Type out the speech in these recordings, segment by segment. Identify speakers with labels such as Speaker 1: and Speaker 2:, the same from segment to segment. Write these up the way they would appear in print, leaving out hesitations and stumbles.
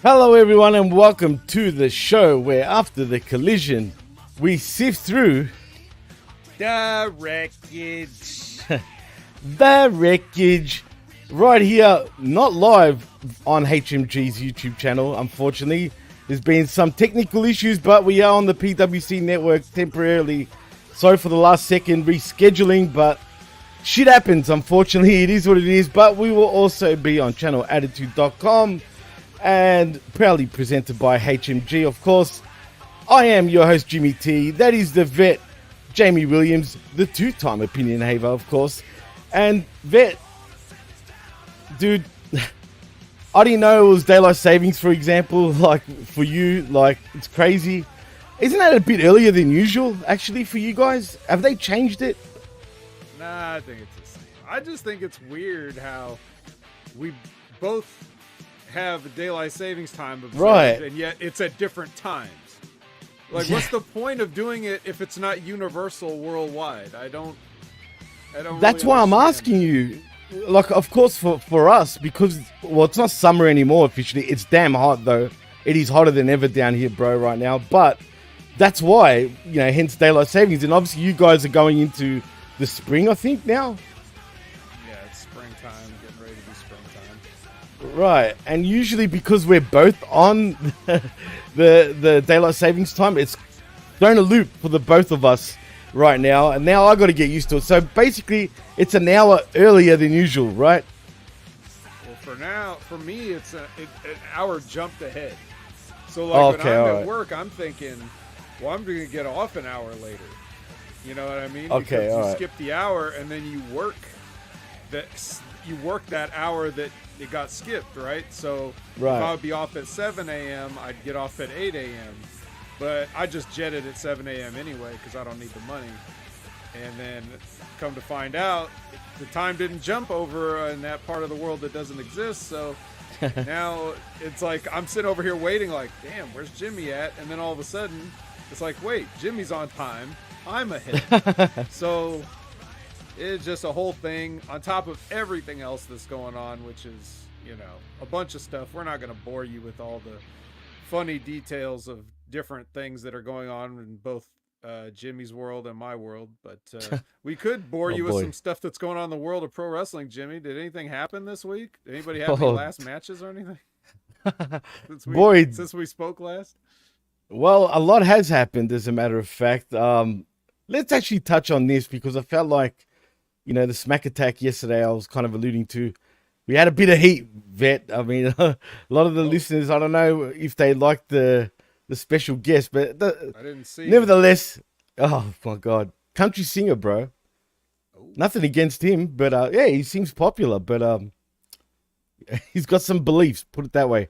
Speaker 1: Hello, everyone, and welcome to the show where, after the collision, we sift through
Speaker 2: The Wreckage.
Speaker 1: the wreckage right here, not live on HMG's YouTube channel. Unfortunately, there's been some technical issues, but we are on the PWC network temporarily. Sorry for the last second rescheduling, but shit happens. Unfortunately, it is what it is. But we will also be on channelattitude.com. And proudly presented by HMG, of course. I am your host, Jimmy T. That is the vet, Jamie Williams, the two-time opinion haver, of course. And vet, dude, I didn't know it was daylight savings, for example. Like, for you, like, it's crazy. Isn't that a bit earlier than usual, actually, for you guys? Have they changed it?
Speaker 2: Nah, I think it's the same. I just think it's weird how we both have a daylight savings time observed,
Speaker 1: Right.
Speaker 2: and yet it's at different times. Like, what's the point of doing it if it's not universal worldwide? I don't
Speaker 1: That's
Speaker 2: really
Speaker 1: why I'm
Speaker 2: understand.
Speaker 1: asking you. Like, of course, for us, because, well, it's not summer anymore officially. It's damn hot, though. It is hotter than ever down here, bro, right now. But that's why, hence daylight savings. And obviously, you guys are going into the spring, I think, now.
Speaker 2: Yeah, it's springtime, getting ready to be springtime.
Speaker 1: Right. And usually, because we're both on the daylight savings time, it's thrown a loop for the both of us right now. And now I got to get used to it. So basically, it's an hour earlier than usual, right?
Speaker 2: Well, for me, it's an hour jumped ahead. So, like, when I'm at work, I'm thinking, well, I'm going to get off an hour later. You know what I mean?
Speaker 1: Okay,
Speaker 2: because
Speaker 1: all
Speaker 2: you
Speaker 1: right.
Speaker 2: skip the hour and then you work that hour that it got skipped, right? So
Speaker 1: Right.
Speaker 2: if I would be off at 7 a.m., I'd get off at 8 a.m. But I just jetted at 7 a.m. anyway because I don't need the money. And then come to find out, the time didn't jump over in that part of the world that doesn't exist. So now it's like I'm sitting over here waiting like, damn, where's Jimmy at? And then all of a sudden, it's like, wait, Jimmy's on time. I'm ahead. So it's just a whole thing on top of everything else that's going on, which is, a bunch of stuff. We're not going to bore you with all the funny details of different things that are going on in both Jimmy's world and my world, but we could bore you with some stuff that's going on in the world of pro wrestling. Jimmy, did anything happen this week? Did anybody have any last matches or anything? Since we spoke last?
Speaker 1: Well, a lot has happened, as a matter of fact. Let's actually touch on this because I felt like, the smack attack yesterday I was kind of alluding to. We had a bit of heat, vet. I mean, a lot of the listeners, I don't know if they liked the special guest, but
Speaker 2: I didn't see.
Speaker 1: Nevertheless, oh my God, country singer, bro.
Speaker 2: Oh.
Speaker 1: Nothing against him, but yeah, he seems popular, but he's got some beliefs, put it that way.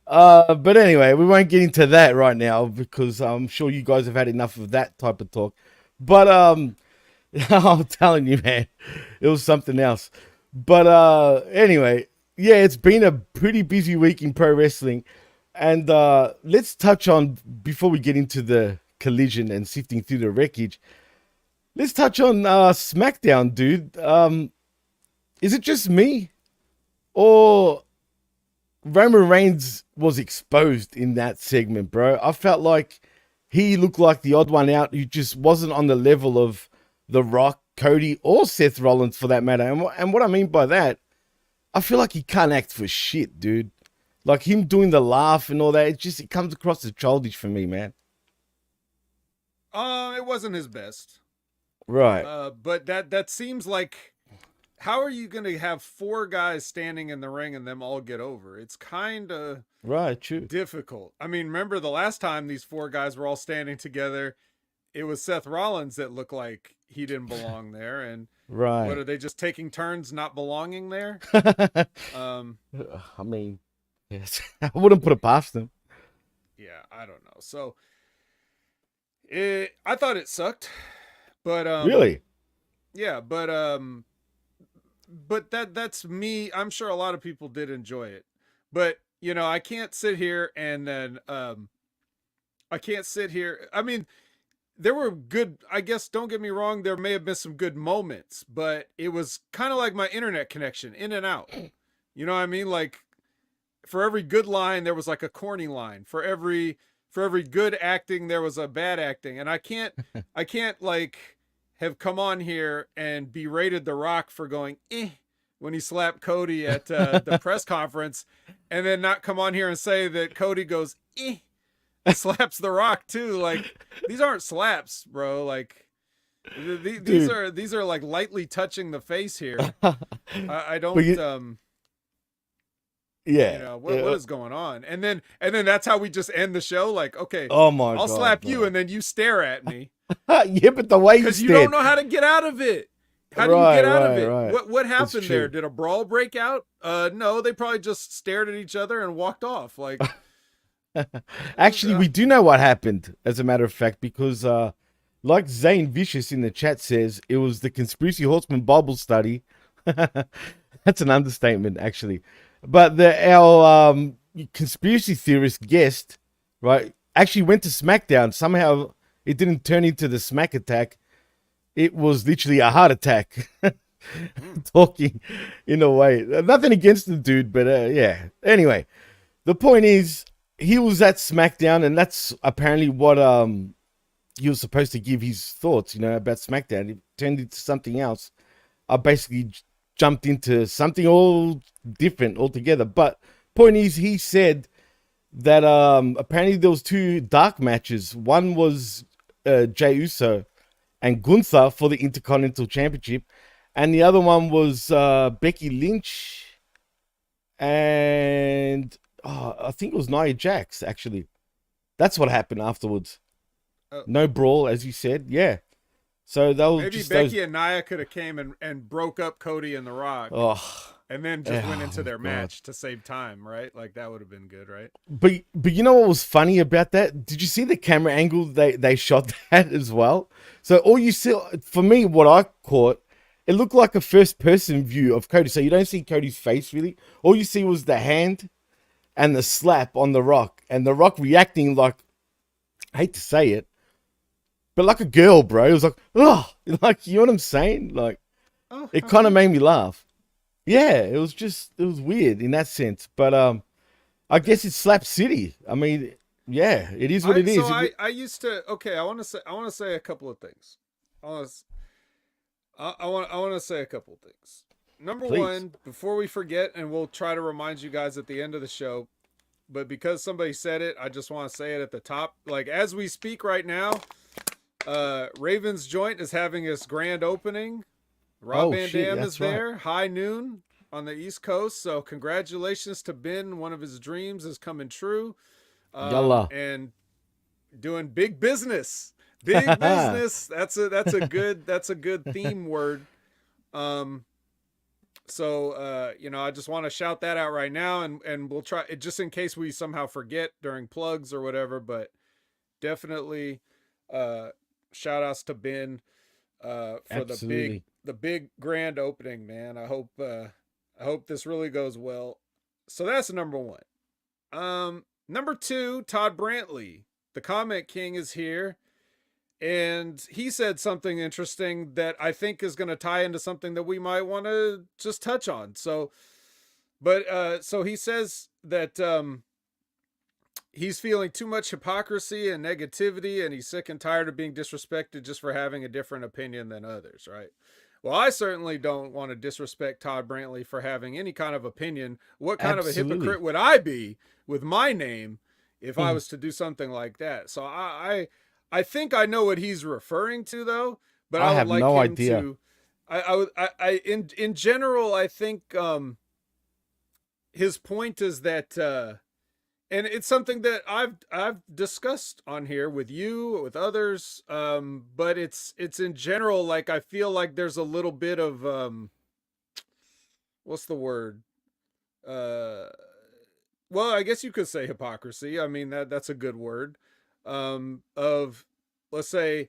Speaker 1: But anyway, we won't get into that right now because I'm sure you guys have had enough of that type of talk. But I'm telling you, man, it was something else. But anyway, yeah, it's been a pretty busy week in pro wrestling. And let's touch on, before we get into the collision and sifting through the wreckage, let's touch on SmackDown, dude. Is it just me? Or Roman Reigns was exposed in that segment, bro? I felt like he looked like the odd one out who just wasn't on the level of The Rock, Cody, or Seth Rollins for that matter. And what I mean by that, I feel like he can't act for shit, dude. Like him doing the laugh and all that, it comes across as childish for me, man.
Speaker 2: It wasn't his best.
Speaker 1: Right.
Speaker 2: But that seems like, how are you going to have four guys standing in the ring and them all get over? It's kind of
Speaker 1: Right, true.
Speaker 2: difficult. I mean, remember the last time these four guys were all standing together, it was Seth Rollins that looked like he didn't belong there. And
Speaker 1: Right.
Speaker 2: what, are they just taking turns not belonging there?
Speaker 1: I mean, yes, I wouldn't put it past them.
Speaker 2: Yeah, I don't know. So I thought it sucked, but
Speaker 1: Really?
Speaker 2: yeah, but that's me. I'm sure a lot of people did enjoy it, but I can't sit here and then I can't sit here. I mean, there were good, I guess, don't get me wrong, there may have been some good moments, but it was kind of like my internet connection, in and out. You know what I mean? Like, good line there was like a corny line. For every good acting there was a bad acting. And I can't like have come on here and berated The Rock for going when he slapped Cody at the press conference, and then not come on here and say that Cody goes slaps The Rock too. Like, these aren't slaps, bro. Like, these are like lightly touching the face here. I don't
Speaker 1: yeah,
Speaker 2: what is going on? And then that's how we just end the show. Like, okay,
Speaker 1: oh my
Speaker 2: I'll
Speaker 1: God,
Speaker 2: slap
Speaker 1: bro.
Speaker 2: you, and then you stare at me.
Speaker 1: Yeah, but the way
Speaker 2: because you don't know how to get out of it. How do you get out of it?
Speaker 1: Right.
Speaker 2: What happened there? Did a brawl break out? No, they probably just stared at each other and walked off. Like,
Speaker 1: actually, we do know what happened, as a matter of fact, because like Zane Vicious in the chat says, it was the Conspiracy Horseman Bible study. That's an understatement, actually. But our conspiracy theorist guest, right, actually went to SmackDown. Somehow it didn't turn into the Smack Attack. It was literally a heart attack. Talking in a way. Nothing against the dude, but yeah. Anyway, the point is, he was at SmackDown, and that's apparently what he was supposed to give his thoughts, about SmackDown. It turned into something else. I basically jumped into something all different altogether. But point is, he said that apparently there was 2 dark matches. One was Jey Uso and Gunther for the Intercontinental Championship, and the other one was Becky Lynch and I think it was Nia Jax, actually. That's what happened afterwards. No brawl, as you said. Yeah. So that was
Speaker 2: maybe
Speaker 1: just
Speaker 2: Becky and Nia could have came and broke up Cody and The Rock. And then just went into their match to save time, right? Like, that would have been good, right?
Speaker 1: But you know what was funny about that? Did you see the camera angle they shot that as well? So all you see, for me, what I caught, it looked like a first-person view of Cody. So you don't see Cody's face, really. All you see was the hand and the slap on The Rock. And The Rock reacting like, I hate to say it, but like a girl, bro. It was like, oh, like, you know what I'm saying? Like, it kind of made me laugh. Yeah, it was weird in that sense. But I guess it's Slap City. I mean, yeah, it is what it is.
Speaker 2: So I used to, okay, I want to say a couple of things. I want to say a couple of things. Number
Speaker 1: Please.
Speaker 2: one, before we forget, and we'll try to remind you guys at the end of the show, but because somebody said it, I just want to say it at the top. Like, as we speak right now, Raven's Joint is having its grand opening. Rob Van Dam is there, right. High noon on the East Coast. So congratulations to Ben. One of his dreams is coming true. And doing big business. Big business. That's a good theme word. So I just want to shout that out right now, and we'll try it just in case we somehow forget during plugs or whatever, but definitely shout outs to Ben for
Speaker 1: Absolutely.
Speaker 2: the big grand opening, man. I hope this really goes well. So that's number one. Number two, Todd Brantley, the comment king, is here, and he said something interesting that I think is going to tie into something that we might want to just touch on. So he says that he's feeling too much hypocrisy and negativity, and he's sick and tired of being disrespected just for having a different opinion than others, right? Well, I certainly don't want to disrespect Todd Brantley for having any kind of opinion. What kind of a hypocrite would I be with my name if I was to do something like that? So I think I know what he's referring to, though, but I would like no him idea. In general, I think his point is that and it's something that I've discussed on here with you, with others, but it's in general, like, I feel like there's a little bit of what's the word? Well, I guess you could say hypocrisy. I mean, that's a good word. Of, let's say,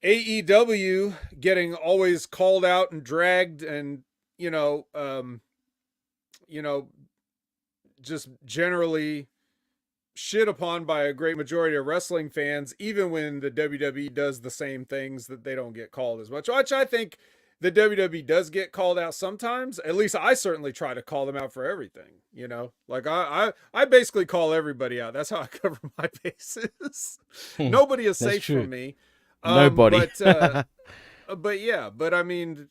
Speaker 2: AEW getting always called out and dragged, and just generally shit upon by a great majority of wrestling fans, even when the WWE does the same things, that they don't get called as much, which I think the WWE does get called out sometimes. At least I certainly try to call them out for everything. You know, like I basically call everybody out. That's how I cover my bases. Nobody is
Speaker 1: That's
Speaker 2: safe
Speaker 1: true.
Speaker 2: from me.
Speaker 1: Nobody.
Speaker 2: But yeah, but I mean,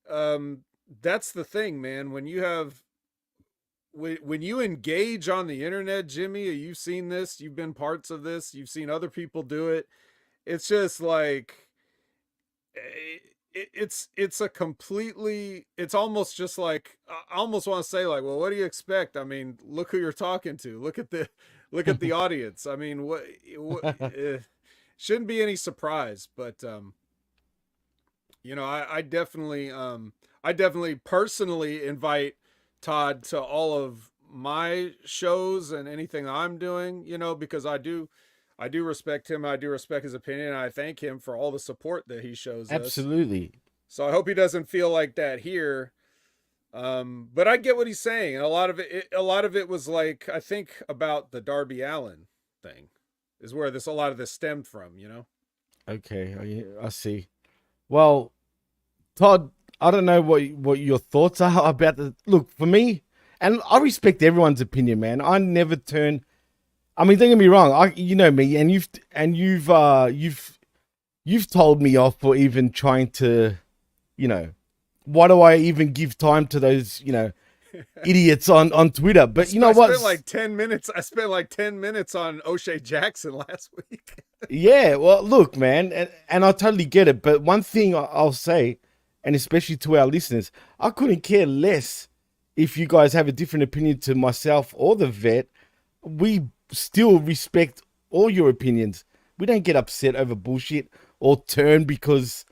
Speaker 2: that's the thing, man. When you engage on the internet, Jimmy, you've seen this, you've been parts of this, you've seen other people do it. It's just like it's a completely, it's almost just like, I almost want to say like, well, what do you expect? I mean, look who you're talking to. Look at the audience. I mean, shouldn't be any surprise, but you know, I definitely personally invite Todd to all of my shows and anything I'm doing, you know, because I do respect him. I do respect his opinion. And I thank him for all the support that he shows us.
Speaker 1: Absolutely.
Speaker 2: So I hope he doesn't feel like that here. But I get what he's saying. And a lot of it was like, I think about the Darby Allin thing is where a lot of this stemmed from, you know?
Speaker 1: Okay, I see. Well, Todd, I don't know what your thoughts are about the look for me, and I respect everyone's opinion, man. I never turn. I mean, don't get me wrong. You know me, and you've told me off for even trying to, you know, why do I even give time to those, you know, idiots on Twitter? But you know what?
Speaker 2: I spent like 10 minutes on O'Shea Jackson last week.
Speaker 1: Yeah, well, look, man, and I totally get it. But one thing I'll say, and especially to our listeners, I couldn't care less if you guys have a different opinion to myself or the vet. We still respect all your opinions. We don't get upset over bullshit or turn because,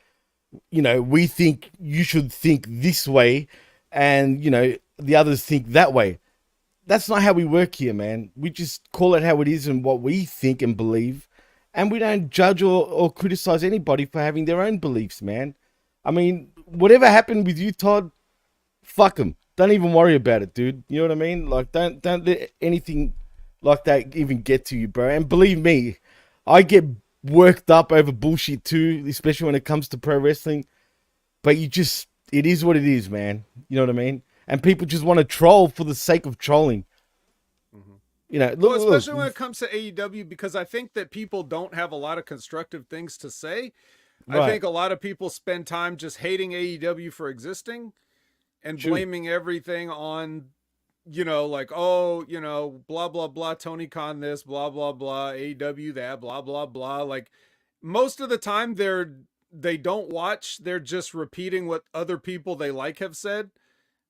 Speaker 1: you know, we think you should think this way and, you know, the others think that way. That's not how we work here, man. We just call it how it is and what we think and believe. And we don't judge or criticize anybody for having their own beliefs, man. I mean, whatever happened with you, Todd, fuck them. Don't even worry about it, dude. You know what I mean? Like, don't let anything like that even get to you, bro. And believe me, I get worked up over bullshit too, especially when it comes to pro wrestling. But it is what it is, man. You know what I mean? And people just want to troll for the sake of trolling. You know,
Speaker 2: especially when it comes to AEW, because I think that people don't have a lot of constructive things to say. Right. I think a lot of people spend time just hating AEW for existing and blaming everything on, you know, like, oh, you know, blah, blah, blah, Tony Khan this, blah, blah, blah, AEW that, blah, blah, blah. Like, most of the time they don't watch. They're just repeating what other people they like have said,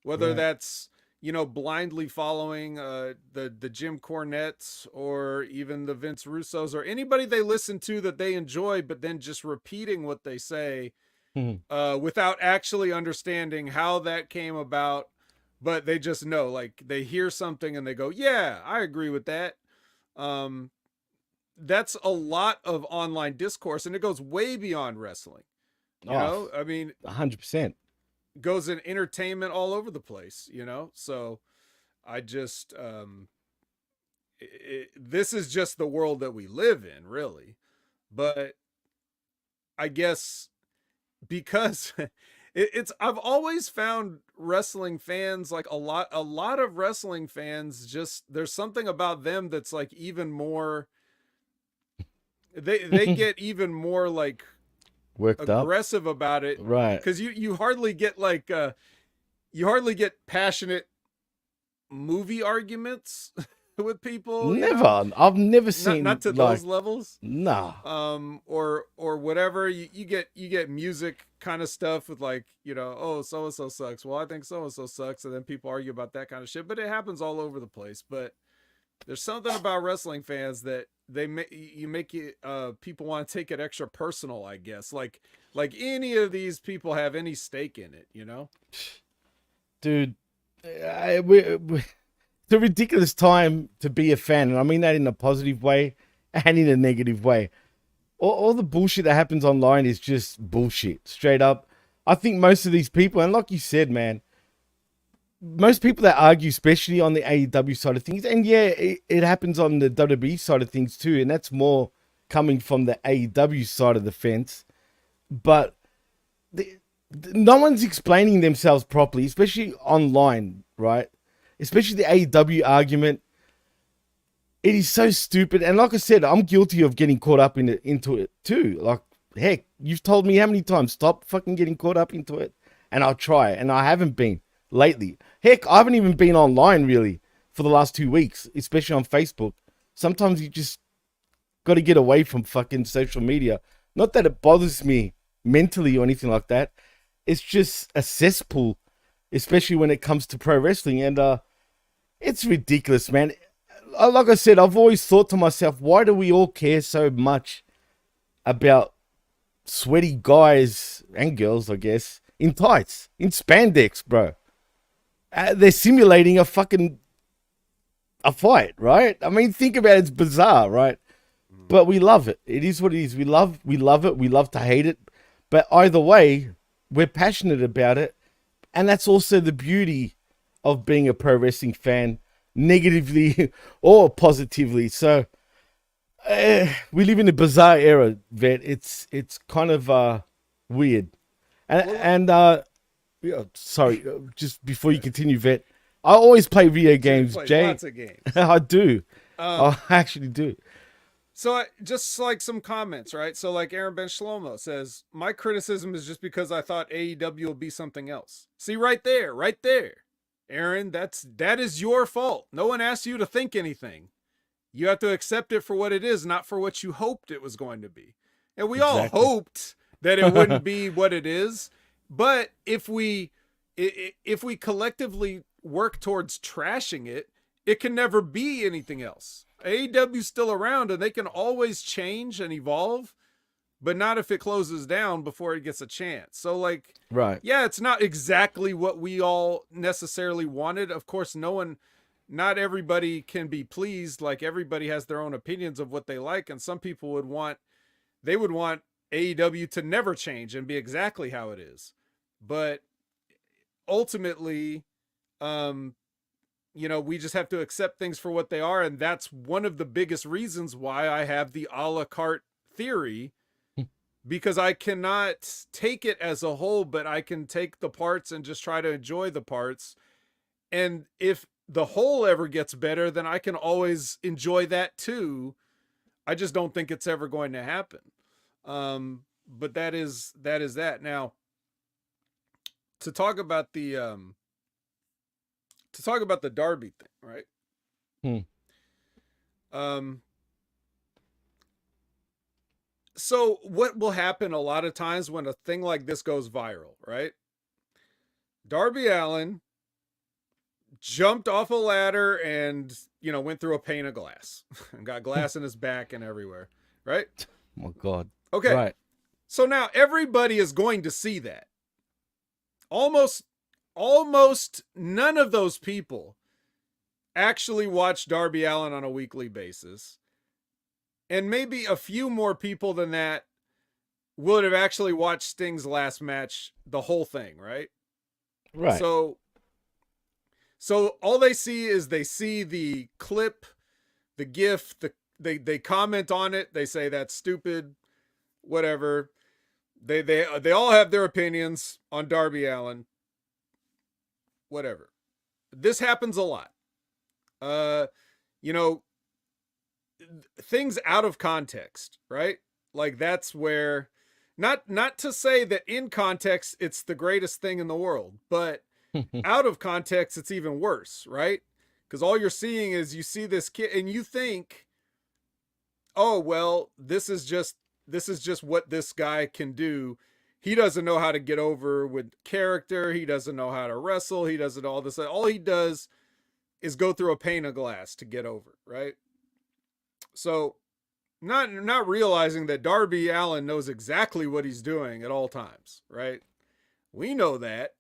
Speaker 2: whether that's, you know, blindly following the Jim Cornettes or even the Vince Russos or anybody they listen to that they enjoy, but then just repeating what they say without actually understanding how that came about. But they just know, like, they hear something and they go, yeah, I agree with that. That's a lot of online discourse, and it goes way beyond wrestling. You know, I mean,
Speaker 1: 100%.
Speaker 2: Goes in entertainment all over the place, you know? So I just, this is just the world that we live in, really. But I guess because I've always found wrestling fans, like a lot of wrestling fans, just, there's something about them that's like even more, they get even more like
Speaker 1: worked
Speaker 2: aggressive about it,
Speaker 1: right?
Speaker 2: Because you hardly get like you hardly get passionate movie arguments with people.
Speaker 1: Never. I've never seen
Speaker 2: not to those levels.
Speaker 1: Nah.
Speaker 2: Or whatever. You get music kind of stuff with, like, you know, oh, so and so sucks. Well, I think so and so sucks, and then people argue about that kind of shit. But it happens all over the place. But there's something about wrestling fans that people want to take it extra personal, I guess. Like any of these people have any stake in it, you know?
Speaker 1: Dude, it's a ridiculous time to be a fan, and I mean that in a positive way and in a negative way. All the bullshit that happens online is just bullshit, straight up. I think most of these people, and like you said, man, most people that argue, especially on the AEW side of things, and yeah, it happens on the WWE side of things too, and that's more coming from the AEW side of the fence. But no one's explaining themselves properly, especially online, right? Especially the AEW argument. It is so stupid. And like I said, I'm guilty of getting caught up into it too. Like, heck, you've told me how many times, stop fucking getting caught up into it. And I'll try. And I haven't been lately. Heck, I haven't even been online really for the last 2 weeks, especially on Facebook. Sometimes you just got to get away from fucking social media. Not that it bothers me mentally or anything like that. It's just a cesspool, especially when it comes to pro wrestling. And it's ridiculous, man. Like I said, I've always thought to myself, why do we all care so much about sweaty guys and girls, I guess, in tights, in spandex, bro? They're simulating a fight, right? I mean, think about it, it's bizarre, right? But we love it. It is what it is. We love it. We love to hate it. But either way, we're passionate about it. And that's also the beauty of being a pro wrestling fan, negatively or positively. So we live in a bizarre era, Vet. It's kind of weird. And yeah, sorry, just before you continue, Vet, I always play video games, Jay.
Speaker 2: Lots of games.
Speaker 1: I do. I actually do.
Speaker 2: So just like some comments, right? So like Aaron Ben Shlomo says, my criticism is just because I thought AEW will be something else. See, right there. Aaron, that is your fault. No one asked you to think anything. You have to accept it for what it is, not for what you hoped it was going to be. And we all hoped that it wouldn't be what it is. But if we collectively work towards trashing it, it can never be anything else. AEW's still around and they can always change and evolve, but not if it closes down before it gets a chance. So like,
Speaker 1: right.
Speaker 2: Yeah, it's not exactly what we all necessarily wanted. Of course, not everybody can be pleased. Like everybody has their own opinions of what they like. And some people would want AEW to never change and be exactly how it is. But ultimately, we just have to accept things for what they are. And that's one of the biggest reasons why I have the a la carte theory, because I cannot take it as a whole, but I can take the parts and just try to enjoy the parts. And if the whole ever gets better, then I can always enjoy that too. I just don't think it's ever going to happen. But that is that. Now, to talk about the Darby thing, right? So what will happen a lot of times when a thing like this goes viral, right? Darby Allin jumped off a ladder and, went through a pane of glass and got glass in his back and everywhere, right?
Speaker 1: Oh my God.
Speaker 2: Okay.
Speaker 1: Right.
Speaker 2: So now everybody is going to see that. Almost none of those people actually watch Darby Allin on a weekly basis. And maybe a few more people than that would have actually watched Sting's last match, the whole thing, right?
Speaker 1: Right.
Speaker 2: So all they see is the clip, the GIF, they comment on it, they say that's stupid, whatever. They all have their opinions on Darby Allin. Whatever. This happens a lot. Things out of context, right? Like that's where, not to say that in context it's the greatest thing in the world, but out of context it's even worse, right? Because all you're seeing is, you see this kid and you think, oh well, this is just what this guy can do. He doesn't know how to get over with character. He doesn't know how to wrestle. He doesn't know all this. All he does is go through a pane of glass to get over, right? So not realizing that Darby Allin knows exactly what he's doing at all times, right? We know that.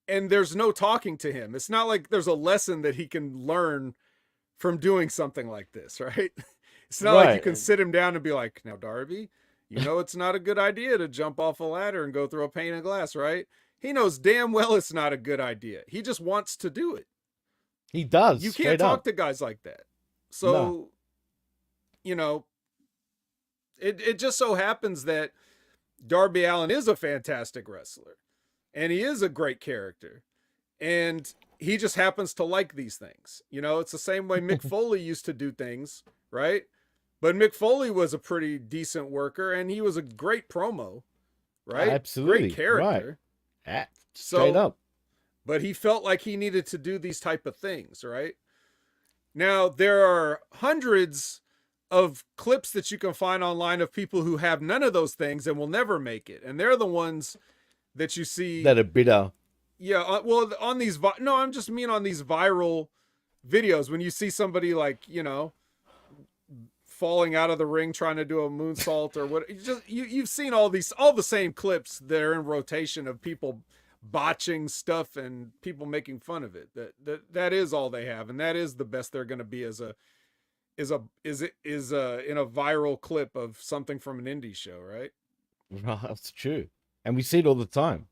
Speaker 2: And there's no talking to him. It's not like there's a lesson that he can learn from doing something like this, right? It's not like you can sit him down and be like, now, Darby, it's not a good idea to jump off a ladder and go through a pane of glass, right? He knows damn well it's not a good idea. He just wants to do it.
Speaker 1: He does.
Speaker 2: You can't talk to guys like that. So, it just so happens that, Darby Allin is a fantastic wrestler and he is a great character. And he just happens to like these things. You know, it's the same way Mick Foley used to do things, right? But Mick Foley was a pretty decent worker and he was a great promo, right?
Speaker 1: Absolutely.
Speaker 2: Great character.
Speaker 1: Right. Straight up.
Speaker 2: But he felt like he needed to do these type of things, right? Now, there are hundreds of clips that you can find online of people who have none of those things and will never make it. And they're the ones that you see
Speaker 1: that are bitter.
Speaker 2: Yeah, well, on these no, I'm just mean on these viral videos when you see somebody like, you know, falling out of the ring trying to do a moonsault or what. You've seen all the same clips that are in rotation of people botching stuff and people making fun of it. That is all they have, and that is the best they're going to be in a viral clip of something from an indie show, right?
Speaker 1: That's true, and we see it all the time.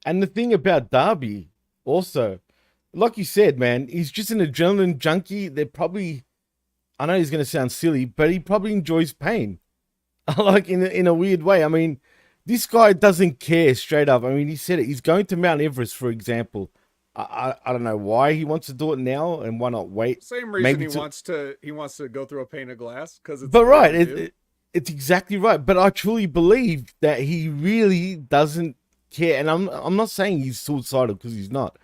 Speaker 1: And the thing about Darby, also, like you said, man, he's just an adrenaline junkie. They're probably, I know he's going to sound silly, but he probably enjoys pain, like in a weird way. I mean, this guy doesn't care, straight up. I mean, he said it. He's going to Mount Everest, for example. I don't know why he wants to do it now and why not wait.
Speaker 2: Same reason he wants to go through a pane of glass because it's.
Speaker 1: But right, it's exactly right. But I truly believe that he really doesn't care, and I'm not saying he's suicidal because he's not,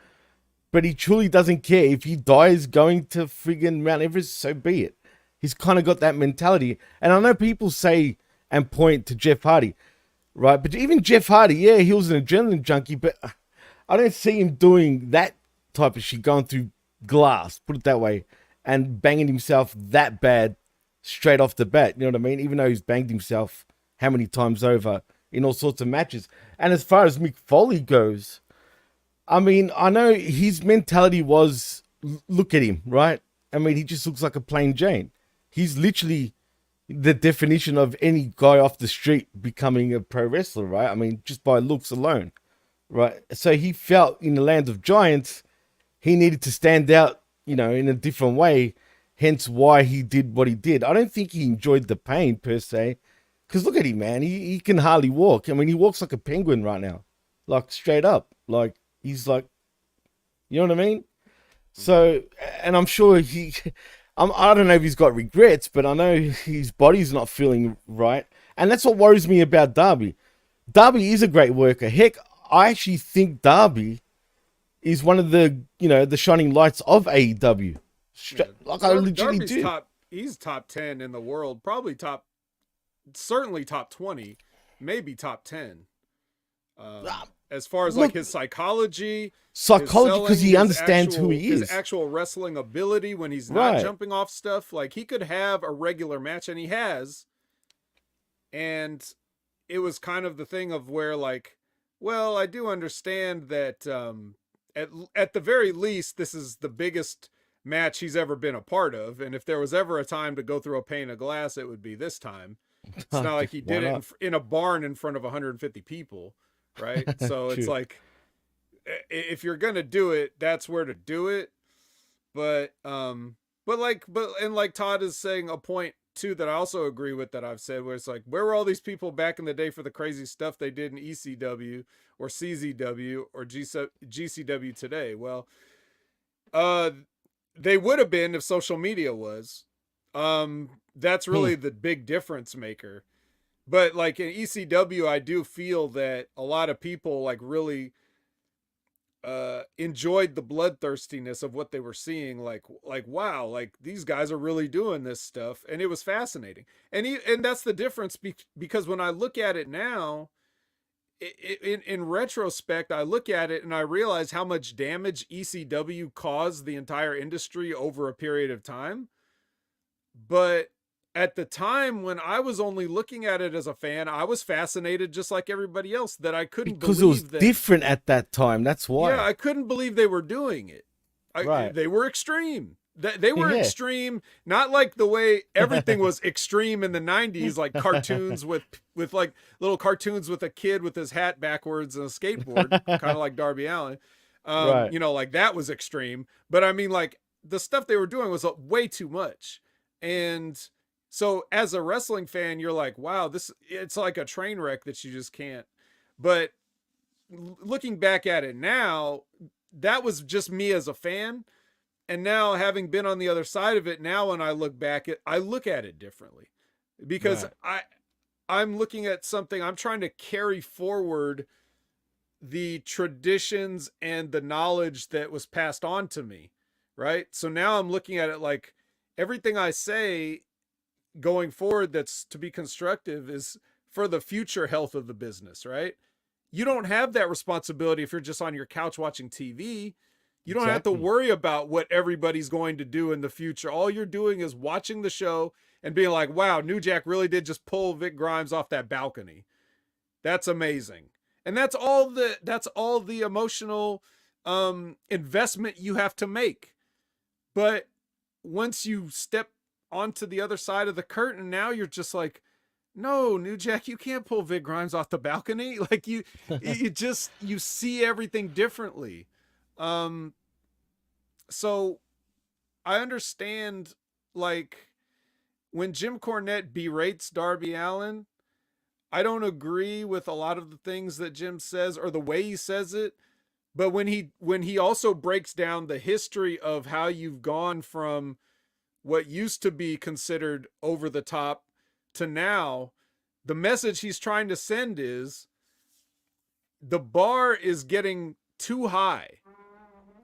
Speaker 1: but he truly doesn't care. If he dies going to friggin' Mount Everest, so be it. He's kind of got that mentality. And I know people say and point to Jeff Hardy, right? But even Jeff Hardy, yeah, he was an adrenaline junkie, but I don't see him doing that type of shit, going through glass, put it that way, and banging himself that bad straight off the bat. You know what I mean? Even though he's banged himself how many times over in all sorts of matches. And as far as Mick Foley goes, I mean, I know his mentality was, look at him, right? I mean, he just looks like a plain Jane. He's literally the definition of any guy off the street becoming a pro wrestler, right? I mean, just by looks alone, right? So he felt in the land of giants, he needed to stand out, you know, in a different way, hence why he did what he did. I don't think he enjoyed the pain per se. Because look at him, man. He can hardly walk. I mean, he walks like a penguin right now. Like, straight up. Like, he's like, you know what I mean? So, and I'm sure I don't know if he's got regrets, but I know his body's not feeling right. And that's what worries me about Darby. Darby is a great worker. Heck, I actually think Darby is one of the, you know, the shining lights of AEW. Like, I legitimately do.
Speaker 2: He's top 10 in the world. Probably certainly top 20, maybe top 10. As far as like his psychology,
Speaker 1: because he understands who he is,
Speaker 2: his actual wrestling ability when he's not jumping off stuff. Like, he could have a regular match, and he has. And it was kind of the thing of where, like, well, I do understand that at the very least, this is the biggest match he's ever been a part of, and if there was ever a time to go through a pane of glass, it would be this time. It's not like he did it in a barn in front of 150 people, right? So it's like, if you're gonna do it, that's where to do it. But like Todd is saying a point too that I also agree with, that I've said, where it's like, where were all these people back in the day for the crazy stuff they did in ECW or CZW or GCW today? Well, they would have been if social media was. That's really the big difference maker. But like in ECW, I do feel that a lot of people like really enjoyed the bloodthirstiness of what they were seeing. Like wow, like these guys are really doing this stuff, and it was fascinating. And that's the difference, because when I look at it now, in retrospect, I look at it and I realize how much damage ECW caused the entire industry over a period of time. But at the time when I was only looking at it as a fan, I was fascinated just like everybody else, that I couldn't believe
Speaker 1: because it was different at that time. That's why.
Speaker 2: Yeah, I couldn't believe they were doing it. They were extreme. They were extreme, not like the way everything was extreme in the 90s, like cartoons with like little cartoons with a kid with his hat backwards and a skateboard, kind of like Darby Allin. You know, like that was extreme. But I mean, like the stuff they were doing was way too much. And So as a wrestling fan, you're like, wow, it's like a train wreck that you just can't. But looking back at it now, that was just me as a fan. And now having been on the other side of it, now when I look back I look at it differently because
Speaker 1: Right.
Speaker 2: I'm looking at something, I'm trying to carry forward the traditions and the knowledge that was passed on to me. Right. So now I'm looking at it like everything I say going forward that's to be constructive is for the future health of the business, right? You don't have that responsibility if you're just on your couch watching TV. You don't have to
Speaker 1: Exactly.
Speaker 2: worry about what everybody's going to do in the future. All you're doing is watching the show and being like, wow, New Jack really did just pull Vic Grimes off that balcony. That's amazing. And that's all the emotional investment you have to make. But once you step onto the other side of the curtain, now you're just like, no, New Jack, you can't pull Vic Grimes off the balcony. Like you see everything differently. Um, so I understand, like, when Jim Cornette berates Darby Allin, I don't agree with a lot of the things that Jim says or the way he says it. But when he also breaks down the history of how you've gone from what used to be considered over the top to now, the message he's trying to send is the bar is getting too high.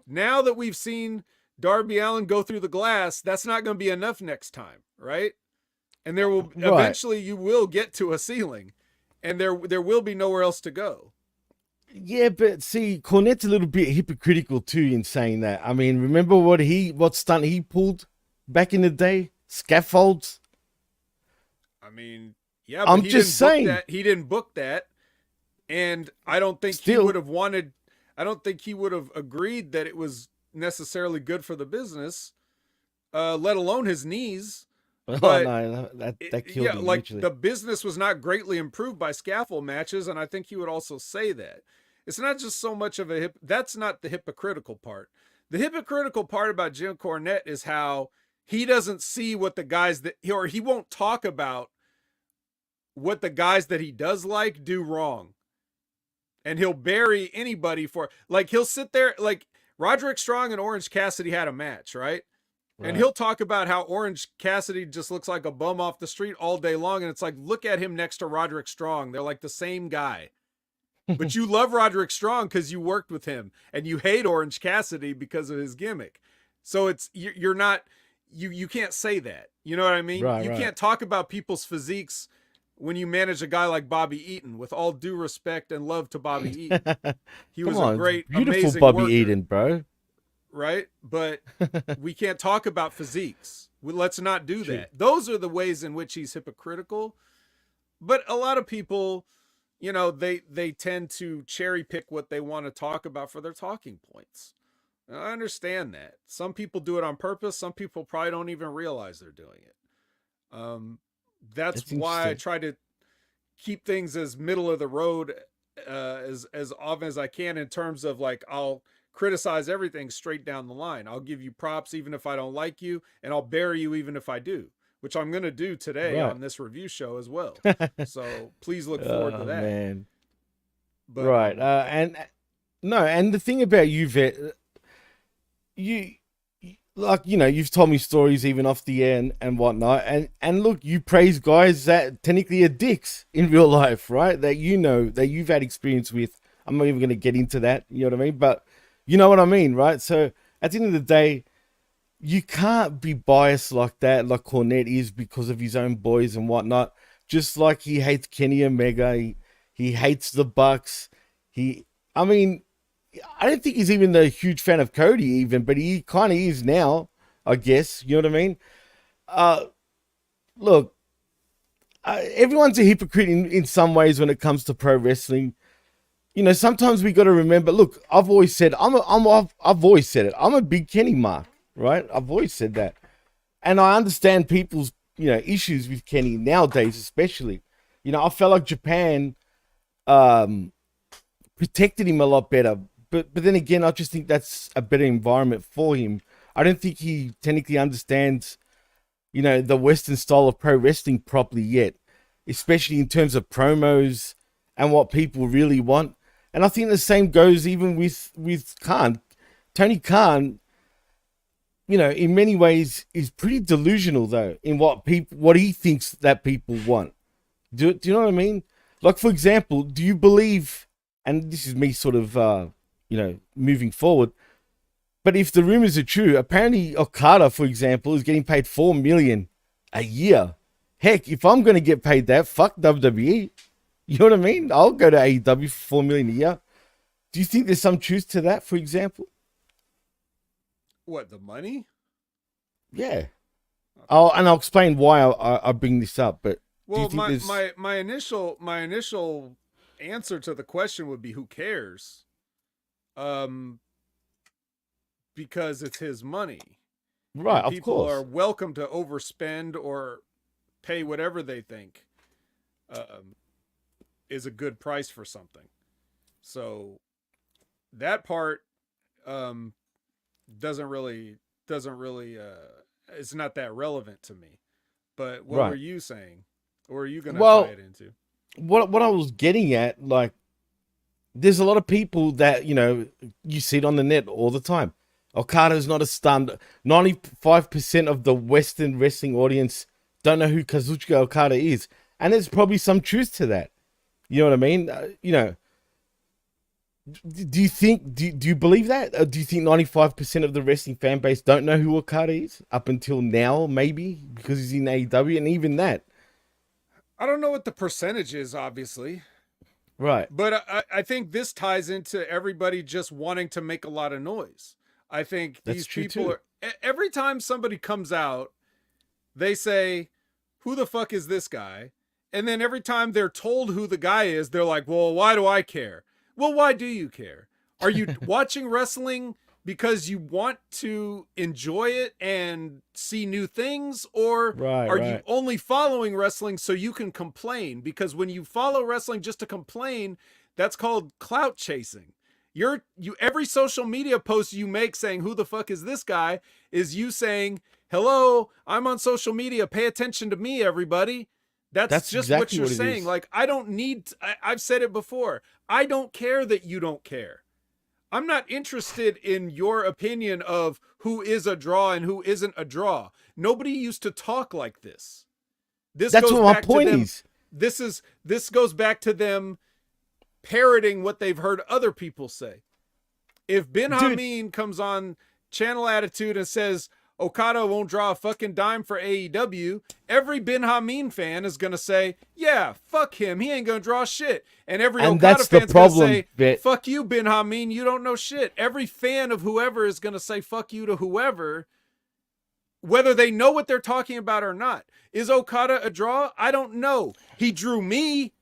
Speaker 2: Now that we've seen Darby Allin go through the glass, that's not going to be enough next time, right? And there will
Speaker 1: Right.
Speaker 2: eventually you will get to a ceiling, and there will be nowhere else to go.
Speaker 1: Yeah, but see, Cornette's a little bit hypocritical too in saying that. I mean, remember what stunt he pulled back in the day? Scaffolds.
Speaker 2: I mean, yeah, but
Speaker 1: I'm just saying.
Speaker 2: He didn't book that, and I don't think he would
Speaker 1: Still,
Speaker 2: have wanted. I don't think he would have agreed that it was necessarily good for the business, let alone his knees.
Speaker 1: oh
Speaker 2: But
Speaker 1: no, that
Speaker 2: yeah,
Speaker 1: killed him
Speaker 2: like
Speaker 1: literally.
Speaker 2: the business was not greatly improved by scaffold matches, and I think he would also say that. It's not just so much of that's not the hypocritical part. The hypocritical part about Jim Cornette is how he doesn't see what the guys that or he won't talk about what the guys that he does like do wrong. And he'll bury anybody for, like, he'll sit there like Roderick Strong and Orange Cassidy had a match, right? And
Speaker 1: Right.
Speaker 2: he'll talk about how Orange Cassidy just looks like a bum off the street all day long. And it's like, look at him next to Roderick Strong. They're like the same guy. But you love Roderick Strong because you worked with him, and you hate Orange Cassidy because of his gimmick. So it's you're not you can't say that. You know what I mean?
Speaker 1: Right,
Speaker 2: You
Speaker 1: right.
Speaker 2: can't talk about people's physiques when you manage a guy like Bobby Eaton. With all due respect and love to Bobby Eaton, he
Speaker 1: Come
Speaker 2: was a
Speaker 1: on, it's
Speaker 2: great,
Speaker 1: beautiful
Speaker 2: amazing
Speaker 1: Bobby
Speaker 2: worker,
Speaker 1: Eaton, bro.
Speaker 2: right? But we can't talk about physiques. Let's not do
Speaker 1: True.
Speaker 2: that. Those are the ways in which he's hypocritical. But a lot of people, they tend to cherry pick what they want to talk about for their talking points. And I understand that. Some people do it on purpose. Some people probably don't even realize they're doing it. Um, that's
Speaker 1: That's
Speaker 2: why I
Speaker 1: interesting.
Speaker 2: try to keep things as middle of the road as often as I can, in terms of, like, I'll criticize everything straight down the line. I'll give you props even if I don't like you, and I'll bury you even if I do, which I'm going to do today
Speaker 1: Right.
Speaker 2: on this review show as well. So please look forward to
Speaker 1: Oh
Speaker 2: that.
Speaker 1: man.
Speaker 2: But
Speaker 1: Right. And no, and the thing about you, Vet, you like you've told me stories even off the air and whatnot, and look, you praise guys that technically are dicks in real life, right? That that you've had experience with. I'm not even going to get into that. You know what I mean? But you know what I mean, right? So at the end of the day, you can't be biased like that, like Cornette is, because of his own boys and whatnot. Just like he hates Kenny Omega, he hates the Bucks. I mean, I don't think he's even a huge fan of Cody, even, but he kind of is now, I guess. You know what I mean? Uh, Look, everyone's a hypocrite in some ways when it comes to pro wrestling. Sometimes we got to remember. Look, I've always said I've always said it. I'm a big Kenny mark, right? I've always said that, and I understand people's issues with Kenny nowadays, especially. I felt like Japan um, protected him a lot better, but then again, I just think that's a better environment for him. I don't think he technically understands the Western style of pro wrestling properly yet, especially in terms of promos and what people really want. And I think the same goes even with Khan. Tony Khan, in many ways is pretty delusional though in what he thinks that people want. Do you know what I mean? Like, for example, do you believe, and this is me sort of moving forward, but if the rumors are true, apparently Okada, for example, is getting paid $4 million a year. Heck, if I'm going to get paid that, fuck WWE. You know what I mean? I'll go to AEW for $4 million a year. Do you think there's some truth to that, for example?
Speaker 2: What, the money?
Speaker 1: Yeah. I'll explain why I bring this up. But
Speaker 2: well, my initial answer to the question would be, who cares? Because it's his money.
Speaker 1: Right, of course.
Speaker 2: People are welcome to overspend or pay whatever they think is a good price for something. So that part doesn't really it's not that relevant to me. But what were you saying? Or are you going to tie it into?
Speaker 1: What I was getting at, like, there's a lot of people that, you see it on the net all the time. Okada's not a star. 95% of the Western wrestling audience don't know who Kazuchika Okada is. And there's probably some truth to that. You know what I mean? Do you think, do you believe that? Or do you think 95% of the wrestling fan base don't know who Okada is up until now, maybe because he's in AEW, and even that?
Speaker 2: I don't know what the percentage is, obviously.
Speaker 1: Right.
Speaker 2: But I think this ties into everybody just wanting to make a lot of noise. I think these people are, every time somebody comes out, they say, who the fuck is this guy? And then every time they're told who the guy is, they're like, well, why do I care? Well, why do you care? Are you watching wrestling because you want to enjoy it and see new things? Or are you only following wrestling so you can complain? Because when you follow wrestling just to complain, that's called clout chasing. Every social media post you make saying, who the fuck is this guy, is you saying, hello, I'm on social media. Pay attention to me, everybody. That's just exactly what you're saying. Like, I don't need, I've said it before. I don't care that you don't care. I'm not interested in your opinion of who is a draw and who isn't a draw. Nobody used to talk like this.
Speaker 1: That's what my point is.
Speaker 2: This goes back to them parroting what they've heard other people say. If Ben Hamin comes on Channel Attitude and says Okada won't draw a fucking dime for AEW, every Ben Hamin fan is going to say, yeah, fuck him. He ain't going to draw shit. And every Okada fan's going to say, fuck you, Ben Hamin. You don't know shit. Every fan of whoever is going to say fuck you to whoever, whether they know what they're talking about or not. Is Okada a draw? I don't know. He drew me.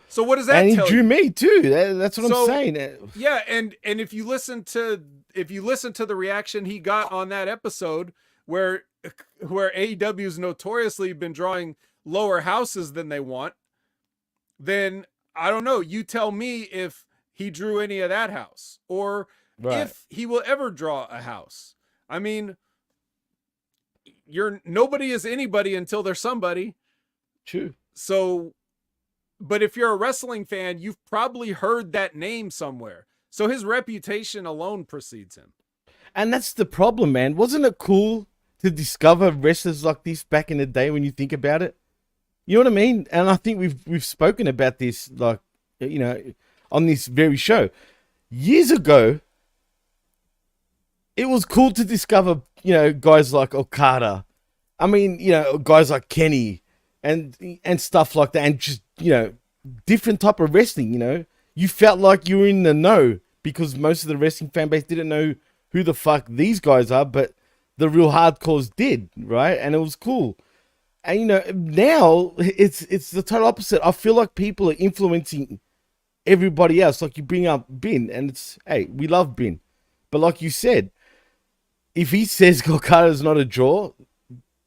Speaker 2: So what does that tell you?
Speaker 1: And he drew me too. That's what I'm saying.
Speaker 2: Yeah, and if you listen to the reaction he got on that episode where AEW's notoriously been drawing lower houses than they want, then I don't know. You tell me if he drew any of that house or if he will ever draw a house. I mean, nobody is anybody until they're somebody.
Speaker 1: True.
Speaker 2: So, but if you're a wrestling fan, you've probably heard that name somewhere. So his reputation alone precedes him.
Speaker 1: And that's the problem, man. Wasn't it cool to discover wrestlers like this back in the day when you think about it? You know what I mean? And I think we've spoken about this, like, on this very show. Years ago, it was cool to discover, guys like Okada. I mean, guys like Kenny and stuff like that, and just, different type of wrestling, You felt like you were in the know because most of the wrestling fan base didn't know who the fuck these guys are, but the real hardcores did, right? And it was cool. And, now it's the total opposite. I feel like people are influencing everybody else. Like, you bring up Ben, and hey, we love Ben. But like you said, if he says Okada's not a draw,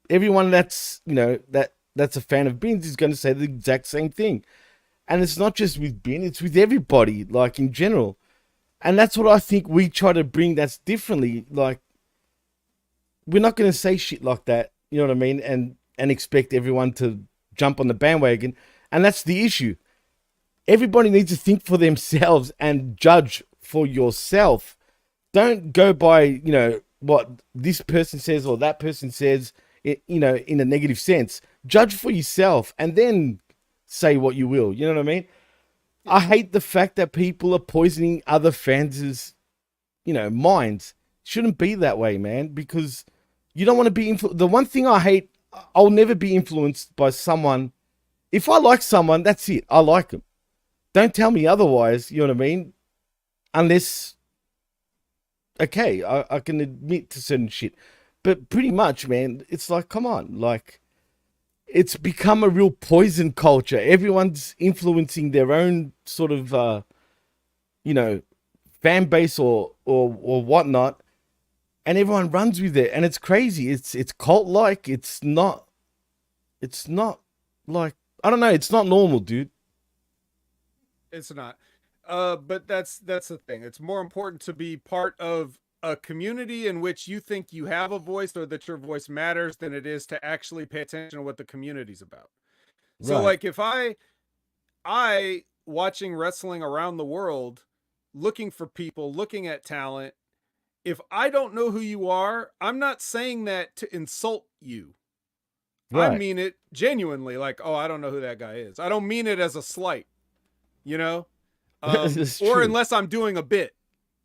Speaker 1: everyone that's, that's a fan of Ben's is going to say the exact same thing. And it's not just with Ben, it's with everybody, like, in general. And that's what I think we try to bring that's differently. Like, we're not going to say shit like that You know what I mean? And expect everyone to jump on the bandwagon. And that's the issue. Everybody needs to think for themselves and judge for yourself. Don't go by, what this person says or that person says, in a negative sense. Judge for yourself and then say what you will. You know what I mean? I hate the fact that people are poisoning other fans', minds. Shouldn't be that way, man, because you don't want to be the one thing I hate, I'll never be influenced by someone. If I like someone, that's it. I like them. Don't tell me otherwise, you know what I mean? Unless, okay, I can admit to certain shit. But pretty much, man, it's like, come on. Like, it's become a real poison culture. Everyone's influencing their own sort of, fan base or whatnot. And everyone runs with it. And it's crazy. It's cult-like. It's not like, I don't know. It's not normal, dude.
Speaker 2: It's not. But that's the thing. It's more important to be part of a community in which you think you have a voice or that your voice matters than it is to actually pay attention to what the community's about. So
Speaker 1: Right.
Speaker 2: like if I watching wrestling around the world, looking for people, looking at talent, if I don't know who you are, I'm not saying that to insult you. I
Speaker 1: Right.
Speaker 2: mean it genuinely, like, oh, I don't know who that guy is. I don't mean it as a slight, you know?
Speaker 1: It's
Speaker 2: Or
Speaker 1: true.
Speaker 2: unless I'm doing a bit.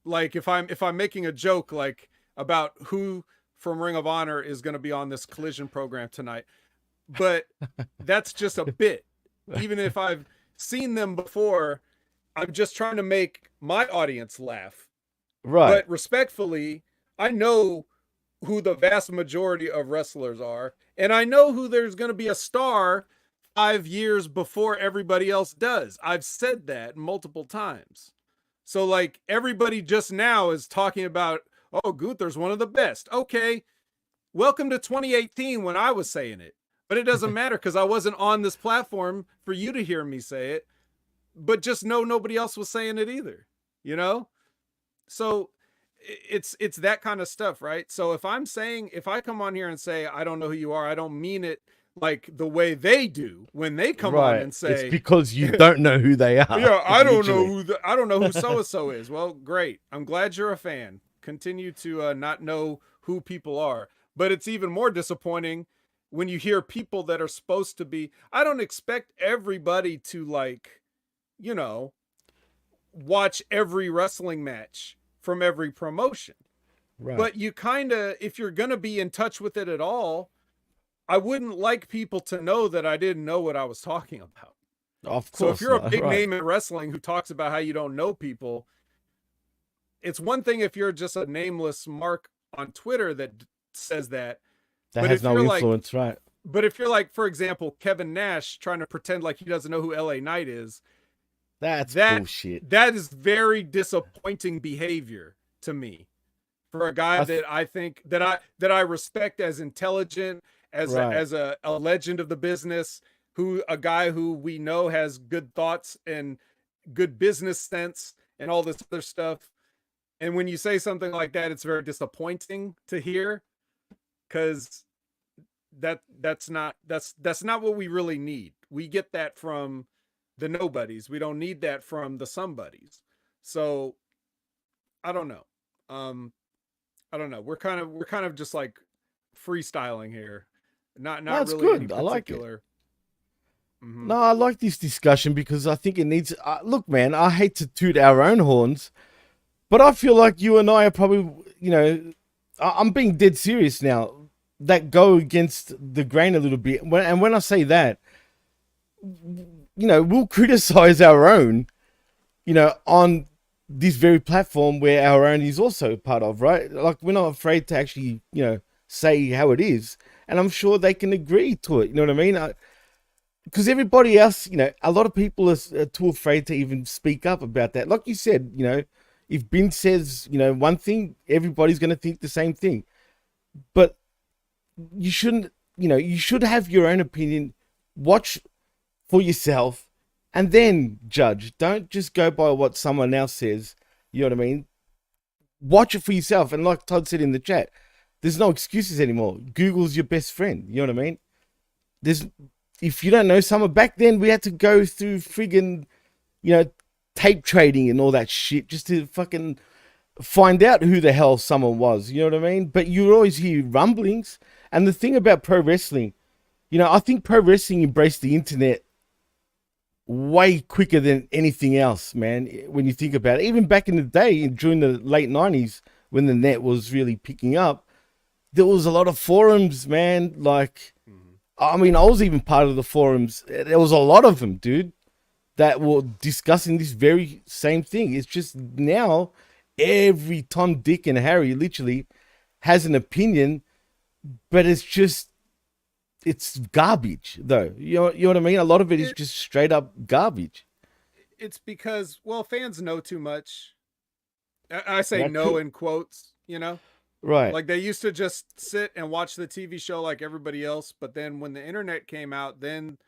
Speaker 2: Like if I'm making a joke like about who from Ring of Honor is going to be on this Collision program tonight. But that's just a bit. Even if I've seen them before, I'm just trying to make my audience laugh.
Speaker 1: Right.
Speaker 2: But respectfully, I know who the vast majority of wrestlers are, and I know who there's going to be a star 5 years before everybody else does. I've said that multiple times. So like everybody just now is talking about, oh, Gunther's one of the best. Okay, welcome to 2018 when I was saying it. But it doesn't matter because I wasn't on this platform for you to hear me say it. But just know nobody else was saying it either, you know? So it's that kind of stuff, right? So if I come on here and say, I don't know who you are, I don't mean it like the way they do when they come on
Speaker 1: Right.
Speaker 2: and
Speaker 1: It's
Speaker 2: say,
Speaker 1: because you don't know who they are.
Speaker 2: yeah, I don't know
Speaker 1: Literally.
Speaker 2: I don't know who so-and-so is. Well, great. I'm glad you're a fan. Continue to not know who people are. But it's even more disappointing when you hear people that are supposed to be, I don't expect everybody to like, watch every wrestling match from every promotion.
Speaker 1: Right.
Speaker 2: But you kind of, if you're going to be in touch with it at all, I wouldn't like people to know that I didn't know what I was talking about.
Speaker 1: Of
Speaker 2: So if
Speaker 1: course
Speaker 2: you're a
Speaker 1: not.
Speaker 2: big
Speaker 1: Right.
Speaker 2: name in wrestling who talks about how you don't know people, it's one thing if you're just a nameless mark on Twitter that says that.
Speaker 1: That
Speaker 2: But
Speaker 1: has
Speaker 2: if
Speaker 1: no
Speaker 2: you're like,
Speaker 1: influence, right?
Speaker 2: but if you're like, for example, Kevin Nash trying to pretend like he doesn't know who LA Knight is,
Speaker 1: That's
Speaker 2: that
Speaker 1: bullshit.
Speaker 2: that is very disappointing behavior to me for a guy that I think that I respect as intelligent, as
Speaker 1: Right.
Speaker 2: as a legend of the business, a guy who we know has good thoughts and good business sense and all this other stuff. And when you say something like that, it's very disappointing to hear, because that's not what we really need. We get that from the nobodies. We don't need that from the somebodies. So I don't know. I don't know. We're kind of just like freestyling here. Not
Speaker 1: That's
Speaker 2: really any
Speaker 1: good. I like it.
Speaker 2: particular. Mhm.
Speaker 1: No, I like this discussion because I think it needs. Look, man, I hate to toot our own horns, but I feel like you and I are probably, I'm being dead serious now, that go against the grain a little bit. And when I say that, we'll criticize our own, on this very platform where our own is also part of, right? Like, we're not afraid to actually, say how it is. And I'm sure they can agree to it. You know what I mean? Because everybody else, a lot of people are too afraid to even speak up about that. Like you said, if Ben says, one thing, everybody's going to think the same thing. But you shouldn't, you should have your own opinion, watch for yourself, and then judge. Don't just go by what someone else says. You know what I mean? Watch it for yourself. And like Todd said in the chat, there's no excuses anymore. Google's your best friend. You know what I mean? There's if you don't know someone, back then we had to go through friggin', you know, tape trading and all that shit just to fucking find out who the hell someone was. You know what I mean? But you always hear rumblings. And the thing about pro wrestling, you know, I think pro wrestling embraced the internet way quicker than anything else, man. When you think about it, even back in the day, during the late 90s, when the net was really picking up, there was a lot of forums, man. Like, I mean, I was even part of the forums. There was a lot of them, dude, that were discussing this very same thing. It's just now every Tom, Dick, and Harry literally has an opinion, but it's garbage, though. You know what I mean? A lot of it is just straight up garbage.
Speaker 2: It's because, well, fans know too much. I say
Speaker 1: That
Speaker 2: no
Speaker 1: could-
Speaker 2: in quotes, you know?
Speaker 1: Right.
Speaker 2: Like they used to just sit and watch the TV show like everybody else, but then when the internet came out, then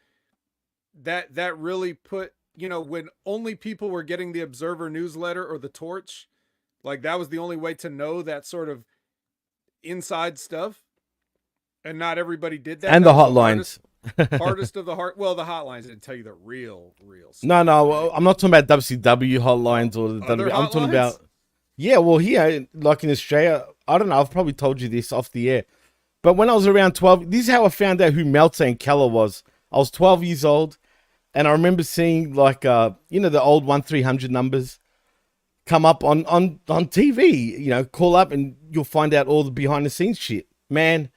Speaker 2: that really put, you know, when only people were getting the Observer newsletter or the Torch, like that was the only way to know that sort of inside stuff. And not everybody did that.
Speaker 1: And
Speaker 2: That
Speaker 1: the
Speaker 2: was
Speaker 1: hotlines.
Speaker 2: hardest of the hard. Well, the hotlines didn't tell you the real stuff.
Speaker 1: No, I'm not talking about WCW hotlines or the
Speaker 2: Other
Speaker 1: WWE. I'm talking
Speaker 2: hotlines?
Speaker 1: about, yeah, well, here, like in Australia, I don't know, I've probably told you this off the air, but when I was around 12, this is how I found out who Meltzer and Keller was. I was 12 years old, and I remember seeing, like, you know, the old 1-300 numbers come up on TV, you know, call up and you'll find out all the behind the scenes shit. Man,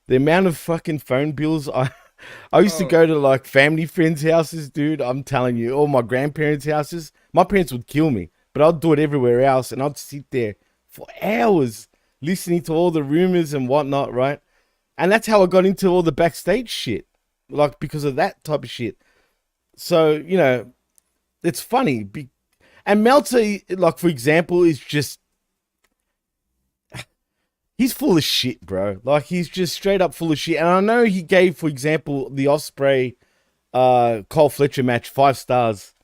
Speaker 1: the amount of fucking phone bills I used to go to like family friends' houses, dude. I'm telling you, all my grandparents' houses. My parents would kill me, but I'd do it everywhere else, and I'd sit there for hours listening to all the rumors and whatnot, right? And that's how I got into all the backstage shit, like because of that type of shit. So you know, it's funny. And Meltzer, like for example, is just he's full of shit, bro. Like he's just straight up full of shit. And I know he gave, for example, the Osprey Cole Fletcher match 5 stars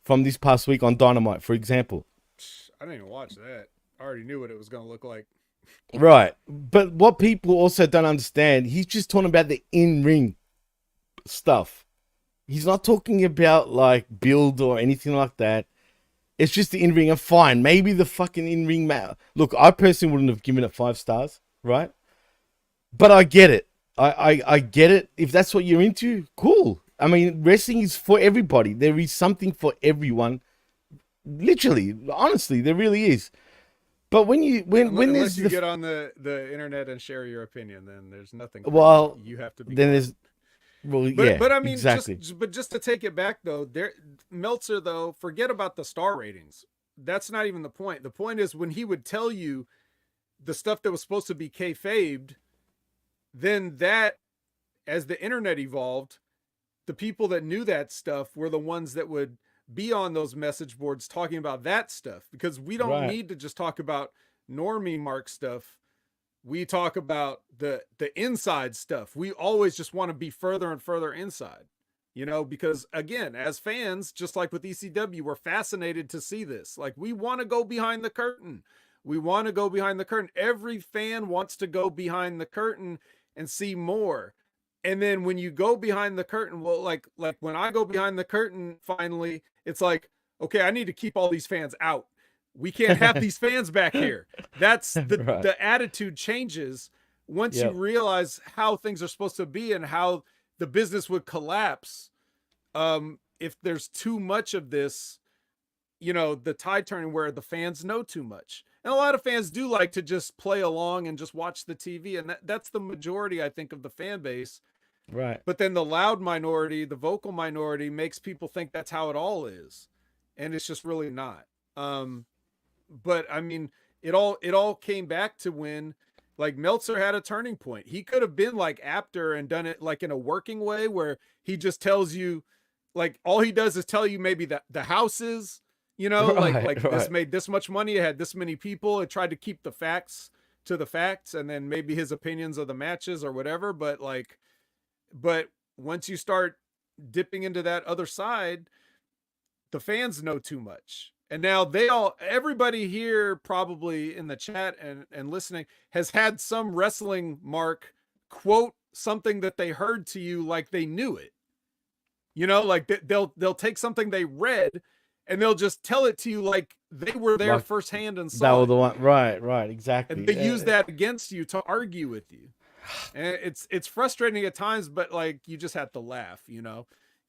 Speaker 1: from this past week on Dynamite, for example.
Speaker 2: I didn't even watch that. I already knew what it was going to look like.
Speaker 1: Right. But what people also don't understand, he's just talking about the in-ring stuff. He's not talking about like build or anything like that. It's just the in-ring, and fine. Maybe the fucking in-ring match. Look, I personally wouldn't have given it 5 stars, right? But I get it. I get it. If that's what you're into, cool. I mean, wrestling is for everybody. There is something for everyone. Literally, honestly, there really is. But when
Speaker 2: Unless
Speaker 1: there's
Speaker 2: you get on the internet and share your opinion, then there's nothing.
Speaker 1: Well,
Speaker 2: you have to be.
Speaker 1: Then there's
Speaker 2: But I mean,
Speaker 1: exactly.
Speaker 2: just to take it back though, Meltzer though, forget about the star ratings. That's not even the point. The point is when he would tell you the stuff that was supposed to be kayfabed, then that, as the internet evolved, the people that knew that stuff were the ones that would be on those message boards talking about that stuff, because we don't need to just talk about normie mark stuff. We talk about the inside stuff. We always just want to be further and further inside, you know, because again, as fans, just like with ECW, we're fascinated to see this. Like we want to go behind the curtain. We want to go behind the curtain. Every fan wants to go behind the curtain and see more. And then when you go behind the curtain, well, like when I go behind the curtain, finally, it's like, okay, I need to keep all these fans out. We can't have these fans back here. That's the attitude changes once you realize how things are supposed to be and how the business would collapse if there's too much of this, you know, the tide turning where the fans know too much. And a lot of fans do like to just play along and just watch the TV. And that's the majority, I think, of the fan base.
Speaker 1: Right.
Speaker 2: But then the loud minority, the vocal minority, makes people think that's how it all is. And it's just really not. But I mean, it all came back to when like Meltzer had a turning point. He could have been like Apter and done it like in a working way where he just tells you, like, all he does is tell you maybe that the houses, you know, this made this much money, it had this many people. It tried to keep the facts to the facts, and then maybe his opinions of the matches or whatever. But once you start dipping into that other side, the fans know too much. And now everybody here probably in the chat and listening has had some wrestling mark quote something that they heard to you like they knew it. Like they'll take something they read and they'll just tell it to you like they were there
Speaker 1: Like,
Speaker 2: firsthand and
Speaker 1: That
Speaker 2: saw
Speaker 1: was the
Speaker 2: it.
Speaker 1: one. Right, exactly.
Speaker 2: And they use that against you to argue with you. And it's frustrating at times, but like you just have to laugh, You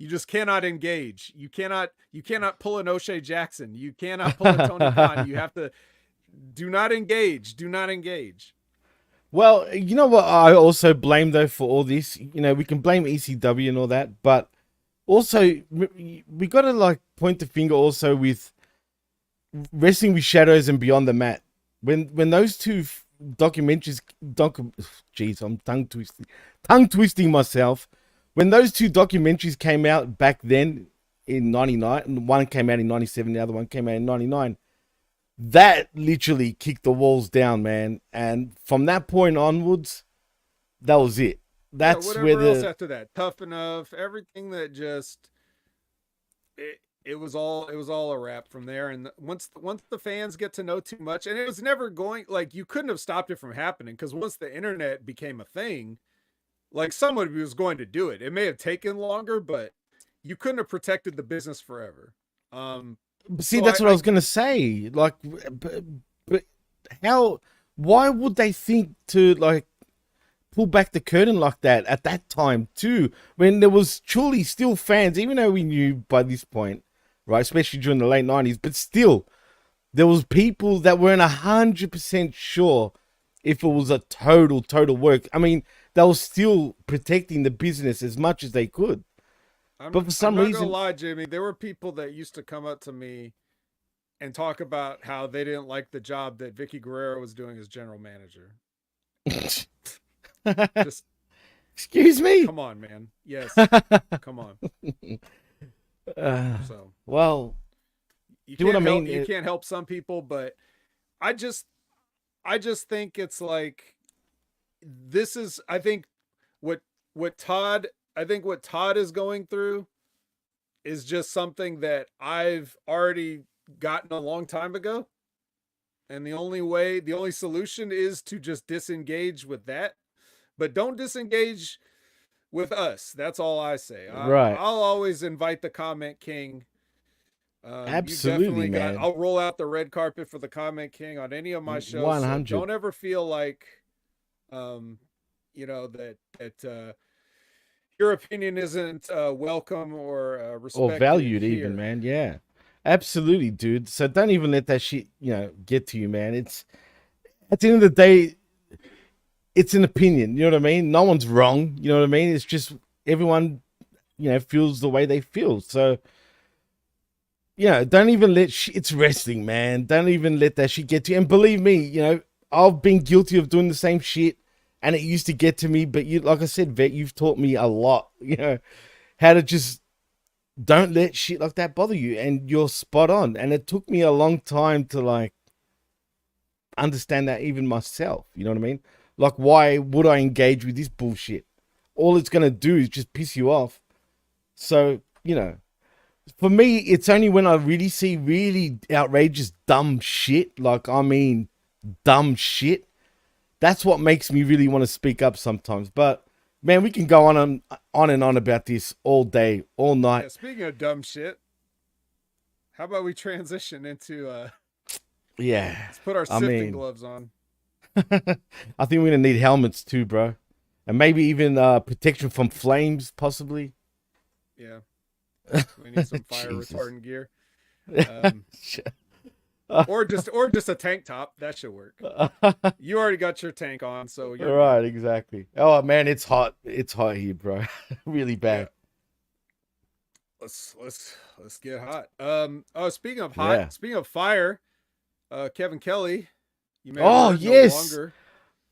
Speaker 2: just cannot engage. You cannot pull an O'Shea Jackson. You cannot pull a Tony Khan. You have to do not engage. Do not engage.
Speaker 1: Well, you know what I also blame though for all this? We can blame ECW and all that, but also we got to like point the finger also with Wrestling with Shadows and Beyond the Mat. When those two documentaries, jeez, I'm tongue twisting myself. When those two documentaries came out back then in 99, one came out in 97, the other one came out in 99, that literally kicked the walls down, man. And from that point onwards, that was it. That's
Speaker 2: whatever else after that, Tough Enough, everything that just it was all a wrap from there. And once the fans get to know too much, and it was never going, like, you couldn't have stopped it from happening, because once the internet became a thing, like, someone was going to do it. It may have taken longer, but you couldn't have protected the business forever.
Speaker 1: See, so that's what I was going to say. Like, but how? Why would they think to like pull back the curtain like that at that time too? When there was truly still fans, even though we knew by this point, right? Especially during the late 90s, but still, there was people that weren't 100% sure if it was a total work. I mean, they were still protecting the business as much as they could. But for some reason,
Speaker 2: I'm not gonna lie, Jimmy, there were people that used to come up to me and talk about how they didn't like the job that Vicky Guerrero was doing as general manager. Just,
Speaker 1: excuse me?
Speaker 2: Come on, man. Yes. Come on. So,
Speaker 1: well,
Speaker 2: you can't help some people, but I just think it's like, this is, I think what Todd is going through is just something that I've already gotten a long time ago. And the only solution is to just disengage with that, but don't disengage with us. That's all I say.
Speaker 1: Right.
Speaker 2: I'll always invite the Comment King.
Speaker 1: Absolutely, man.
Speaker 2: I'll roll out the red carpet for the Comment King on any of my shows.
Speaker 1: 100.
Speaker 2: So don't ever feel like, that your opinion isn't welcome or respected
Speaker 1: or valued
Speaker 2: here.
Speaker 1: even, man. Yeah, absolutely, dude. So don't even let that shit, get to you, man. It's, at the end of the day, it's an opinion. You know what I mean? No one's wrong. You know what I mean? It's just everyone, feels the way they feel. So, don't even let it's wrestling, man. Don't even let that shit get to you. And believe me, I've been guilty of doing the same shit. And it used to get to me, but like I said, Vet, you've taught me a lot, how to just don't let shit like that bother you. And you're spot on. And it took me a long time to like understand that even myself. You know what I mean? Like, why would I engage with this bullshit? All it's going to do is just piss you off. So, for me, it's only when I really see really outrageous, dumb shit. Like, I mean, dumb shit. That's what makes me really want to speak up sometimes. But, man, we can go on and on about this all day, all night.
Speaker 2: Yeah, speaking of dumb shit, how about we transition into... let's put our sifting gloves on.
Speaker 1: I think we're going to need helmets too, bro. And maybe even protection from flames, possibly.
Speaker 2: Yeah. We need some fire retardant gear. Or just a tank top. That should work. You already got your tank on, so you're
Speaker 1: right. Exactly. Oh man, it's hot. It's hot here, bro. Really bad.
Speaker 2: Yeah. Let's get hot. Speaking of hot, speaking of fire, Kevin Kelly. You may
Speaker 1: yes.
Speaker 2: No longer.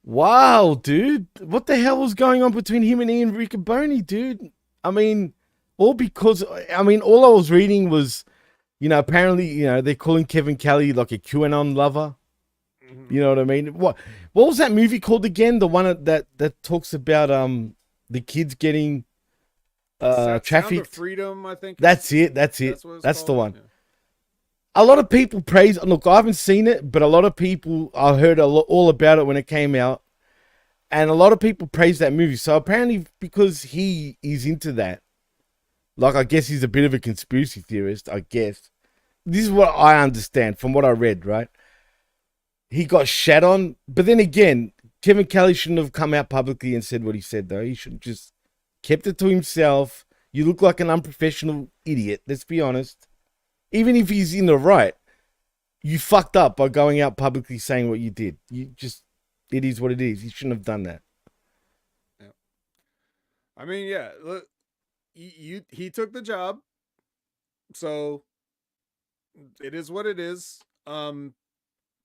Speaker 1: Wow, dude. What the hell was going on between him and Ian Riccoboni, dude? I mean, all I was reading was, apparently, they're calling Kevin Kelly like a QAnon lover. Mm-hmm. You know what I mean? What was that movie called again? The one that talks about the kids getting trafficked.
Speaker 2: Sound of Freedom, I think.
Speaker 1: That's it. That's the one. a lot of people praise. Look, I haven't seen it, but a lot of people, I heard all about it when it came out, and a lot of people praise that movie. So apparently, because he is into that, like I guess he's a bit of a conspiracy theorist. I guess this is what I understand from what I read. Right, he got shat on, but then again, Kevin Kelly shouldn't have come out publicly and said what he said. Though he should have just kept it to himself. You look like an unprofessional idiot. Let's be honest. Even if he's in the right, you fucked up by going out publicly saying what you did. It is what it is. You shouldn't have done that.
Speaker 2: Yeah. I mean, yeah, look, he took the job, so it is what it is.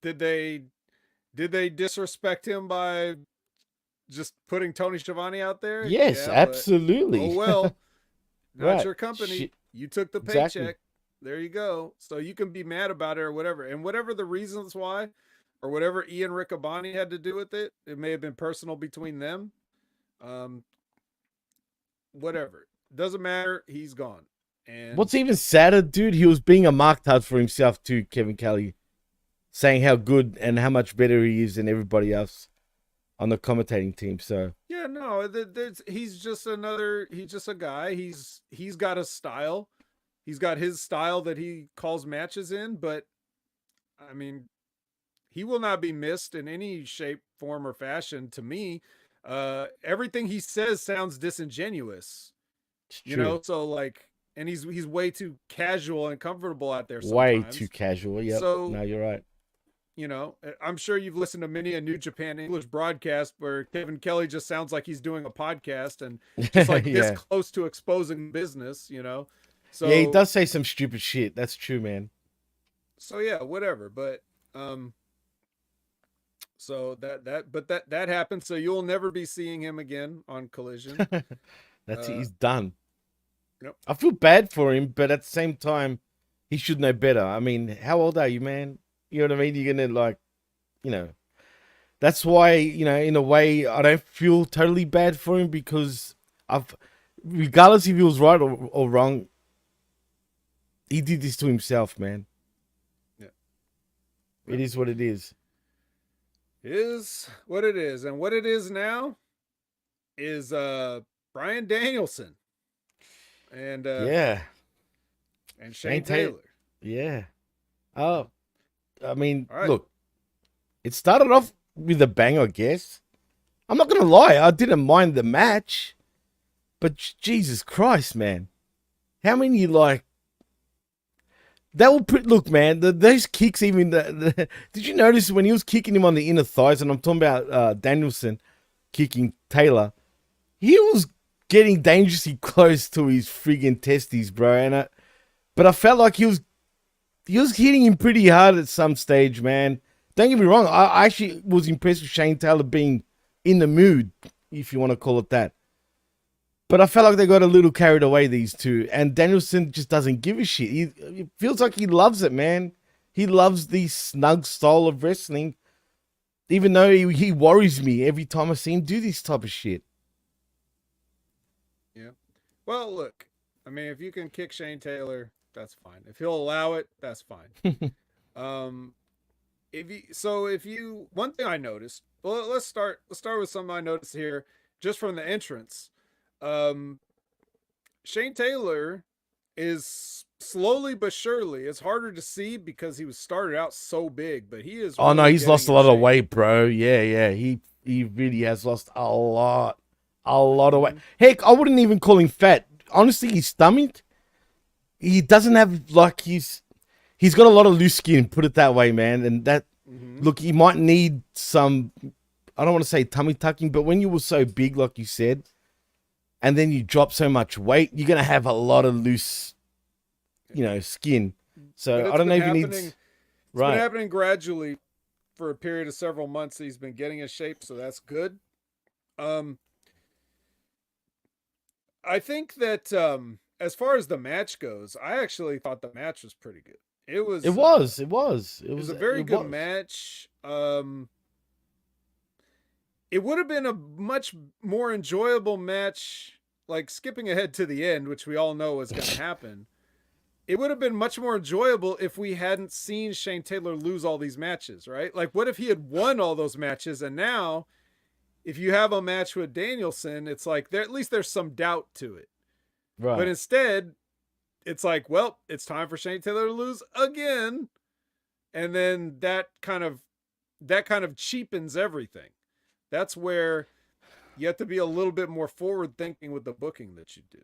Speaker 2: Did they disrespect him by just putting Tony Schiavone out there?
Speaker 1: Yes,
Speaker 2: Yeah,
Speaker 1: absolutely.
Speaker 2: Oh well, not
Speaker 1: Right.
Speaker 2: your company. You took the
Speaker 1: Exactly.
Speaker 2: paycheck. There you go. So you can be mad about it or whatever. And whatever the reasons why, or whatever Ian Riccaboni had to do with it, it may have been personal between them. Whatever. Doesn't matter. He's gone. And
Speaker 1: What's even sadder, dude, he was being a marktard for himself too, Kevin Kelly, saying how good and how much better he is than everybody else on the commentating team. So
Speaker 2: yeah, no, he's just a guy. He's got a style. He's got his style that he calls matches in, but I mean, he will not be missed in any shape, form, or fashion to me. Everything he says sounds disingenuous.
Speaker 1: it's
Speaker 2: You
Speaker 1: true.
Speaker 2: know, so like, and he's way too casual and comfortable out there sometimes.
Speaker 1: Way too casual. Yep.
Speaker 2: So,
Speaker 1: no, you're right.
Speaker 2: you know, I'm sure you've listened to many a New Japan English broadcast where Kevin Kelly just sounds like he's doing a podcast and just like
Speaker 1: Yeah.
Speaker 2: this close to exposing business, you know. So
Speaker 1: Yeah, he does say some stupid shit. That's true, man.
Speaker 2: So yeah, whatever. But so that happened. So you'll never be seeing him again on Collision.
Speaker 1: That's it. He's done.
Speaker 2: Yep.
Speaker 1: I feel bad for him, but at the same time, he should know better. I mean, how old are you, man? You know what I mean? You're gonna like, you know. That's why, you know, in a way, I don't feel totally bad for him because regardless if he was right or wrong, he did this to himself, man.
Speaker 2: Yeah.
Speaker 1: It is what it is.
Speaker 2: Is what it is, and what it is now is Bryan Danielson and
Speaker 1: Yeah.
Speaker 2: and Shane Taylor.
Speaker 1: Yeah. Oh, I mean,
Speaker 2: All right.
Speaker 1: look, it started off with a bang, I guess. I'm not gonna lie, I didn't mind the match, but Jesus Christ, man, how many like that will put? Look, man, those kicks, even did you notice when he was kicking him on the inner thighs? And I'm talking about Danielson kicking Taylor. He was getting dangerously close to his friggin' testes, bro. And but I felt like he was hitting him pretty hard at some stage, man. Don't get me wrong. I actually was impressed with Shane Taylor being in the mood, if you want to call it that. But I felt like they got a little carried away, these two. And Danielson just doesn't give a shit. It feels like he loves it, man. He loves the snug style of wrestling. Even though he worries me every time I see him do this type of shit.
Speaker 2: Yeah. Well, look, I mean, if you can kick Shane Taylor, that's fine. If he'll allow it, that's fine. If you one thing I noticed, well, let's start with something I noticed here just from the entrance. Shane Taylor is slowly but surely, it's harder to see because he was started out so big, but he is
Speaker 1: Oh no,
Speaker 2: really
Speaker 1: he's lost a
Speaker 2: getting
Speaker 1: lot
Speaker 2: in
Speaker 1: of
Speaker 2: shape.
Speaker 1: weight, bro. Yeah. He really has lost a lot of weight.
Speaker 2: Mhm.
Speaker 1: Heck, I wouldn't even call him fat. Honestly, his stomach, he doesn't have like he's got a lot of loose skin, put it that way, man. And that look, he might need some, I don't want to say tummy tucking, but when you were so big, like you said, and then you drop so much weight, you're gonna have a lot of loose, you know, skin. So I don't know if he needs.
Speaker 2: It's been happening gradually for a period of several months. He's been getting in shape, so that's good. I think that as far as the match goes, I actually thought the match was pretty good. It was
Speaker 1: a
Speaker 2: very good match. It would have been a much more enjoyable match, like skipping ahead to the end, which we all know is going to happen. it would have been much more enjoyable if we hadn't seen Shane Taylor lose all these matches, right? Like, what if he had won all those matches, and now if you have a match with Danielson, it's like there at least there's some doubt to it.
Speaker 1: Right.
Speaker 2: But instead, it's like, well, it's time for Shane Taylor to lose again. And then that kind of cheapens everything. That's where you have to be a little bit more forward thinking with the booking that you do.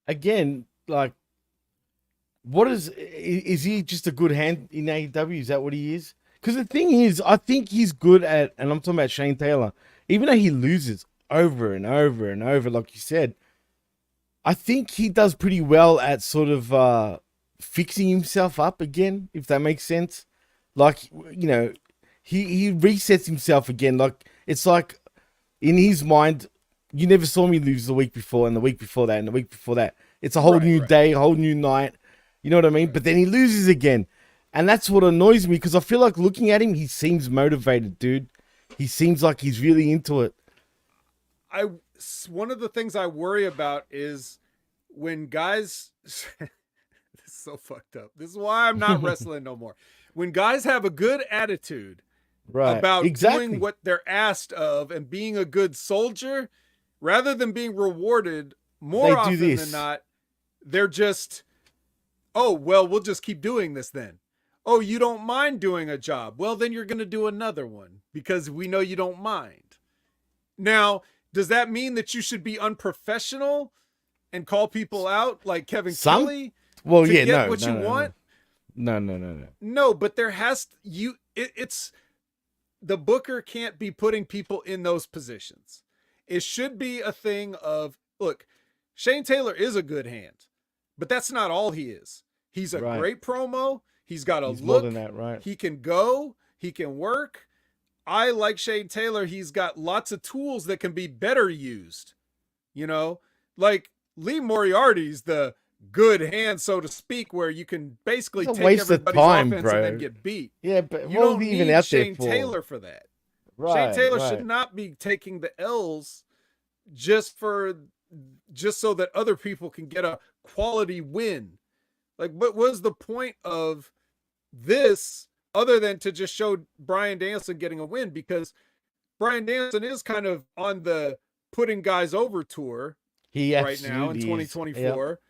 Speaker 1: Again, like, what is he just a good hand in AEW? Is that what he is? Because the thing is, I think he's good at, and I'm talking about Shane Taylor, even though he loses over and over and over, like you said, I think he does pretty well at sort of fixing himself up again, if that makes sense. Like, you know, he resets himself again. Like, it's like in his mind, you never saw me lose the week before and the week before that and the week before that. It's a whole new day, a whole new night. You know what I mean? But then he loses again. And that's what annoys me, because I feel like looking at him, he seems motivated, dude. He seems like he's really into it.
Speaker 2: One of the things I worry about is when guys, this is so fucked up. This is why I'm not wrestling no more. When guys have a good attitude about doing what they're asked of and being a good soldier, rather than being rewarded more often than not, they're just, oh, well, we'll just keep doing this then. Oh, you don't mind doing a job. Well, then you're going to do another one because we know you don't mind. Now, does that mean that you should be unprofessional and call people out like Kevin Kelly?
Speaker 1: Well,
Speaker 2: to
Speaker 1: yeah,
Speaker 2: get
Speaker 1: no,
Speaker 2: what
Speaker 1: no,
Speaker 2: you
Speaker 1: no,
Speaker 2: want?
Speaker 1: No.
Speaker 2: No, but there has to, it's the booker can't be putting people in those positions. It should be a thing of, look, Shane Taylor is a good hand, but that's not all he is. He's a great promo. He's got a look.
Speaker 1: More than that, right?
Speaker 2: He can go. He can work. I like Shane Taylor. He's got lots of tools that can be better used. You know, like Lee Moriarty's the good hand, so to speak, where you can basically take everybody's offense and then get beat.
Speaker 1: Yeah, but
Speaker 2: you don't need Shane Taylor for that.
Speaker 1: Right,
Speaker 2: Shane Taylor should not be taking the L's just so that other people can get a quality win. Like, what was the point of this other than to just show Bryan Danielson getting a win? Because Bryan Danielson is kind of on the putting guys over tour right now in 2024.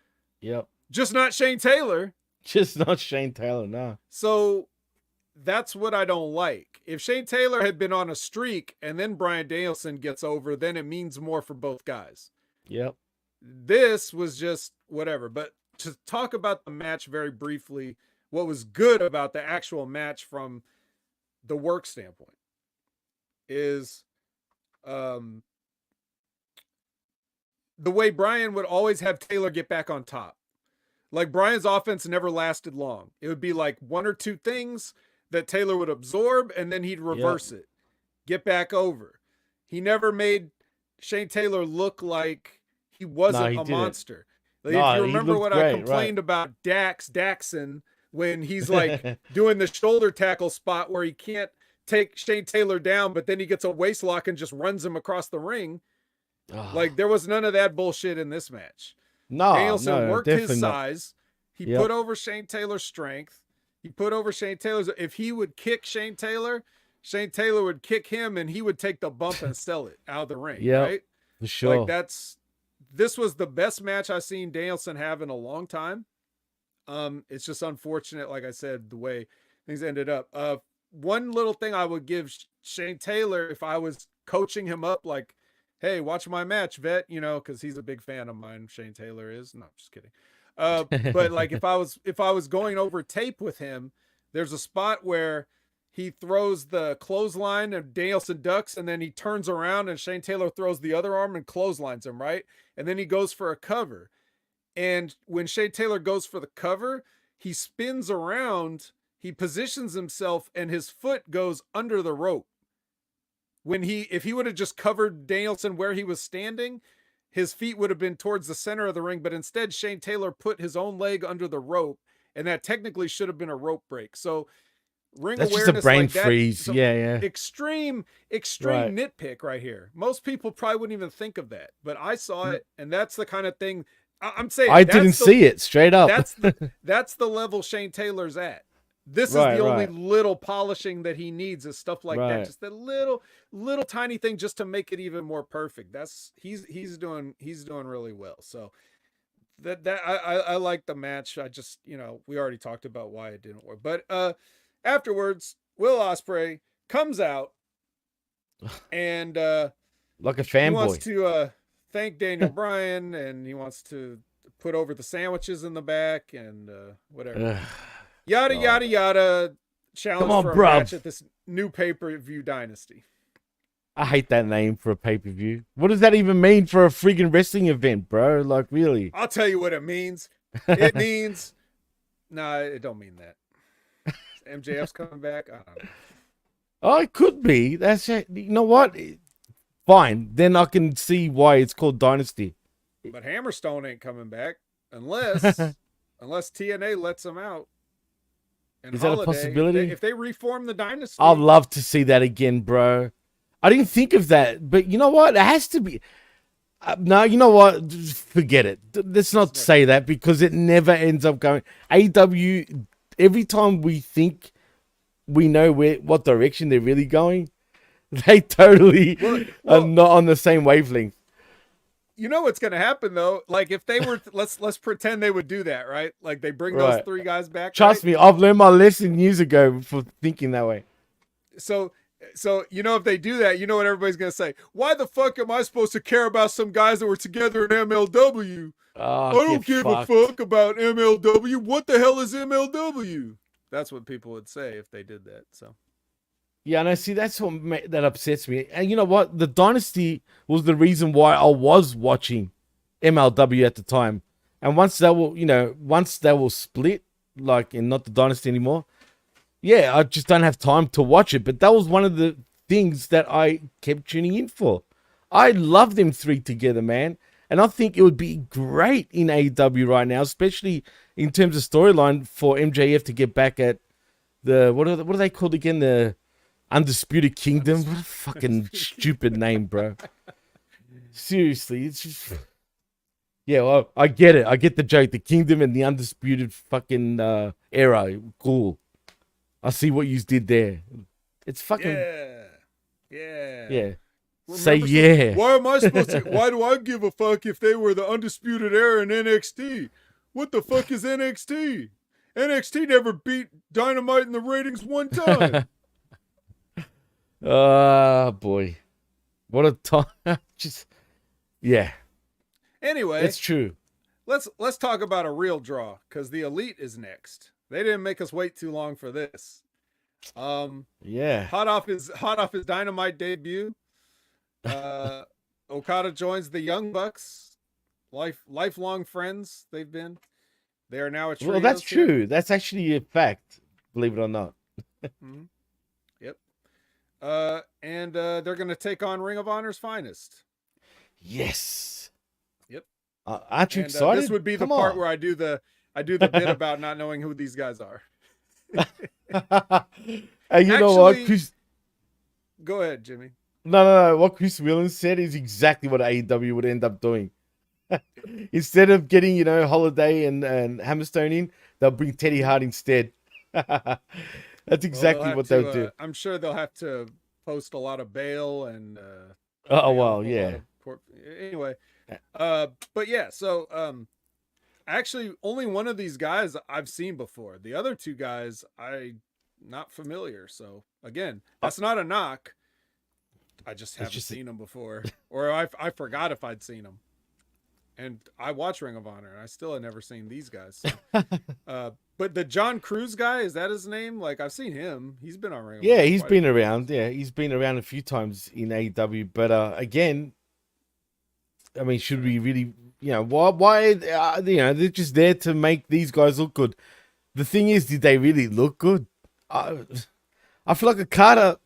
Speaker 1: Yep.
Speaker 2: Just not Shane Taylor.
Speaker 1: Just not Shane Taylor, no.
Speaker 2: So that's what I don't like. If Shane Taylor had been on a streak and then Bryan Danielson gets over, then it means more for both guys.
Speaker 1: Yep.
Speaker 2: This was just whatever. But to talk about the match very briefly, what was good about the actual match from the work standpoint is the way Bryan would always have Taylor get back on top. Like, Bryan's offense never lasted long. It would be like one or two things that Taylor would absorb, and then he'd reverse it, get back over. He never made Shane Taylor look like he wasn't a monster. Like, if you remember what I complained about Daxon, when he's like doing the shoulder tackle spot where he can't take Shane Taylor down, but then he gets a waist lock and just runs him across the ring. Like, there was none of that bullshit in this match. Danielson worked his size. He put over Shane Taylor's strength. He put over Shane Taylor's. If he would kick Shane Taylor would kick him, and he would take the bump and sell it out of the ring. Right?
Speaker 1: For sure.
Speaker 2: Like, this was the best match I've seen Danielson have in a long time. It's just unfortunate, like I said, the way things ended up. One little thing I would give Shane Taylor if I was coaching him up, like, hey, watch my match, vet, you know, because he's a big fan of mine. Shane Taylor is. No, just kidding. But like, if I was going over tape with him, there's a spot where he throws the clothesline and Danielson ducks, and then he turns around and Shane Taylor throws the other arm and clotheslines him, right? And then he goes for a cover. And when Shane Taylor goes for the cover, he spins around, he positions himself, and his foot goes under the rope. If he would have just covered Danielson where he was standing, his feet would have been towards the center of the ring, but instead Shane Taylor put his own leg under the rope, and that technically should have been a rope break. So that's awareness,
Speaker 1: just a brain
Speaker 2: like that,
Speaker 1: freeze.
Speaker 2: so extreme nitpick right here. Most people probably wouldn't even think of that, but I saw it, and that's the kind of thing I'm saying
Speaker 1: I didn't see it straight up.
Speaker 2: That's the level Shane Taylor's at. This is
Speaker 1: Right,
Speaker 2: the only
Speaker 1: right.
Speaker 2: little polishing that he needs is stuff like that.
Speaker 1: Right.
Speaker 2: Just that little tiny thing just to make it even more perfect. He's doing really well. So I like the match. I just, we already talked about why it didn't work. But afterwards, Will Ospreay comes out and
Speaker 1: Like a
Speaker 2: he wants
Speaker 1: fanboy.
Speaker 2: to thank Daniel Bryan, and he wants to put over the sandwiches in the back and whatever. Yada, yada, yada. Challenge for a match at this new pay-per-view dynasty.
Speaker 1: I hate that name for a pay-per-view. What does that even mean for a freaking wrestling event, bro? Like, really?
Speaker 2: I'll tell you what it means. It means... Nah, it don't mean that. MJF's coming back? I don't know.
Speaker 1: Oh, it could be. That's it. You know what? Fine. Then I can see why it's called Dynasty.
Speaker 2: But Hammerstone ain't coming back unless TNA lets him out. And
Speaker 1: Is that a possibility?
Speaker 2: If they reform the Dynasty...
Speaker 1: I'd love to see that again, bro. I didn't think of that. But you know what? It has to be... no, you know what? Just forget it. Let's not say that because it never ends up going... AEW, every time we think we know what direction they're really going, they totally are not on the same wavelength.
Speaker 2: You know what's going to happen though? Like if they were, let's pretend they would do that, right? Like they bring those three guys back.
Speaker 1: Trust me, I've learned my lesson years ago for thinking that way.
Speaker 2: So if they do that, you know what everybody's going to say? Why the fuck am I supposed to care about some guys that were together in MLW? I don't give a fuck about MLW. What the hell is MLW? That's what people would say if they did that. So.
Speaker 1: Yeah, and I see that's what that upsets me. And you know what? The Dynasty was the reason why I was watching MLW at the time. And once that will split, like, and not the Dynasty anymore, yeah, I just don't have time to watch it. But that was one of the things that I kept tuning in for. I love them three together, man. And I think it would be great in AEW right now, especially in terms of storyline for MJF to get back at the, what are they called again? The Undisputed Kingdom. What a fucking stupid name, bro. Seriously, it's just... Yeah, well, I get it. I get the joke. The Kingdom and the Undisputed fucking era. Cool. I see what you did there. It's fucking... Yeah. Say yeah.
Speaker 2: Why am I supposed to... Why do I give a fuck if they were the Undisputed Era in NXT? What the fuck is NXT? NXT never beat Dynamite in the ratings one time.
Speaker 1: Boy. What a time. Just... Yeah.
Speaker 2: Anyway,
Speaker 1: it's true.
Speaker 2: Let's talk about a real draw because the Elite is next. They didn't make us wait too long for this.
Speaker 1: Yeah.
Speaker 2: Hot off his Dynamite debut. Okada joins the Young Bucks. Lifelong friends they've been. They are now a trio.
Speaker 1: Well, that's true. That's actually a fact. Believe it or not.
Speaker 2: Mm-hmm. Yep. And they're going to take on Ring of Honor's finest.
Speaker 1: Yes.
Speaker 2: Yep.
Speaker 1: Aren't you excited?
Speaker 2: This would be the part where I do the bit about not knowing who these guys are.
Speaker 1: And you know what, Chris?
Speaker 2: Go ahead, Jimmy.
Speaker 1: No. What Chris Whelan said is exactly what AEW would end up doing. Instead of getting, Holiday and Hammerstone in, they'll bring Teddy Hart instead. That's exactly what they'll do.
Speaker 2: I'm sure they'll have to post a lot of bail and.
Speaker 1: Yeah.
Speaker 2: Anyway, but yeah, so actually, only one of these guys I've seen before. The other two guys I'm not familiar. So again, that's not a knock. I just haven't seen them before, or I forgot if I'd seen them. And I watch Ring of Honor, and I still have never seen these guys. So. But the John Cruz guy, is that his name? Like, I've seen him. He's been on Ring of Honor.
Speaker 1: Yeah, he's been around. Yeah, he's been around a few times in AEW. But again, I mean, should we really, why, they're just there to make these guys look good. The thing is, did they really look good? I feel like Okada,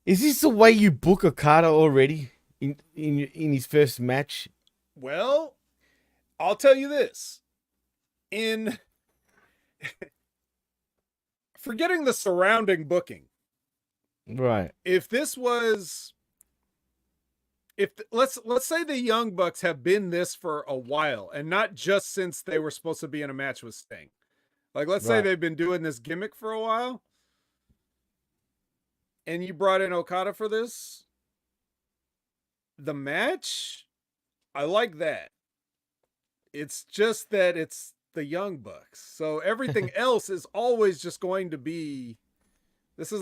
Speaker 1: is this the way you book Okada already in his first match?
Speaker 2: Well, I'll tell you this. Forgetting the surrounding booking.
Speaker 1: Right.
Speaker 2: If this was let's say the Young Bucks have been this for a while, and not just since they were supposed to be in a match with Sting. Like, let's say
Speaker 1: Right.
Speaker 2: they've been doing this gimmick for a while, and you brought in Okada for this. The match, I like that. It's just that it's the Young Bucks. So everything else is always just going to be, this would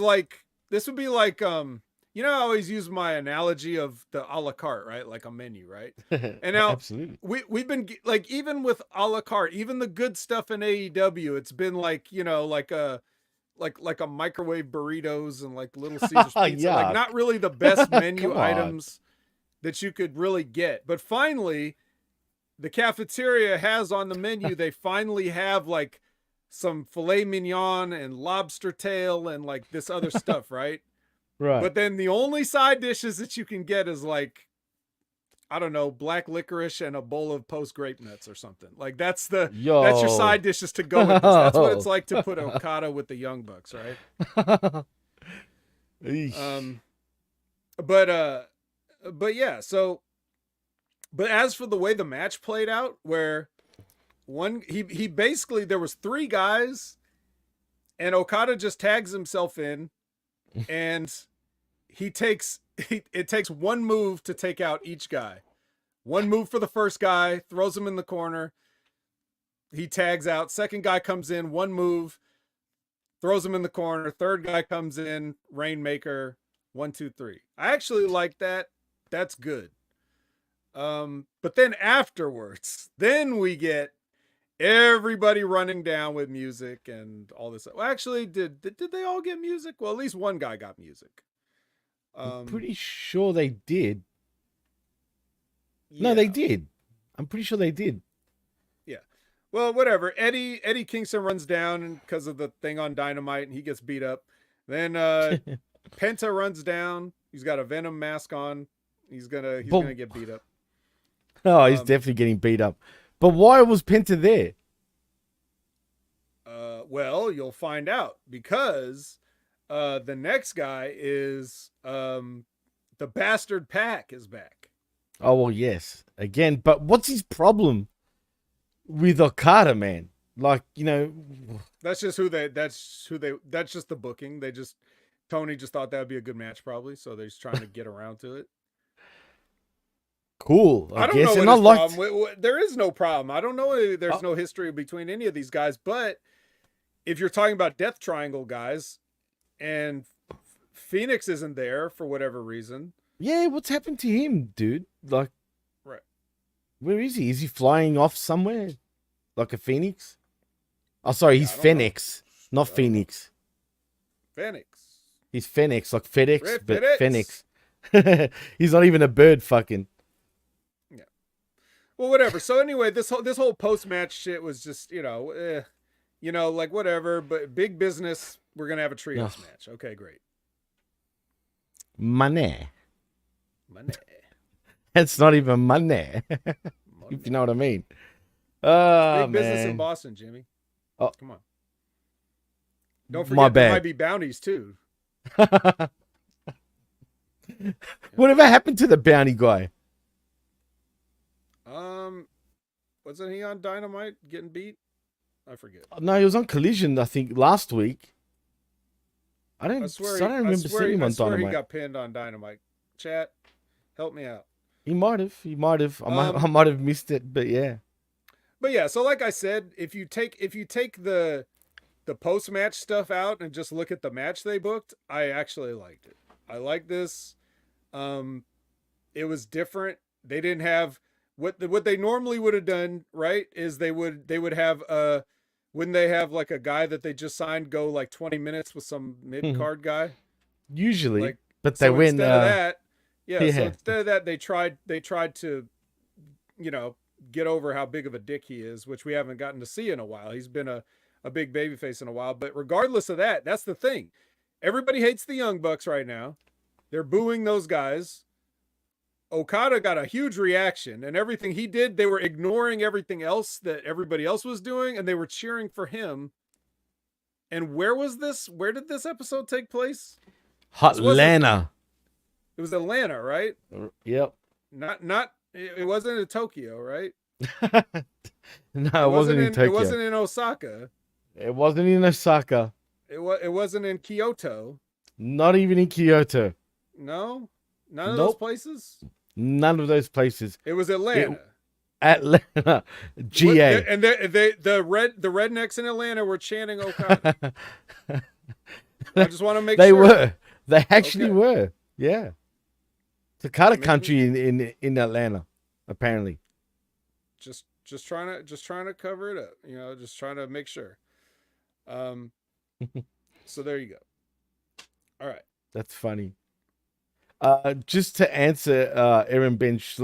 Speaker 2: be like, you know, I always use my analogy of the a la carte, right? Like a menu, right? And now
Speaker 1: Absolutely.
Speaker 2: we've been like, even with a la carte, even the good stuff in AEW, it's been like, you know, like a microwave burritos and like Little Caesars pizza, like
Speaker 1: Yuck.
Speaker 2: not really the best menu
Speaker 1: Come on.
Speaker 2: items that you could really get. But finally, the cafeteria has on the menu, they finally have like some filet mignon and lobster tail and like this other stuff, right?
Speaker 1: Right.
Speaker 2: But then the only side dishes that you can get is like, I don't know, black licorice and a bowl of post grape nuts or something. Like that's your side dishes to go with this. That's what it's like to put Okada with the Young Bucks, right? But yeah, so, but as for the way the match played out, where he basically, there was 3 guys and Okada just tags himself in, and it takes 1 move to take out each guy. 1 move for the first guy, throws him in the corner. He tags out. Second guy comes in, 1 move, throws him in the corner. Third guy comes in, Rainmaker, 1, 2, 3. I actually like that. That's good. But then afterwards, then we get everybody running down with music and all this. Well, actually, did they all get music? Well, at least one guy got music.
Speaker 1: I'm pretty sure they did.
Speaker 2: Yeah.
Speaker 1: No, they did. I'm pretty sure they did.
Speaker 2: Yeah. Well, whatever. Eddie Kingston runs down because of the thing on Dynamite, and he gets beat up. Then Penta runs down. He's got a Venom mask on. He's gonna get beat up.
Speaker 1: Oh, he's definitely getting beat up. But why was Penta there?
Speaker 2: Well, you'll find out, because the next guy is the Bastard Pack is back.
Speaker 1: Oh, well, yes. Again, but what's his problem with Okada, man? Like, you know,
Speaker 2: That's just the booking. Tony just thought that would be a good match, probably, so they're just trying to get around to it.
Speaker 1: cool.
Speaker 2: I don't
Speaker 1: guess.
Speaker 2: know
Speaker 1: And
Speaker 2: what his problem. There is no problem. I don't know. There's no history between any of these guys. But if you're talking about Death Triangle guys, and Phoenix isn't there for whatever reason.
Speaker 1: Yeah, what's happened to him, dude? Like,
Speaker 2: Right.
Speaker 1: Where is he? Is he flying off somewhere? Like a phoenix? Oh, sorry, he's Phoenix, not Phoenix.
Speaker 2: Phoenix.
Speaker 1: He's Phoenix, like FedEx,
Speaker 2: Red
Speaker 1: but
Speaker 2: FedEx.
Speaker 1: Fennec. He's not even a bird, fucking.
Speaker 2: Yeah. Well, whatever. So anyway, this whole post match shit was just, like whatever. But big business. We're gonna have a trios match. Okay, great.
Speaker 1: Money. It's not even money. If you know what I mean.
Speaker 2: Big business in Boston, Jimmy.
Speaker 1: Oh,
Speaker 2: come on. Don't forget, there might be bounties too.
Speaker 1: Whatever happened to the bounty guy?
Speaker 2: Wasn't he on Dynamite getting beat? I forget.
Speaker 1: No, he was on Collision, I think, last week. I don't remember seeing him on
Speaker 2: I swear
Speaker 1: Dynamite.
Speaker 2: He got pinned on Dynamite. Chat, help me out.
Speaker 1: He might have. I might have missed it, but yeah.
Speaker 2: But yeah, so like I said, if you take the post match stuff out and just look at the match they booked, I actually liked it. I like this. It was different. They didn't have what they normally would have done, right? Is they would have wouldn't they have like a guy that they just signed go like 20 minutes with some mid-card guy?
Speaker 1: Usually, but they win.
Speaker 2: Instead of that, so instead of that, they tried to, get over how big of a dick he is, which we haven't gotten to see in a while. He's been a big babyface in a while, but regardless of that, that's the thing. Everybody hates the Young Bucks right now. They're booing those guys. Okada got a huge reaction, and everything he did, they were ignoring everything else that everybody else was doing, and they were cheering for him. And where was this? Where did this episode take place?
Speaker 1: Atlanta.
Speaker 2: It was Atlanta, right?
Speaker 1: Yep.
Speaker 2: Not. It wasn't in Tokyo, right?
Speaker 1: No, it wasn't in
Speaker 2: It
Speaker 1: Tokyo.
Speaker 2: wasn't in Osaka.
Speaker 1: It wasn't in Osaka.
Speaker 2: It wasn't in Kyoto.
Speaker 1: Not even in Kyoto.
Speaker 2: No, none of those
Speaker 1: Nope.
Speaker 2: places.
Speaker 1: None of those places.
Speaker 2: It was
Speaker 1: It,
Speaker 2: Atlanta.
Speaker 1: Atlanta, GA.
Speaker 2: And the rednecks in Atlanta were chanting Okada. I just want to make
Speaker 1: They
Speaker 2: sure
Speaker 1: were. They actually
Speaker 2: Okay.
Speaker 1: were. Yeah. Takata
Speaker 2: Making-
Speaker 1: country in Atlanta, apparently.
Speaker 2: just trying to cover it up, just trying to make sure. So there you go. All right.
Speaker 1: That's funny. Just to answer Aaron Bench,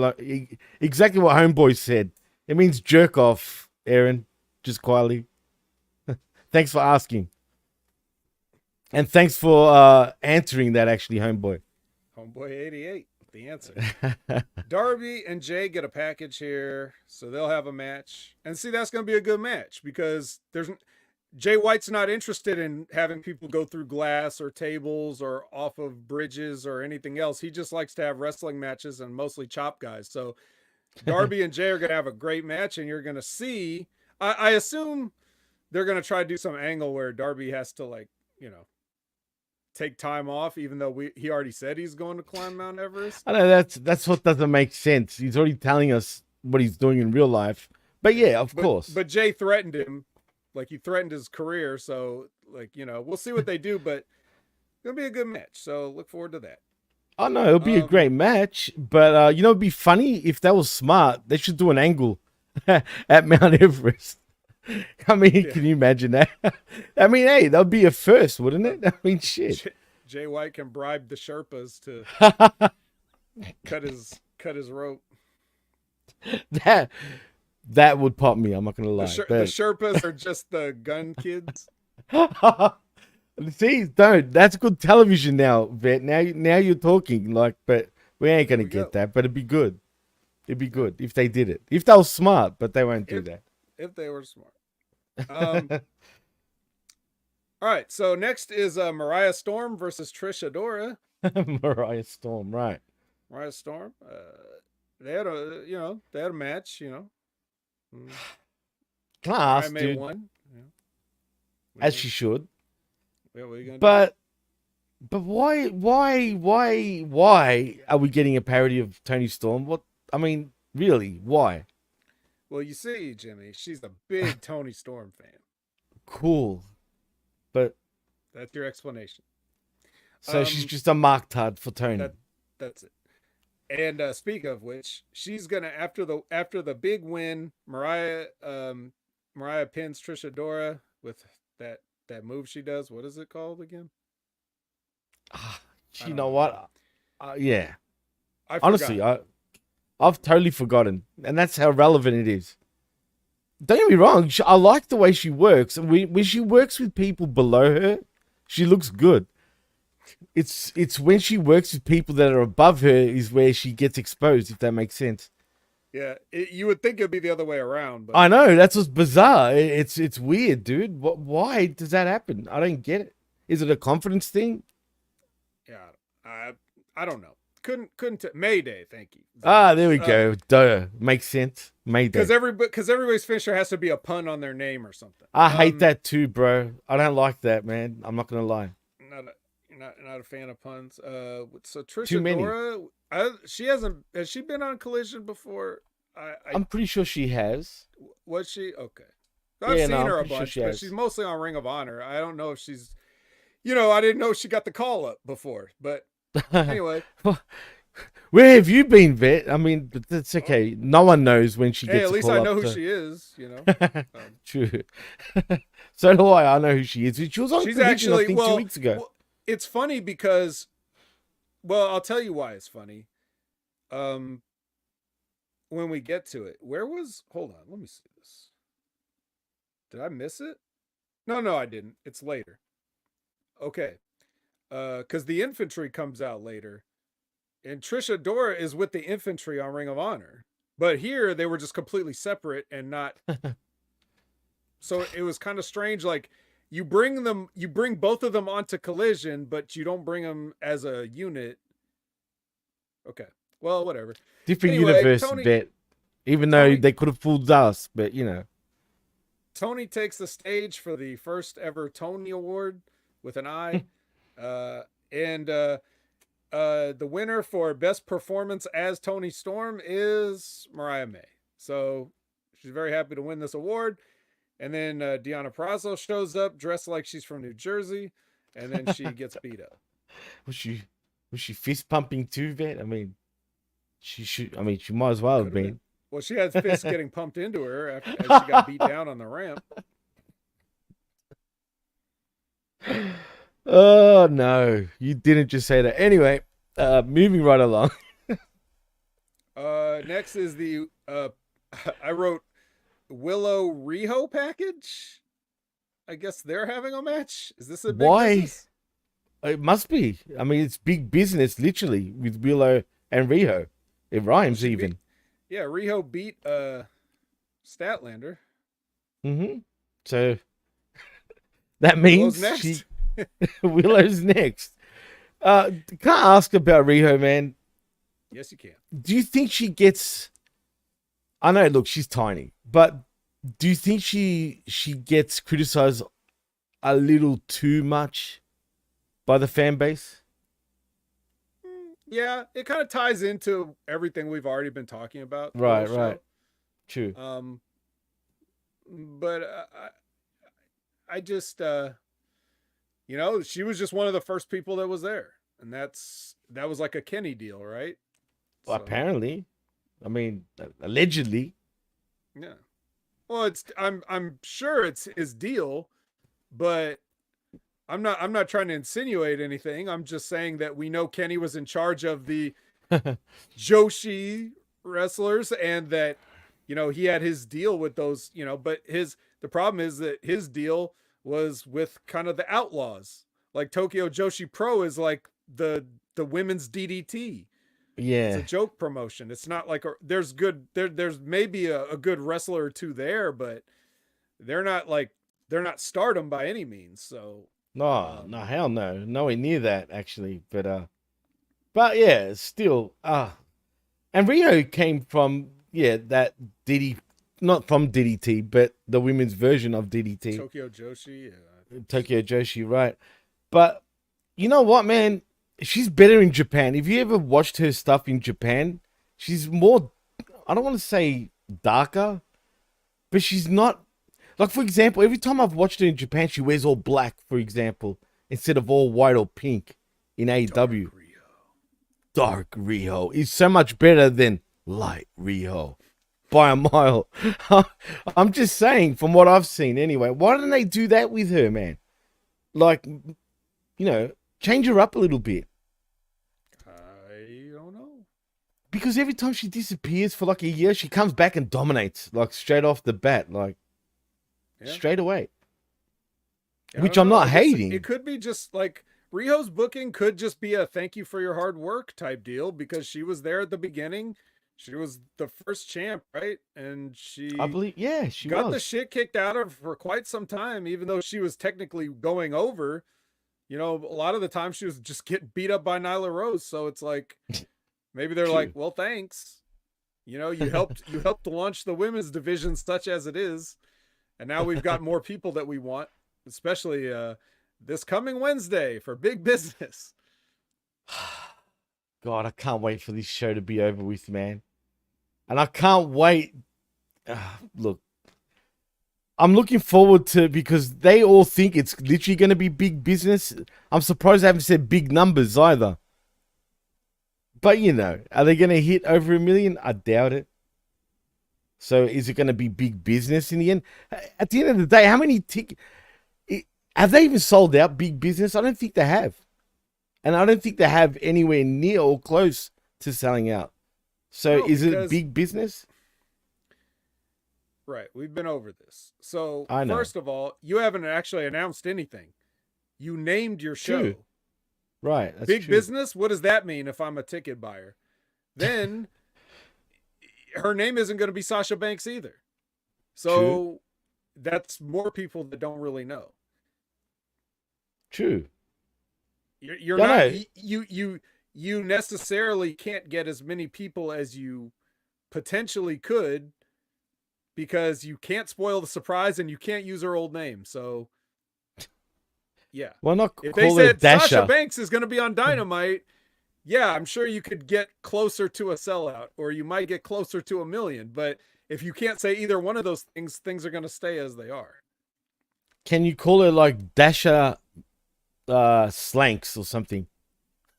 Speaker 1: exactly what Homeboy said. It means jerk off, Aaron, just quietly. Thanks for asking. And thanks for answering that, actually, Homeboy.
Speaker 2: Homeboy 88, the answer. Darby and Jay get a package here, so they'll have a match. And see, that's going to be a good match because Jay White's not interested in having people go through glass or tables or off of bridges or anything else. He just likes to have wrestling matches and mostly chop guys. So Darby and Jay are going to have a great match, and you're going to see, I assume they're going to try to do some angle where Darby has to, take time off, even though he already said he's going to climb Mount Everest.
Speaker 1: I know that's what doesn't make sense. He's already telling us what he's doing in real life. But yeah, of course.
Speaker 2: But Jay threatened him. Like, he threatened his career. So, we'll see what they do, but it'll be a good match. So look forward to that.
Speaker 1: Oh no, it'll be a great match. But it'd be funny if that was smart. They should do an angle at Mount Everest. I mean, Can you imagine that? I mean, hey, that'd be a first, wouldn't it? I mean, shit.
Speaker 2: Jay White can bribe the Sherpas to cut his rope.
Speaker 1: That would pop me. I'm not gonna lie.
Speaker 2: The Sherpas are just the gun kids.
Speaker 1: See, don't. That's good television now, Vet. Now you're talking but we ain't gonna get that. But it'd be good. It'd be good if they did it. If they were smart, but they won't do that.
Speaker 2: If they were smart. All right. So next is Mariah Storm versus Trish Adora.
Speaker 1: Mariah Storm, right?
Speaker 2: Mariah Storm. They had a match.
Speaker 1: Class,
Speaker 2: Mariah
Speaker 1: dude.
Speaker 2: Won.
Speaker 1: As she should.
Speaker 2: Yeah, what are you gonna
Speaker 1: But why are we getting a parody of Tony Storm? What? I mean, really, why?
Speaker 2: Well, you see, Jimmy, she's a big Tony Storm fan.
Speaker 1: Cool. But
Speaker 2: that's your explanation.
Speaker 1: So she's just a mark tard for Tony.
Speaker 2: That's it. And speak of which, she's gonna after the big win, Mariah pins Trish Adora with that move she does. What is it called again?
Speaker 1: You know what? Yeah.
Speaker 2: Honestly,
Speaker 1: I've totally forgotten, and that's how relevant it is. Don't get me wrong. I like the way she works, and when she works with people below her, she looks good. It's when she works with people that are above her is where she gets exposed, if that makes sense.
Speaker 2: Yeah, you would think it'd be the other way around. But
Speaker 1: I know, that's what's bizarre. It's weird, dude. Why does that happen? I don't get it. Is it a confidence thing?
Speaker 2: Yeah, I don't know. Couldn't Mayday, thank you.
Speaker 1: There we go. Duh. Makes sense. Mayday.
Speaker 2: Because everybody's finisher has to be a pun on their name or something.
Speaker 1: I hate that too, bro. I don't like that, man. I'm not gonna lie.
Speaker 2: Not a fan of puns. So Trish
Speaker 1: Too many.
Speaker 2: Adora, has she been on Collision before?
Speaker 1: I'm pretty sure she has.
Speaker 2: Was she? Okay. I've seen her a bunch, but
Speaker 1: has.
Speaker 2: she's mostly on Ring of Honor. I don't know if she's, I didn't know she got the call up before, but anyway.
Speaker 1: Where have you been, Vet? I mean, that's okay. No one knows when she gets.
Speaker 2: Hey, at least I know who she is.
Speaker 1: True. So do I. I know who she is. She was on.
Speaker 2: She's
Speaker 1: Collision,
Speaker 2: actually
Speaker 1: I think, 2 weeks ago.
Speaker 2: Well, it's funny because, I'll tell you why it's funny. When we get to it, hold on, let me see this. Did I miss it? No, I didn't. It's later. Okay. Because the infantry comes out later. And Trish Adora is with the infantry on Ring of Honor. But here, they were just completely separate and not... So it was kind of strange. Like, you bring both of them onto Collision, but you don't bring them as a unit. Okay. Well, whatever.
Speaker 1: Different
Speaker 2: Anyway,
Speaker 1: universe bet. Even though they could have fooled us, but you know.
Speaker 2: Tony takes the stage for the first ever Tony Award with an I. And the winner for best performance as Tony Storm is Mariah May. So she's very happy to win this award. And then Deanna Prazo shows up dressed like she's from New Jersey, and then she gets beat up.
Speaker 1: Was she fist pumping too, Vet? I mean, she should. I mean, she might as well have been.
Speaker 2: Well, she had fists getting pumped into her as she got beat down on the ramp.
Speaker 1: Oh no, you didn't just say that. Anyway, moving right along.
Speaker 2: Next is the I wrote Willow Riho package. I guess they're having a match. Is this a big business?
Speaker 1: It must be. I mean, it's big business, literally, with Willow and Riho. It rhymes even.
Speaker 2: Yeah, Riho beat Statlander.
Speaker 1: Mm-hmm. So that means Willow's next. Can I ask about Riho, man?
Speaker 2: Yes, you can.
Speaker 1: Do you think she gets... I know, look, she's tiny, but do you think she gets criticized a little too much by the fan base?
Speaker 2: Yeah, it kind of ties into everything we've already been talking about.
Speaker 1: Right. True.
Speaker 2: But I just, you know, she was just one of the first people that was there, and that was like a Kenny deal, right?
Speaker 1: Well, apparently, I mean, allegedly.
Speaker 2: Yeah. Well, I'm sure it's his deal, but I'm not trying to insinuate anything. I'm just saying that we know Kenny was in charge of the Joshi wrestlers, and that, you know, he had his deal with those, you know, but the problem is that his deal was with kind of the Outlaws. Like Tokyo Joshi Pro is like the women's DDT.
Speaker 1: Yeah.
Speaker 2: It's a joke promotion. It's not like there's maybe a good wrestler or two there, but they're not stardom by any means. So
Speaker 1: no, hell no. Nowhere near that, actually. But yeah, still, and Rio came from, that not from DDT, but the women's version of DDT.
Speaker 2: Tokyo Joshi. Yeah.
Speaker 1: Tokyo Joshi, right. But you know what, man? She's better in Japan. If you ever watched her stuff in Japan, she's more, I don't want to say darker, but she's not, like, for example, every time I've watched her in Japan, she wears all black, for example, instead of all white or pink in AEW. Dark Riho is so much better than light Riho by a mile. I'm just saying, from what I've seen anyway, why don't they do that with her, man? Like, you know, change her up a little bit.
Speaker 2: I don't know.
Speaker 1: Because every time she disappears for like a year, she comes back and dominates, like, straight off the bat, like, straight away. Which I'm not hating.
Speaker 2: It could be just like Riho's booking could just be a thank you for your hard work type deal, because she was there at the beginning. She was the first champ, right? And I believe,
Speaker 1: she
Speaker 2: got the shit kicked out of her for quite some time, even though she was technically going over. You know, a lot of the time she was just getting beat up by Nyla Rose. So it's like, maybe they're like, well, thanks. You know, you helped to launch the women's division such as it is. And now we've got more people that we want, especially this coming Wednesday for big business.
Speaker 1: God, I can't wait for this show to be over with, man. And I can't wait. Look, I'm looking forward to, because they all think it's literally going to be big business. I'm surprised they haven't said big numbers either. But, you know, are they going to hit over 1 million? I doubt it. So is it going to be big business in the end? At the end of the day, how many tickets... Have they even sold out big business? I don't think they have. And I don't think they have anywhere near or close to selling out. So is it big business?
Speaker 2: Right. We've been over this. So first of all, you haven't actually announced anything. You named your show.
Speaker 1: True. Right. That's
Speaker 2: big
Speaker 1: true.
Speaker 2: Business? What does that mean if I'm a ticket buyer? Then her name isn't going to be Sasha Banks either. So that's more people that don't really know.
Speaker 1: True.
Speaker 2: You're not, you you necessarily can't get as many people as you potentially could because you can't spoil the surprise and you can't use her old name. So, yeah.
Speaker 1: Why not
Speaker 2: If they
Speaker 1: call her
Speaker 2: said Sasha
Speaker 1: Dasher?
Speaker 2: Banks is going to be on Dynamite, yeah, I'm sure you could get closer to a sellout, or you might get closer to 1 million. But if you can't say either one of those things, things are going to stay as they are.
Speaker 1: Can you call her like Dasher Slanks or something?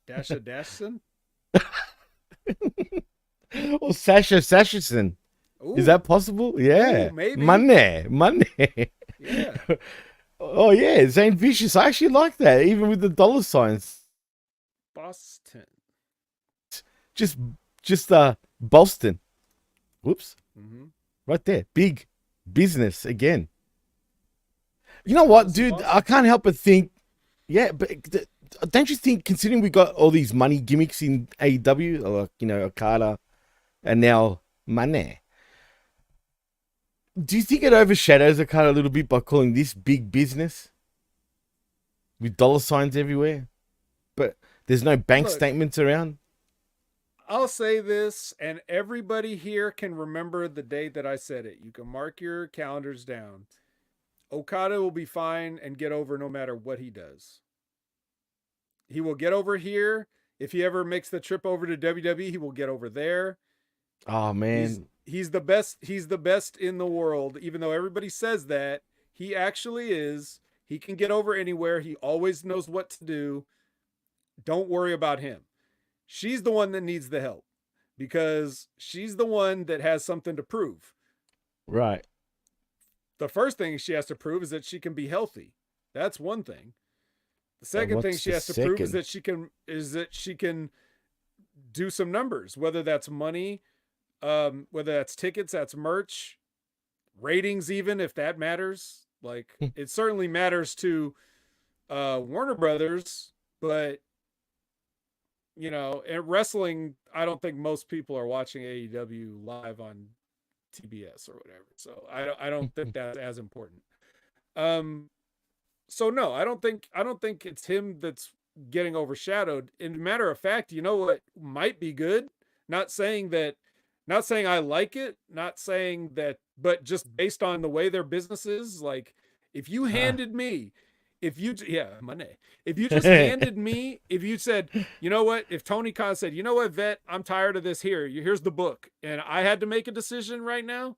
Speaker 2: Dasha Dashson?
Speaker 1: Or Sasha Sasherson?
Speaker 2: Ooh,
Speaker 1: Is that possible? Yeah.
Speaker 2: ooh, maybe.
Speaker 1: Money.
Speaker 2: Yeah.
Speaker 1: Oh yeah, Zane Vicious. I actually like that, even with the dollar signs.
Speaker 2: Boston.
Speaker 1: Just Boston. Whoops.
Speaker 2: Mm-hmm.
Speaker 1: Right there. Big business again. You know what, dude? I can't help but think, yeah, but don't you think, considering we got all these money gimmicks in AEW, like, you know, Okada and now Money, do you think it overshadows Okada a little bit by calling this big business with dollar signs everywhere, but there's no bank statements around?
Speaker 2: I'll say this, and everybody here can remember the day that I said it. You can mark your calendars down. Okada will be fine and get over no matter what he does. He will get over here. If he ever makes the trip over to WWE, he will get over there.
Speaker 1: Oh man,
Speaker 2: he's the best. He's the best in the world. Even though everybody says that, he actually is. He can get over anywhere. He always knows what to do. Don't worry about him. She's the one that needs the help because she's the one that has something to prove.
Speaker 1: right.
Speaker 2: The first thing she has to prove is that she can be healthy. That's one thing. The second thing she has to prove is that she can do some numbers, whether that's money, whether that's tickets, that's merch, ratings, even if that matters. Like it certainly matters to Warner Brothers, but you know, in wrestling, I don't think most people are watching AEW live on TBS or whatever. So I don't think that's as important. So no, I don't think it's him that's getting overshadowed. In matter of fact, you know what might be good? Not saying I like it, not saying that, but just based on the way their business is, like if you handed me, if you just handed me, if you said, you know what, if Tony Khan said, you know what, Vet, I'm tired of this, here's the book, and I had to make a decision right now,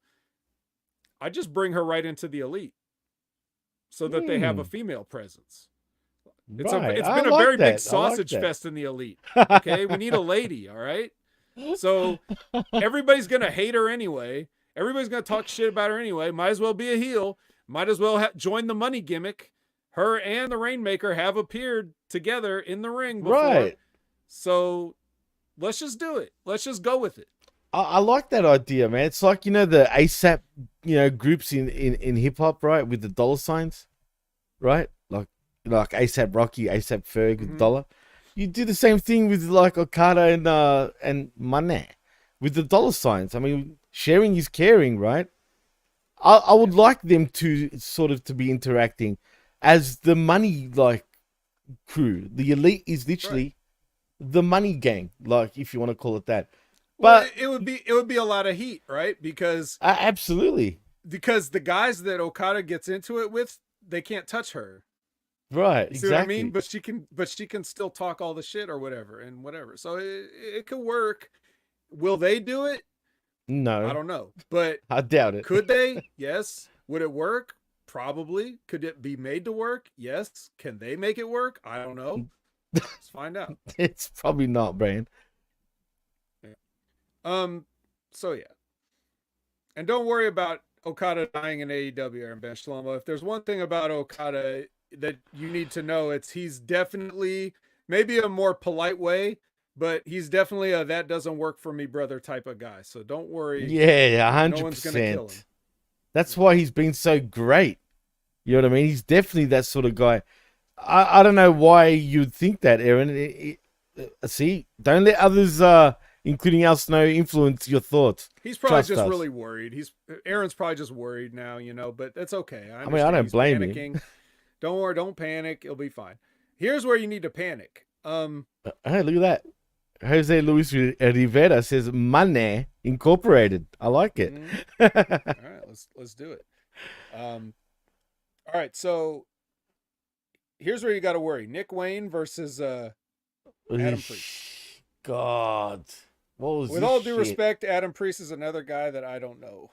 Speaker 2: I just bring her right into the Elite so that they have a female presence. It's been a very big sausage fest in the Elite. Okay, we need a lady, all right? So everybody's gonna hate her anyway. Everybody's gonna talk shit about her anyway. Might as well be a heel. Might as well join the money gimmick. Her and the Rainmaker have appeared together in the ring before. Right. So let's just do it. Let's just go with it.
Speaker 1: I like that idea, man. It's like, you know, the ASAP, you know, groups in hip hop, right? With the dollar signs, right? Like ASAP Rocky, ASAP Ferg with dollar. You do the same thing with like Okada and Money with the dollar signs. I mean, sharing is caring, right? I would like them to sort of to be interacting as the money like crew. The Elite is literally the money gang, like if you want to call it that. But
Speaker 2: well, it would be a lot of heat, right? Because
Speaker 1: absolutely,
Speaker 2: because the guys that Okada gets into it with, they can't touch her.
Speaker 1: Right,
Speaker 2: you see what I mean? But she can still talk all the shit or whatever and whatever. So it could work. Will they do it?
Speaker 1: No,
Speaker 2: I don't know, but
Speaker 1: I doubt it.
Speaker 2: Could they? Yes. Would it work? Probably. Could it be made to work? Yes. Can they make it work? I don't know. Let's find out.
Speaker 1: It's probably not, Brian.
Speaker 2: Yeah. So yeah, and don't worry about Okada dying in AEW, Aaron Ben Shlomo. If there's one thing about Okada that you need to know, it's he's definitely, maybe a more polite way, but he's definitely a that doesn't work for me, brother type of guy. So don't worry.
Speaker 1: Yeah, 100%.
Speaker 2: No one's gonna kill him.
Speaker 1: That's why he's been so great. You know what I mean? He's definitely that sort of guy. I don't know why you'd think that, Aaron. See, don't let others, including us, influence your thoughts.
Speaker 2: He's probably just really worried. Aaron's probably just worried now, but that's okay.
Speaker 1: I mean, I don't blame him.
Speaker 2: Don't worry, don't panic. It'll be fine. Here's where you need to panic.
Speaker 1: Hey, look at that. Jose Luis Rivera says Money Incorporated. I like it.
Speaker 2: All right, let's do it. All right, so here's where you got to worry: Nick Wayne versus Adam Priest.
Speaker 1: God, what was
Speaker 2: With
Speaker 1: this
Speaker 2: all due
Speaker 1: shit?
Speaker 2: respect, Adam Priest is another guy that I don't know.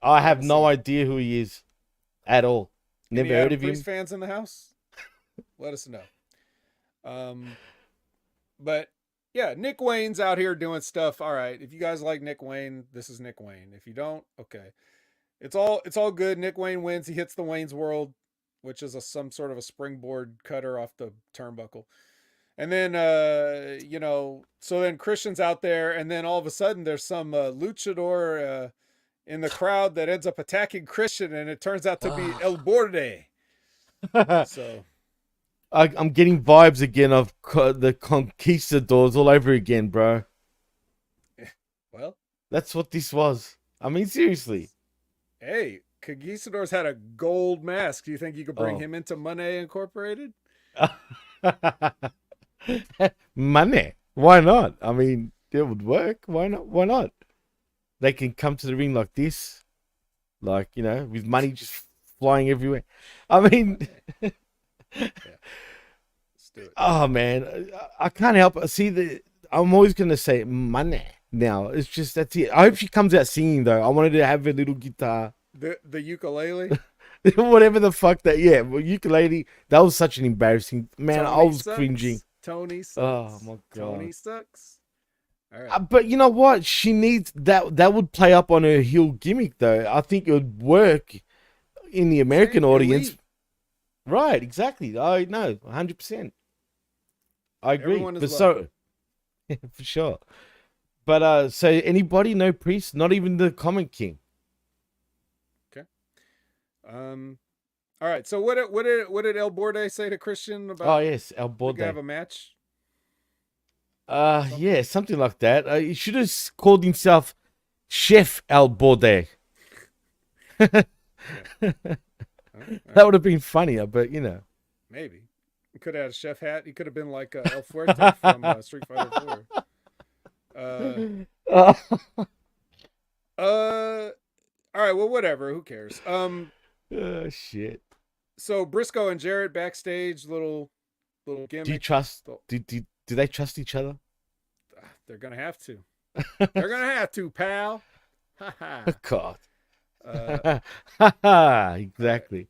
Speaker 1: I have no idea who he is at all. Never
Speaker 2: Any
Speaker 1: heard
Speaker 2: Adam
Speaker 1: of him.
Speaker 2: Priest fans in the house? Let us know. But yeah, Nick Wayne's out here doing stuff. All right, if you guys like Nick Wayne, this is Nick Wayne. If you don't, okay, it's all good. Nick Wayne wins. He hits the Wayne's World, which is some sort of a springboard cutter off the turnbuckle. And then so then Christian's out there, and then all of a sudden there's some luchador in the crowd that ends up attacking Christian, and it turns out to be El Borde. So
Speaker 1: I'm getting vibes again of the conquistadors all over again, bro.
Speaker 2: Well,
Speaker 1: that's what this was. I mean, seriously.
Speaker 2: Hey, Conquistadors had a gold mask. Do you think you could bring him into Money Incorporated?
Speaker 1: Money. Why not? I mean, it would work. Why not? Why not? They can come to the ring like this, like, with money just flying everywhere. I mean,
Speaker 2: yeah. Let's do it.
Speaker 1: Oh man, I can't help it. See, I'm always gonna say money now. It's just that's it. I hope she comes out singing though. I wanted to have a little guitar.
Speaker 2: The ukulele.
Speaker 1: Whatever the fuck that. Yeah, well, ukulele. That was such an embarrassing man.
Speaker 2: Tony
Speaker 1: I was
Speaker 2: sucks.
Speaker 1: cringing.
Speaker 2: Tony sucks.
Speaker 1: Oh my god.
Speaker 2: Tony sucks. All right.
Speaker 1: But you know what? She needs that. That would play up on her heel gimmick though. I think it would work in the American audience.
Speaker 2: Elite.
Speaker 1: Right, exactly. I know, 100%. I agree.
Speaker 2: Everyone is
Speaker 1: But for sure. But so anybody, no Priest, not even the Comic King.
Speaker 2: Okay. All right. So what did El Borde say to Christian about?
Speaker 1: Oh yes, El Borde.
Speaker 2: Have a match.
Speaker 1: Yeah, something like that. He should have called himself Chef El Borde. That would have been funnier, but
Speaker 2: maybe he could have had a chef hat. He could have been like El Fuerte from Street Fighter 4. All right. Well, whatever. Who cares?
Speaker 1: Oh shit.
Speaker 2: So Briscoe and Jarrett backstage, little gimmick.
Speaker 1: Do you trust? Do they trust each other?
Speaker 2: They're gonna have to. They're gonna have to, pal.
Speaker 1: God. Exactly.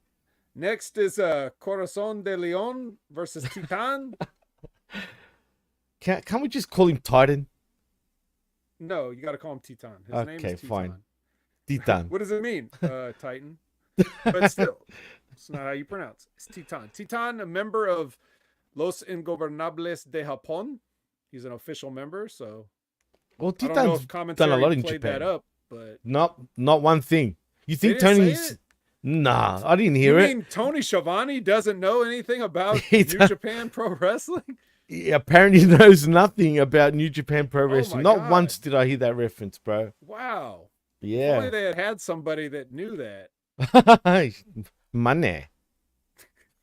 Speaker 2: Next is Corazon de Leon versus Titan.
Speaker 1: Can't we just call him Titan?
Speaker 2: No, you got to call him Titan. His name is Titan.
Speaker 1: Fine. Titan.
Speaker 2: What does it mean? Titan. But still, it's not how you pronounce it. It's Titan. Titan, a member of Los Ingobernables de Japón. He's an official member, so
Speaker 1: well,
Speaker 2: I don't know if
Speaker 1: Titan's
Speaker 2: commentary
Speaker 1: done a lot in
Speaker 2: played
Speaker 1: Japan.
Speaker 2: that up, but
Speaker 1: not one thing. You think
Speaker 2: didn't say
Speaker 1: Tony's?
Speaker 2: it?
Speaker 1: Nah, I didn't hear
Speaker 2: You
Speaker 1: it.
Speaker 2: mean Tony Schiavone doesn't know anything about New Japan Pro Wrestling?
Speaker 1: He apparently knows nothing about New Japan Pro Wrestling.
Speaker 2: my
Speaker 1: Not
Speaker 2: God.
Speaker 1: once did I hear that reference, bro.
Speaker 2: Wow. If
Speaker 1: Yeah.
Speaker 2: only they had somebody that knew that.
Speaker 1: Money.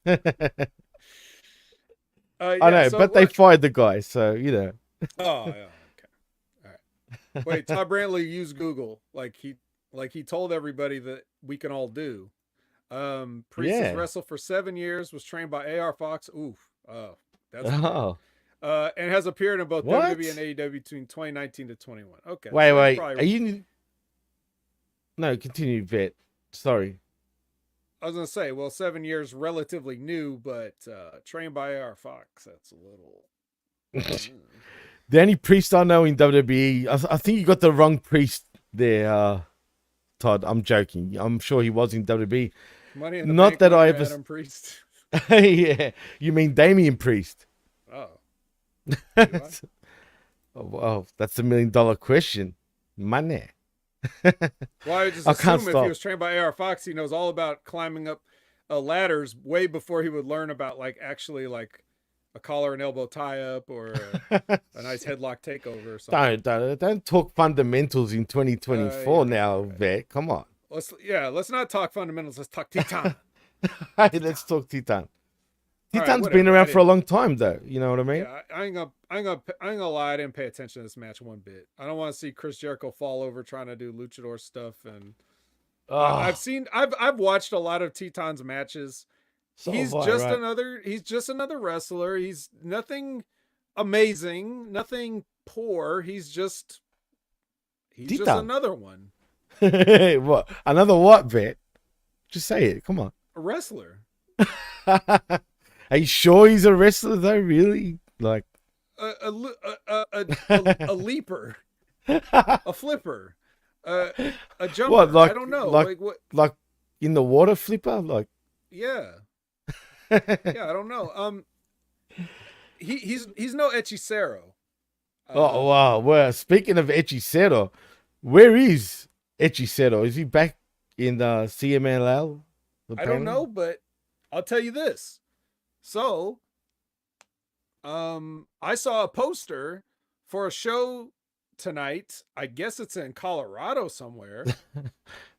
Speaker 2: Yeah,
Speaker 1: I know,
Speaker 2: so
Speaker 1: but they fired the guy, so
Speaker 2: Oh, yeah, okay. All right. Wait, Todd Brantley used Google like he told everybody that we can all do. Priest has wrestled for 7 years, was trained by AR Fox. Oof. Oh, that's and has appeared in both WWE and AEW between 2019 to 21. Okay.
Speaker 1: Wait. Are you? No, continue, Vet. Sorry.
Speaker 2: I was gonna say, well, 7 years relatively new, but trained by AR Fox. That's a little.
Speaker 1: The only Priest I know in WWE, I think you got the wrong Priest there, Todd. I'm joking. I'm sure he was in WWE.
Speaker 2: Money in the
Speaker 1: Not
Speaker 2: Bank
Speaker 1: that I
Speaker 2: winner,
Speaker 1: ever.
Speaker 2: Adam Priest.
Speaker 1: Yeah, you mean Damian Priest?
Speaker 2: Oh.
Speaker 1: Oh, wow, that's $1 million question. Money.
Speaker 2: Well, I would just
Speaker 1: I
Speaker 2: assume
Speaker 1: can't
Speaker 2: if
Speaker 1: stop.
Speaker 2: he was trained by AR Fox, he knows all about climbing up ladders way before he would learn about actually a collar and elbow tie up or a nice headlock takeover or something.
Speaker 1: Don't talk fundamentals in 2024 now, right. Vet. Come on.
Speaker 2: Let's not talk fundamentals. Let's talk Titan.
Speaker 1: Hey, let's talk Titan.
Speaker 2: right,
Speaker 1: Titan's been
Speaker 2: whatever.
Speaker 1: around for a long time, though. You know what I mean?
Speaker 2: Yeah, I ain't gonna lie. I didn't pay attention to this match one bit. I don't want to see Chris Jericho fall over trying to do luchador stuff. And
Speaker 1: Oh,
Speaker 2: I've watched a lot of Titan's matches.
Speaker 1: so
Speaker 2: He's
Speaker 1: have I,
Speaker 2: just
Speaker 1: right?
Speaker 2: another wrestler. He's nothing amazing, nothing poor. He's just
Speaker 1: Titan.
Speaker 2: another one,
Speaker 1: What? Another what, vet? Just say it. Come on.
Speaker 2: a wrestler.
Speaker 1: Are you sure he's a wrestler, though? Really? Like,
Speaker 2: A leaper, a flipper, a jumper.
Speaker 1: what?
Speaker 2: I don't know. Like what?
Speaker 1: Like in the water flipper? Like,
Speaker 2: Yeah, yeah. I don't know. He's no Hechicero.
Speaker 1: oh wow. Well, speaking of Hechicero, where is Hechicero? Is he back in the CMLL?
Speaker 2: I don't know, but I'll tell you this. So, I saw a poster for a show tonight. I guess it's in Colorado somewhere. And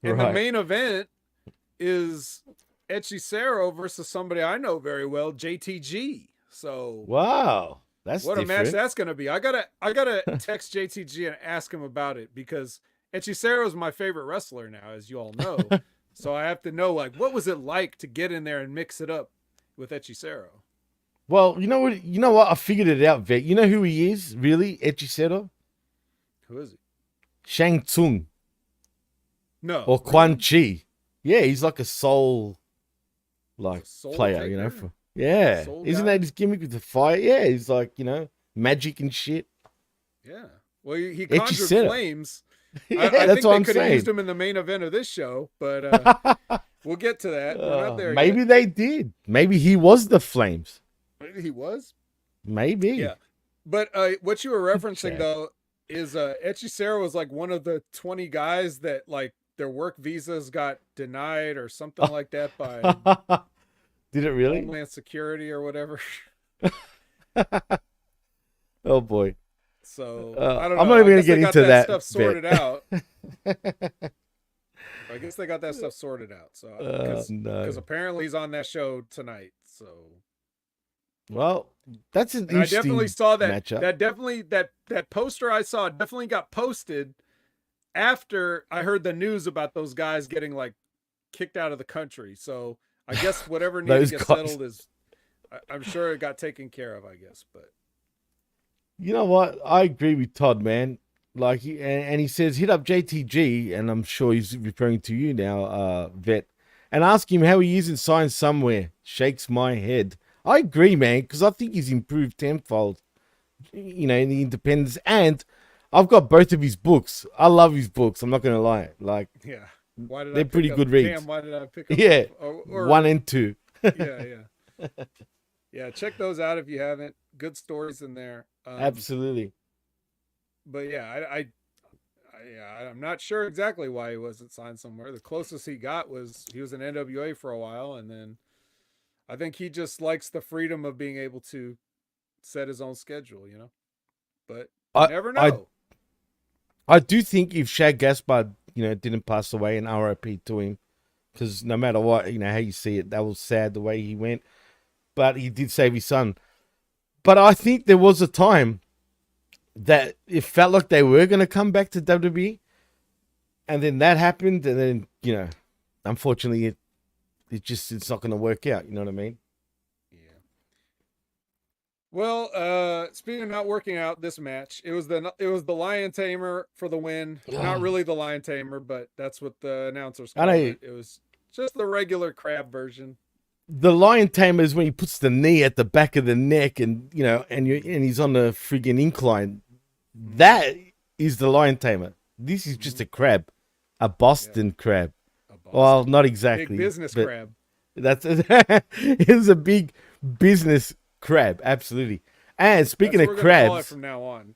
Speaker 2: the
Speaker 1: Right.
Speaker 2: main event is Hechicero versus somebody I know very well, JTG. So
Speaker 1: Wow, that's
Speaker 2: what a
Speaker 1: different.
Speaker 2: match that's gonna be. I gotta text JTG and ask him about it because Hechicero is my favorite wrestler now, as you all know. So I have to know, like, what was it like to get in there and mix it up with Hechicero?
Speaker 1: Well, you know what? You know what? I figured it out, vet. You know who he is, really? Hechicero?
Speaker 2: Who is he?
Speaker 1: Shang Tsung
Speaker 2: No.
Speaker 1: or Quan Chi. Yeah, he's like a soul, like
Speaker 2: Soul
Speaker 1: player, you know.
Speaker 2: taker?
Speaker 1: Yeah,
Speaker 2: Soul
Speaker 1: isn't
Speaker 2: guy?
Speaker 1: that his gimmick with the fire? Yeah, he's like, you know, magic and shit.
Speaker 2: Yeah. Well, he conjured
Speaker 1: Hechicero.
Speaker 2: flames.
Speaker 1: Yeah,
Speaker 2: I
Speaker 1: that's
Speaker 2: think
Speaker 1: what
Speaker 2: they
Speaker 1: I'm
Speaker 2: could have
Speaker 1: saying.
Speaker 2: used him in the main event of this show, but we'll get to that. We're not there
Speaker 1: Maybe
Speaker 2: yet.
Speaker 1: they did. Maybe he was the flames.
Speaker 2: Maybe he was.
Speaker 1: Maybe.
Speaker 2: Yeah. But what you were referencing
Speaker 1: Check.
Speaker 2: though is Hechicero was like one of the 20 guys that like their work visas got denied or something like that by
Speaker 1: Did it really?
Speaker 2: Homeland Security or whatever.
Speaker 1: Oh boy.
Speaker 2: So I don't know.
Speaker 1: I'm not even
Speaker 2: I
Speaker 1: gonna
Speaker 2: guess they
Speaker 1: get
Speaker 2: got
Speaker 1: into that
Speaker 2: stuff sorted
Speaker 1: bit.
Speaker 2: out. I guess they got that stuff sorted out. So because
Speaker 1: No.
Speaker 2: apparently he's on that show tonight. So
Speaker 1: Well, that's an
Speaker 2: and I
Speaker 1: interesting
Speaker 2: definitely saw that.
Speaker 1: matchup.
Speaker 2: That definitely that poster I saw definitely got posted after I heard the news about those guys getting like kicked out of the country. So I guess whatever needed
Speaker 1: Those
Speaker 2: to get
Speaker 1: guys.
Speaker 2: settled is, I'm sure it got taken care of. I guess, but
Speaker 1: You know what? I agree with Todd, man. Like, and he says, hit up JTG, and I'm sure he's referring to you now, Vet, and ask him how he isn't signed somewhere. Shakes my head. I agree, man, because I think he's improved tenfold, you know, in the independence. And I've got both of his books. I love his books. I'm not going to lie. Like,
Speaker 2: yeah. Why did
Speaker 1: they're
Speaker 2: I pick
Speaker 1: pretty
Speaker 2: up,
Speaker 1: good reads.
Speaker 2: Damn, why did I pick up?
Speaker 1: Yeah,
Speaker 2: or
Speaker 1: 1 and 2.
Speaker 2: yeah. Yeah, check those out if you haven't. Good stories in there.
Speaker 1: Absolutely.
Speaker 2: But yeah, I'm not sure exactly why he wasn't signed somewhere. The closest he got was he was in NWA for a while, and then I think he just likes the freedom of being able to set his own schedule, you know. But you never know.
Speaker 1: I do think if Shag Gaspard, you know, didn't pass away, and RIP to him, because no matter what, you know, how you see it, that was sad the way he went. But he did save his son. But I think there was a time that it felt like they were going to come back to WWE. And then that happened. And then, you know, unfortunately, it's not going to work out. You know what I mean?
Speaker 2: Yeah. Well, speaking of not working out this match, it was the Lion Tamer for the win. Not really the Lion Tamer, but that's what the announcers called it. It was just the regular crab version.
Speaker 1: The Lion Tamer is when he puts the knee at the back of the neck, and you know, and he's on the friggin' incline. That is the Lion Tamer. This is just a crab, a Boston crab. Well, not exactly.
Speaker 2: Big business crab.
Speaker 1: That's it is a big business crab, absolutely. And speaking of crabs,
Speaker 2: call it from now on,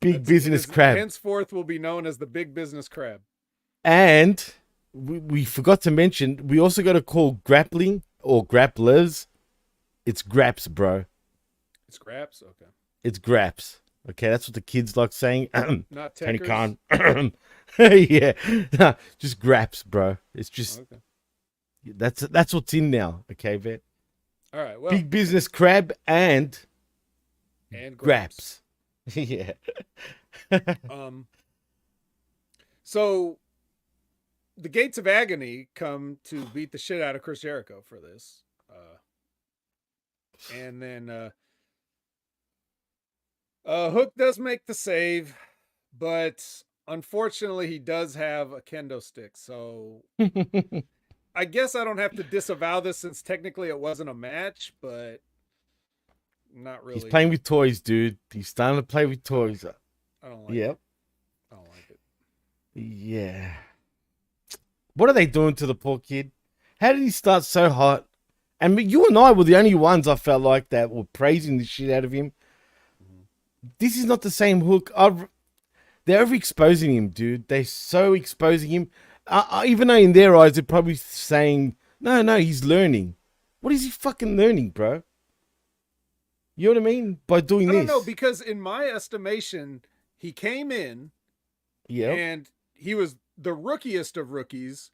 Speaker 1: big business crab.
Speaker 2: Henceforth, will be known as the big business crab.
Speaker 1: And we forgot to mention, we also got to call grappling or grapplers. It's graps, bro.
Speaker 2: It's graps, okay.
Speaker 1: It's graps. Okay, that's what the kids like saying.
Speaker 2: Not
Speaker 1: Tony
Speaker 2: takers?
Speaker 1: Khan. Yeah, no, just graps, bro. It's just
Speaker 2: Okay.
Speaker 1: that's what's in now. Okay, Vet.
Speaker 2: All right. Well,
Speaker 1: Big business crab and
Speaker 2: Graps.
Speaker 1: graps. Yeah.
Speaker 2: Um. So the Gates of Agony come to beat the shit out of Chris Jericho for this. And then Hook does make the save, but unfortunately he does have a kendo stick. So I guess I don't have to disavow this since technically it wasn't a match, but not really.
Speaker 1: He's playing with toys, dude. He's starting to play with toys.
Speaker 2: I don't like
Speaker 1: Yep.
Speaker 2: it. I don't like it.
Speaker 1: Yeah. What are they doing to the poor kid? How did he start so hot? And you and I were the only ones I felt like that were praising the shit out of him. This is not the same Hook. They're overexposing him, dude. They're so exposing him. Even though in their eyes they're probably saying, no, he's learning. What is he fucking learning, bro? You know what I mean? By doing this.
Speaker 2: I don't know, because in my estimation, he came in and he was the rookiest of rookies,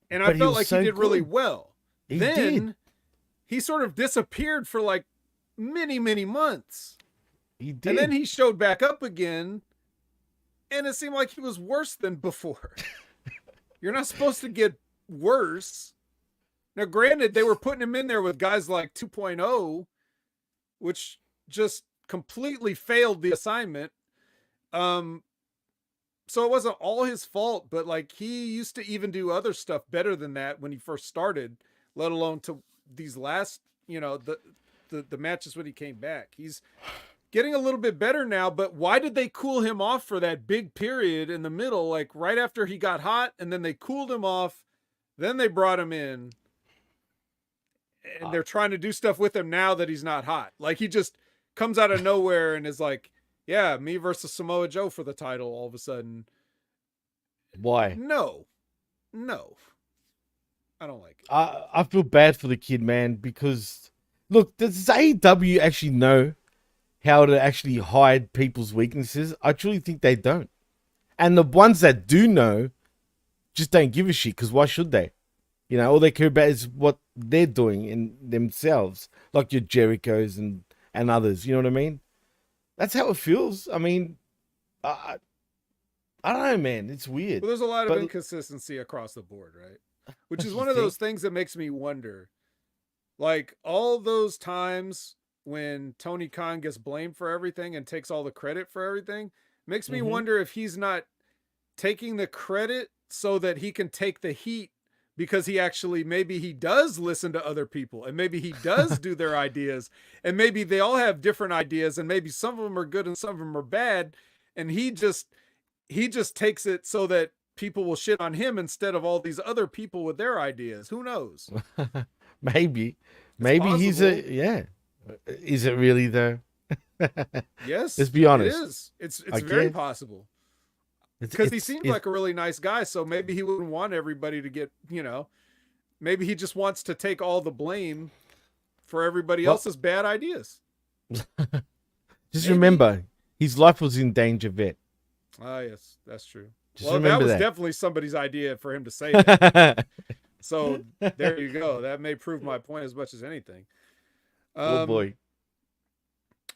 Speaker 2: and I felt like he did really well.
Speaker 1: He did.
Speaker 2: He sort of disappeared for like many, many months.
Speaker 1: He did.
Speaker 2: And then he showed back up again, and it seemed like he was worse than before. You're not supposed to get worse. Now, granted, they were putting him in there with guys like 2.0, which just completely failed the assignment. So it wasn't all his fault, but like he used to even do other stuff better than that when he first started, let alone to these last, the matches when he came back. He's getting a little bit better now, but why did they cool him off for that big period in the middle, like right after he got hot, and then they cooled him off, then they brought him in, and they're trying to do stuff with him now that he's not hot. Like he just comes out of nowhere and is like, yeah, me versus Samoa Joe for the title all of a sudden.
Speaker 1: Why?
Speaker 2: No. I don't like it.
Speaker 1: I feel bad for the kid, man, because look, does AEW actually know how to actually hide people's weaknesses? I truly think they don't. And the ones that do know just don't give a shit, because why should they? All they care about is what they're doing in themselves, like your Jerichos and others. You know what I mean? That's how it feels. I mean, I don't know, man. It's weird.
Speaker 2: Well, there's a lot of inconsistency across the board, right? Which is one of those things that makes me wonder. Like, all those times when Tony Khan gets blamed for everything and takes all the credit for everything, makes me wonder if he's not taking the credit so that he can take the heat, because maybe he does listen to other people, and maybe he does do their ideas, and maybe they all have different ideas, and maybe some of them are good and some of them are bad, and he just takes it so that people will shit on him instead of all these other people with their ideas. Who knows?
Speaker 1: Maybe he's Is it really though?
Speaker 2: Yes.
Speaker 1: Let's be honest.
Speaker 2: It is. It's very possible. Because he seems like a really nice guy, so maybe he wouldn't want everybody to get, maybe he just wants to take all the blame for everybody else's bad ideas.
Speaker 1: Just remember, his life was in danger, vet.
Speaker 2: Ah, yes, that's true.
Speaker 1: That
Speaker 2: was definitely somebody's idea for him to say that. So there you go. That may prove my point as much as anything.
Speaker 1: Oh boy.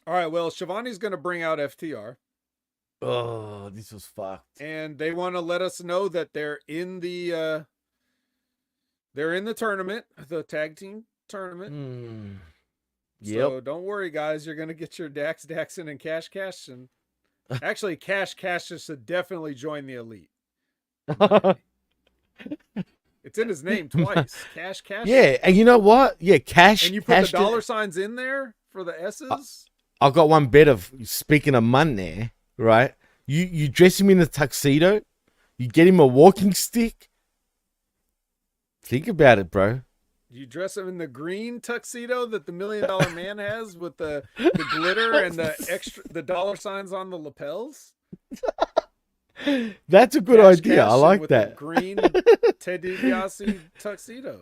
Speaker 2: All right. Well, Shivani's going to bring out FTR.
Speaker 1: Oh, this was fucked.
Speaker 2: And they want to let us know that they're in the tournament, the tag team tournament.
Speaker 1: Yep.
Speaker 2: So don't worry, guys. You're going to get your Daxon, and Cash. And actually, Cash should definitely join the Elite. It's in his name twice. Cash.
Speaker 1: Yeah, and you know what? Yeah, Cash.
Speaker 2: And you put the dollar signs in there for the S's?
Speaker 1: I got one better. Speaking of money, right? You dress him in a tuxedo. You get him a walking stick. Think about it, bro.
Speaker 2: You dress him in the green tuxedo that the $1 Million Man has with the glitter and the dollar signs on the lapels.
Speaker 1: That's a good idea. I like
Speaker 2: with
Speaker 1: that.
Speaker 2: The green Ted DiBiase tuxedo.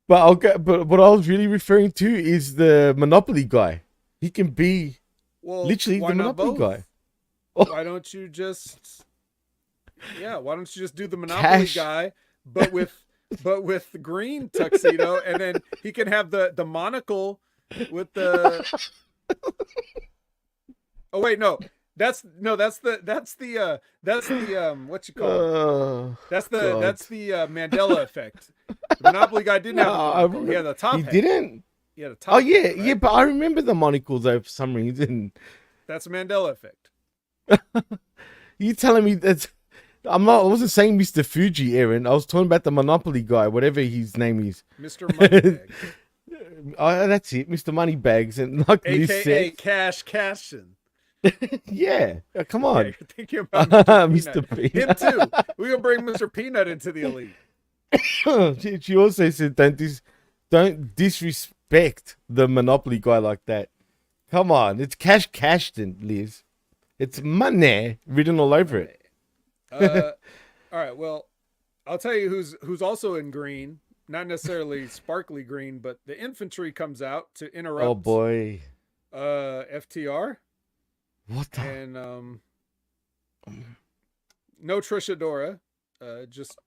Speaker 1: But what I was really referring to is the Monopoly guy. He can be literally the Monopoly guy.
Speaker 2: Why don't you just do the Monopoly guy, but with but with the green tuxedo, and then he can have the monocle with the. Oh wait, no. That's the what you call it? That's the Mandela effect. The Monopoly guy didn't have a monocle. He had the top.
Speaker 1: He
Speaker 2: hat.
Speaker 1: didn't.
Speaker 2: He had a top.
Speaker 1: Oh yeah,
Speaker 2: hat, right?
Speaker 1: yeah, but I remember the monocle though for some reason.
Speaker 2: That's a Mandela effect.
Speaker 1: You telling me that's? I wasn't saying Mr. Fuji, Aaron. I was talking about the Monopoly guy, whatever his name is.
Speaker 2: Mr. Moneybag.
Speaker 1: Oh, that's it, Mr. Moneybags, and like
Speaker 2: AKA
Speaker 1: Liz said,
Speaker 2: Cash Cashin.
Speaker 1: yeah, come on,
Speaker 2: Yeah, you're thinking about Mr.
Speaker 1: Mr.
Speaker 2: Peanut.
Speaker 1: Peanut.
Speaker 2: Him too. We're gonna bring Mr. Peanut into the elite.
Speaker 1: She also said, don't disrespect the Monopoly guy like that. Come on, it's Cash Cashton, Liz. It's money written all over it.
Speaker 2: All right. Well, I'll tell you who's also in green, not necessarily sparkly green, but the infantry comes out to interrupt.
Speaker 1: Oh boy.
Speaker 2: FTR.
Speaker 1: What the?
Speaker 2: And no Trisha Dora, just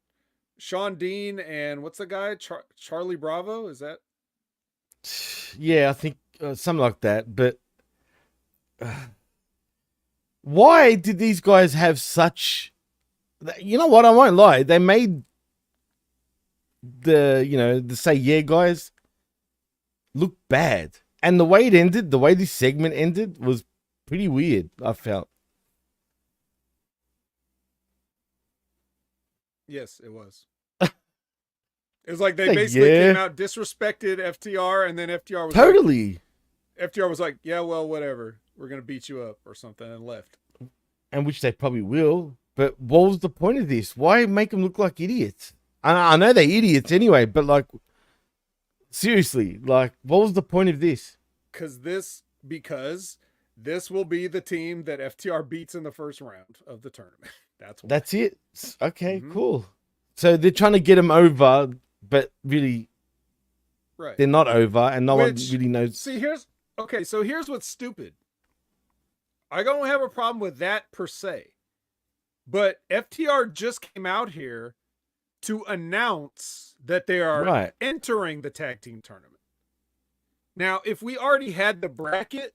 Speaker 2: Sean Dean and what's the guy? Charlie Bravo? Is that?
Speaker 1: Yeah, I think something like that. But why did these guys have such? You know what? I won't lie. They made the Say Yeah guys look bad, and the way it ended, the way this segment ended, was pretty weird. I felt.
Speaker 2: Yes, it was. It was like they basically came out, disrespected FTR, and then FTR was
Speaker 1: totally.
Speaker 2: FTR was like, "Yeah, well, whatever. We're gonna beat you up or something," and left.
Speaker 1: And which they probably will. But what was the point of this? Why make them look like idiots? I know they're idiots anyway, but like, seriously, like, what was the point of this?
Speaker 2: Because this will be the team that FTR beats in the first round of the tournament. That's why.
Speaker 1: That's it. Okay, cool. So they're trying to get them over, but really,
Speaker 2: right?
Speaker 1: They're not over, and no one really knows.
Speaker 2: See, here's what's stupid. I don't have a problem with that per se, but FTR just came out here to announce that they are entering the tag team tournament. Now, if we already had the bracket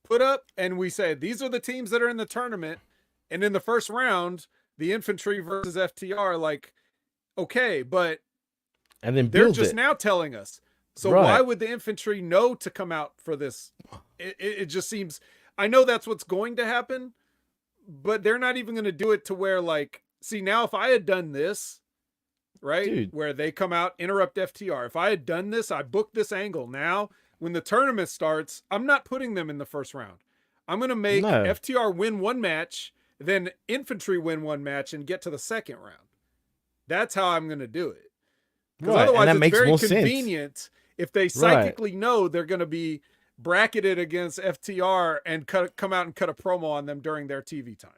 Speaker 2: put up and we say these are the teams that are in the tournament, and in the first round, the infantry versus FTR, like, okay, but
Speaker 1: and then
Speaker 2: they're just now telling us. So why would the infantry know to come out for this? It just seems, I know that's what's going to happen, but they're not even going to do it to where, like, see, now if I had done this, right, dude, where they come out, interrupt FTR, if I had done this, I booked this angle. Now, when the tournament starts, I'm not putting them in the first round. I'm going to make FTR win one match, then infantry win one match, and get to the second round. That's how I'm going to do it. Because otherwise, it's very convenient if they psychically know they're going to be bracketed against FTR and come out and cut a promo on them during their TV time.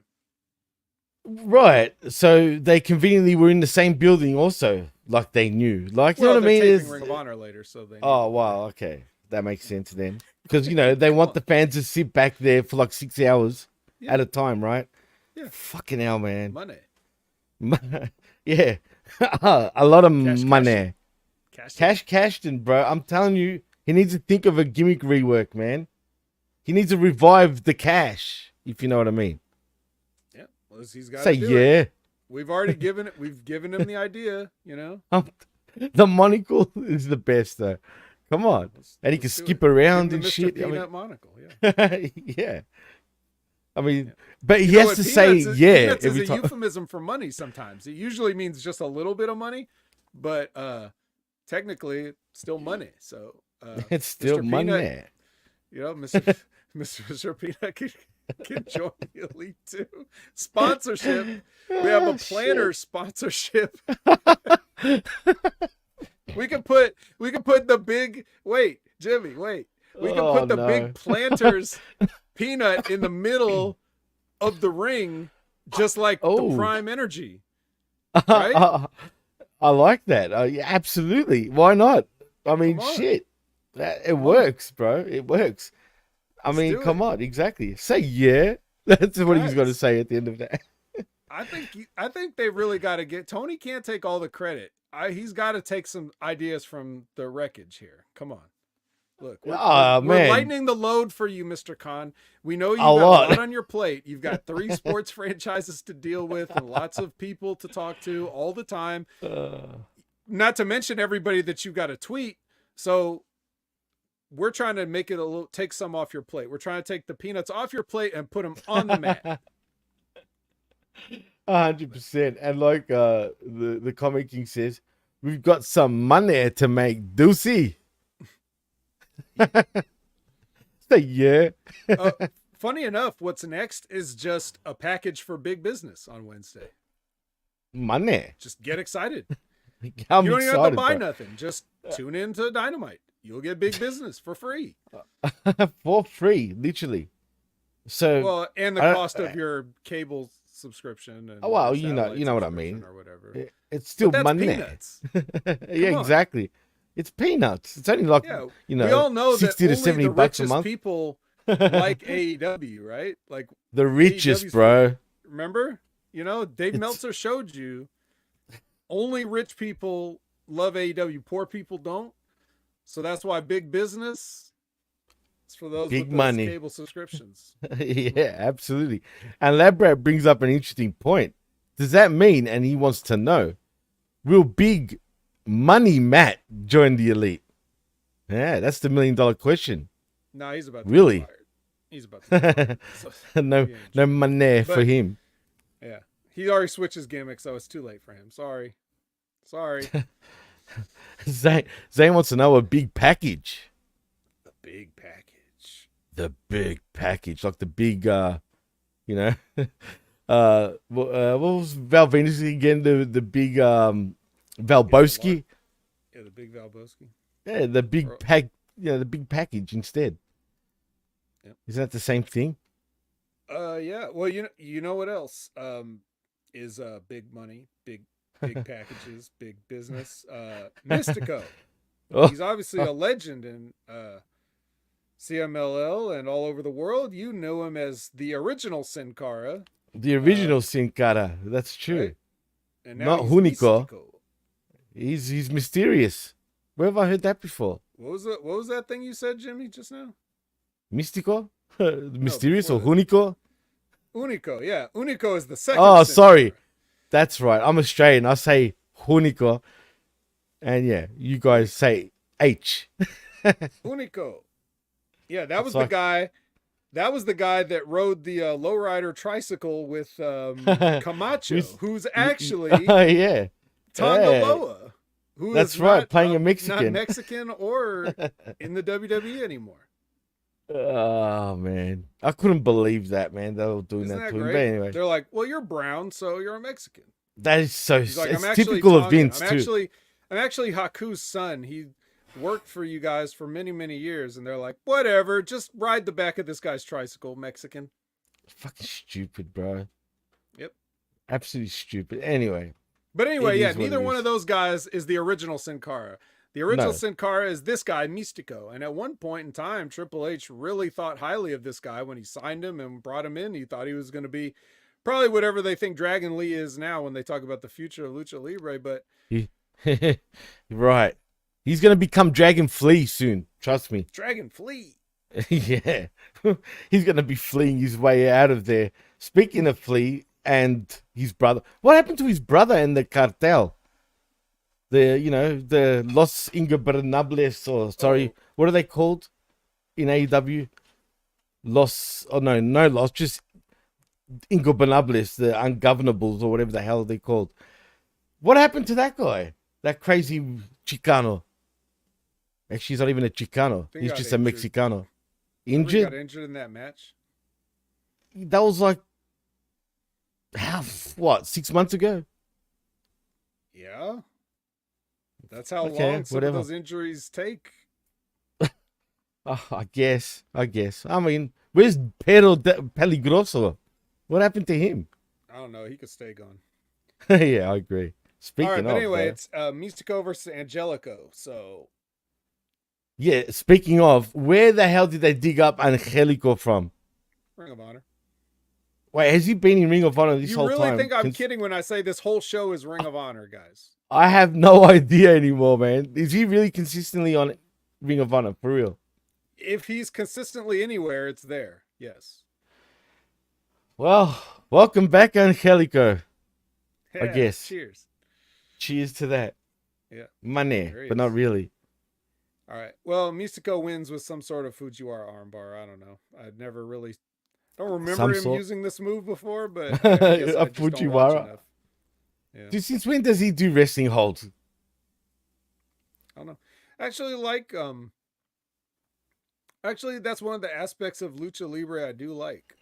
Speaker 1: Right. So they conveniently were in the same building also, like they knew. Like, you know what I mean?
Speaker 2: Is Ring of Honor later, so they
Speaker 1: Oh, wow. Okay. That makes sense then. Because, they want the fans to sit back there for like 6 hours at a time, right?
Speaker 2: Yeah.
Speaker 1: Fucking hell, man.
Speaker 2: Money.
Speaker 1: Yeah. A lot of money.
Speaker 2: Cash
Speaker 1: Cashton, bro. I'm telling you, he needs to think of a gimmick rework, man. He needs to revive the Cash, if you know what I mean.
Speaker 2: Yeah. Well, he's got
Speaker 1: to do it.
Speaker 2: We've already given him the idea,
Speaker 1: The monocle is the best, though. Come on. And he can skip around and shit.
Speaker 2: Mr. Peanut monocle, yeah.
Speaker 1: Yeah. I mean, but he has to say
Speaker 2: Peanuts is a euphemism for money sometimes. It usually means just a little bit of money, but technically it's still money. So
Speaker 1: it's still
Speaker 2: Mr.
Speaker 1: money.
Speaker 2: Peanut, Mr. Peanut can join the elite too. Sponsorship. We have a planner sponsorship. We can put the big Jimmy. We can put the big planters peanut in the middle of the ring, just like the Prime Energy. Right?
Speaker 1: I like that. Yeah, absolutely. Why not? I mean, shit. It works, bro. It works. I mean, come on. Exactly. Say yeah. That's what he's got to say at the end of that.
Speaker 2: I think they really got to get Tony. Can't take all the credit. He's got to take some ideas from the Wreckage here. Come on. Look, we're lightening the load for you, Mr. Khan. We know you've got a lot on your plate. You've got 3 sports franchises to deal with and lots of people to talk to all the time. Not to mention everybody that you've got to tweet. So we're trying to make it take some off your plate. We're trying to take the peanuts off your plate and put them on the mat.
Speaker 1: 100%. And like the Comic King says, we've got some money to make, Deucey. So, yeah.
Speaker 2: Funny enough, what's next is just a package for big business on Wednesday.
Speaker 1: Money.
Speaker 2: Just get excited.
Speaker 1: You
Speaker 2: don't even have to buy nothing. Just tune into Dynamite. You'll get big business for free.
Speaker 1: For free, literally. So
Speaker 2: and the cost of your cable subscription. And
Speaker 1: you know what I mean.
Speaker 2: Or whatever.
Speaker 1: It's still money.
Speaker 2: Peanuts.
Speaker 1: Yeah, exactly. It's peanuts. It's only like we all know 60 to 70 bucks a month.
Speaker 2: People like AEW, right? Like
Speaker 1: the richest, bro.
Speaker 2: Remember? Dave Meltzer showed you only rich people love AEW. Poor people don't. So that's why big business is for those
Speaker 1: big
Speaker 2: with
Speaker 1: money
Speaker 2: those cable subscriptions.
Speaker 1: Yeah, absolutely. And Labrat brings up an interesting point. Does that mean, and he wants to know, will Big Money Matt join the Elite? Yeah, that's the $1 million question.
Speaker 2: No, he's about to
Speaker 1: really.
Speaker 2: Be fired. He's about to be fired. So,
Speaker 1: no money for him.
Speaker 2: Yeah, he already switched his gimmick, so it's too late for him. Sorry.
Speaker 1: Zane wants to know a big package.
Speaker 2: The big package.
Speaker 1: The big package, like the big, what was Val Venus again? The big Valboski.
Speaker 2: Yeah, the big Valboski.
Speaker 1: Yeah, the big the big package instead. Yep. Isn't that the same thing?
Speaker 2: Yeah. Well, you know what else is big money, big packages, big business. Mystico. He's obviously a legend in CMLL and all over the world. You know him as the original Sin Cara.
Speaker 1: The original Sin Cara. That's true.
Speaker 2: Right? And now
Speaker 1: not Hunico. He's mysterious. Where have I heard that before?
Speaker 2: What was that thing you said, Jimmy, just now?
Speaker 1: Mystico? Mysterious or Hunico?
Speaker 2: Unico, yeah. Unico is the second.
Speaker 1: Oh, sorry. That's right. I'm Australian. I say Hunico. And yeah, you guys say H.
Speaker 2: Unico. Yeah, that was the guy. That was the guy that rode the lowrider tricycle with Camacho, who's actually Tongaloa.
Speaker 1: That's right, playing a Mexican.
Speaker 2: Not Mexican or in the WWE anymore.
Speaker 1: Oh, man. I couldn't believe that, man. They were doing that to him. But anyway.
Speaker 2: They're like, well, you're brown, so you're a Mexican.
Speaker 1: That is so...
Speaker 2: Like,
Speaker 1: it's typical of Vince, too.
Speaker 2: I'm actually Haku's son. He worked for you guys for many, many years. And they're like, whatever. Just ride the back of this guy's tricycle, Mexican.
Speaker 1: Fucking stupid, bro.
Speaker 2: Yep.
Speaker 1: Absolutely stupid. Anyway.
Speaker 2: But anyway, yeah, neither one of those guys is the original Sin Cara. The original Sin Cara is this guy, Mystico. And at one point in time, Triple H really thought highly of this guy when he signed him and brought him in. He thought he was going to be probably whatever they think Dragon Lee is now when they talk about the future of Lucha Libre. But
Speaker 1: right. He's going to become Dragon Flea soon. Trust me.
Speaker 2: Dragon Flea.
Speaker 1: Yeah. He's going to be fleeing his way out of there. Speaking of Flea and his brother. What happened to his brother and the cartel? The Los Ingobernables, or what are they called in AEW? Just Ingobernables, the Ungovernables, or whatever the hell they're called. What happened to that guy? That crazy Chicano. Actually, he's not even a Chicano. He's just a Mexicano. Injured?
Speaker 2: He got injured in that match?
Speaker 1: That was like, 6 months ago?
Speaker 2: Yeah. That's how long some of those injuries take.
Speaker 1: I guess. I mean, where's Pedro Peligroso? What happened to him?
Speaker 2: I don't know. He could stay gone.
Speaker 1: Yeah, I agree. Speaking
Speaker 2: but anyway, it's Mystico versus Angelico. So,
Speaker 1: yeah. Speaking of, where the hell did they dig up Angelico from?
Speaker 2: Ring of Honor.
Speaker 1: Wait, has he been in Ring of Honor this
Speaker 2: You
Speaker 1: whole
Speaker 2: really
Speaker 1: time?
Speaker 2: think I'm kidding when I say this whole show is Ring of Honor, guys?
Speaker 1: I have no idea anymore, man. Is he really consistently on Ring of Honor for real?
Speaker 2: If he's consistently anywhere, it's there. Yes.
Speaker 1: Well, welcome back, Angelico.
Speaker 2: Yeah,
Speaker 1: I guess.
Speaker 2: Cheers.
Speaker 1: Cheers to that.
Speaker 2: Yeah.
Speaker 1: Money,
Speaker 2: There he
Speaker 1: but
Speaker 2: is.
Speaker 1: not really.
Speaker 2: All right. Well, Místico wins with some sort of Fujiwara armbar. I don't know. I'd never really don't remember him using this move before, but I guess I just don't watch enough. Yeah.
Speaker 1: Dude, since when does he do wrestling holds?
Speaker 2: I don't know. Actually, that's one of the aspects of Lucha Libre I do like.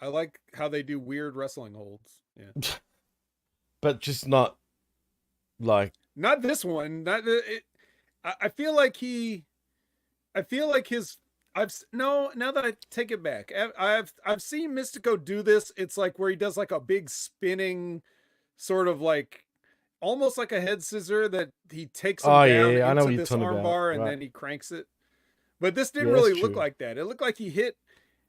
Speaker 2: I like how they do weird wrestling holds. Yeah.
Speaker 1: But just not like...
Speaker 2: Not this one. I feel like now that I take it back, I've seen Místico do this. It's like where he does like a big spinning sort of like almost like a head scissor that he takes him down
Speaker 1: I know what
Speaker 2: into
Speaker 1: you're
Speaker 2: this
Speaker 1: talking
Speaker 2: armbar
Speaker 1: about.
Speaker 2: and
Speaker 1: Right.
Speaker 2: then he cranks it. But this didn't really look like that. It looked like he hit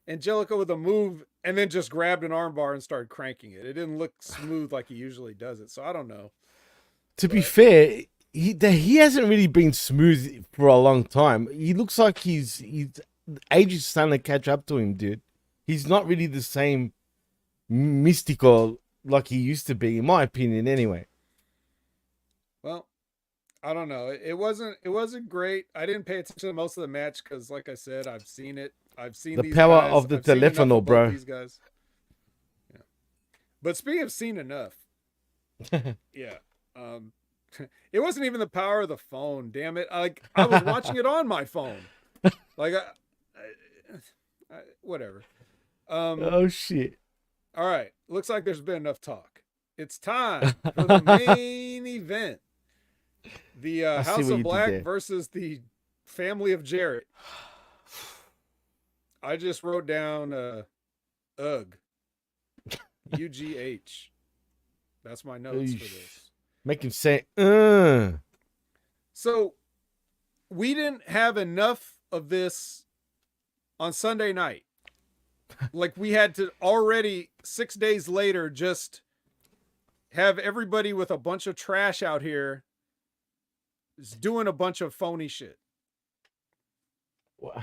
Speaker 2: Angelico with a move and then just grabbed an armbar and started cranking it. It didn't look smooth like he usually does it. So I don't know.
Speaker 1: To be fair, he hasn't really been smooth for a long time. He looks like he's age is starting to catch up to him, dude. He's not really the same mystical like he used to be, in my opinion, anyway.
Speaker 2: Well, I don't know. It wasn't great. I didn't pay attention to most of the match because, like I said, I've seen it. I've seen
Speaker 1: the
Speaker 2: these
Speaker 1: power
Speaker 2: guys.
Speaker 1: of the
Speaker 2: I've seen enough
Speaker 1: telephone,
Speaker 2: about
Speaker 1: bro.
Speaker 2: These guys. Yeah. But speaking of seen enough, yeah. It wasn't even the power of the phone. Damn it! I was watching it on my phone. Like, whatever.
Speaker 1: Oh shit!
Speaker 2: All right. Looks like there's been enough talk. It's time for the main event. The House of Black versus the family of Jarrett. I just wrote down UGH. UGH. That's my notes for this.
Speaker 1: Make him say,
Speaker 2: So, we didn't have enough of this on Sunday night. Like, we had to already 6 days later just have everybody with a bunch of trash out here doing a bunch of phony shit.
Speaker 1: Wow.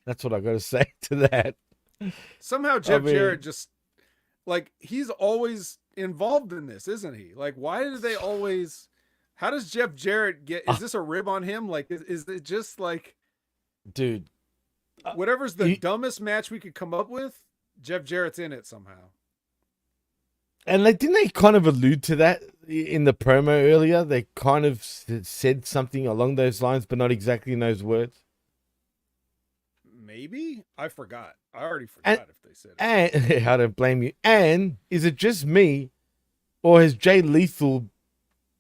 Speaker 1: That's what I got to say to that.
Speaker 2: Somehow Jeff Jarrett just, like, he's always involved in this, isn't he? Like, why do they always... How does Jeff Jarrett get... Is this a rib on him? Like, is it just like...
Speaker 1: Dude.
Speaker 2: Whatever's the dumbest match we could come up with, Jeff Jarrett's in it somehow.
Speaker 1: And like, didn't they kind of allude to that in the promo earlier? They kind of said something along those lines, but not exactly in those words.
Speaker 2: Maybe? I forgot. I already forgot if they said it.
Speaker 1: And I don't blame you. And is it just me, or has Jay Lethal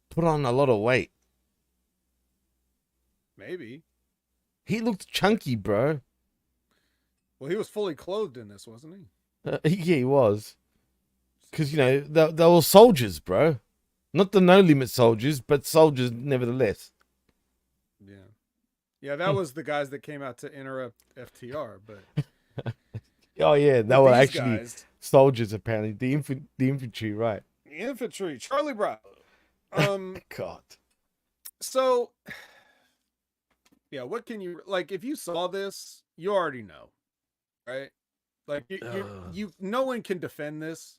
Speaker 1: put on a lot of weight?
Speaker 2: Maybe.
Speaker 1: He looked chunky, bro.
Speaker 2: Well, he was fully clothed in this, wasn't he?
Speaker 1: Yeah, he was. Because, you know, they were soldiers, bro. Not the No Limit soldiers, but soldiers nevertheless.
Speaker 2: Yeah. Yeah, that was the guys that came out to interrupt FTR, but...
Speaker 1: Oh, yeah, they were actually soldiers, apparently. The infantry, right.
Speaker 2: The infantry. Charlie Bravo.
Speaker 1: God.
Speaker 2: So, yeah, what can you... Like, if you saw this, you already know, right? Like, you no one can defend this.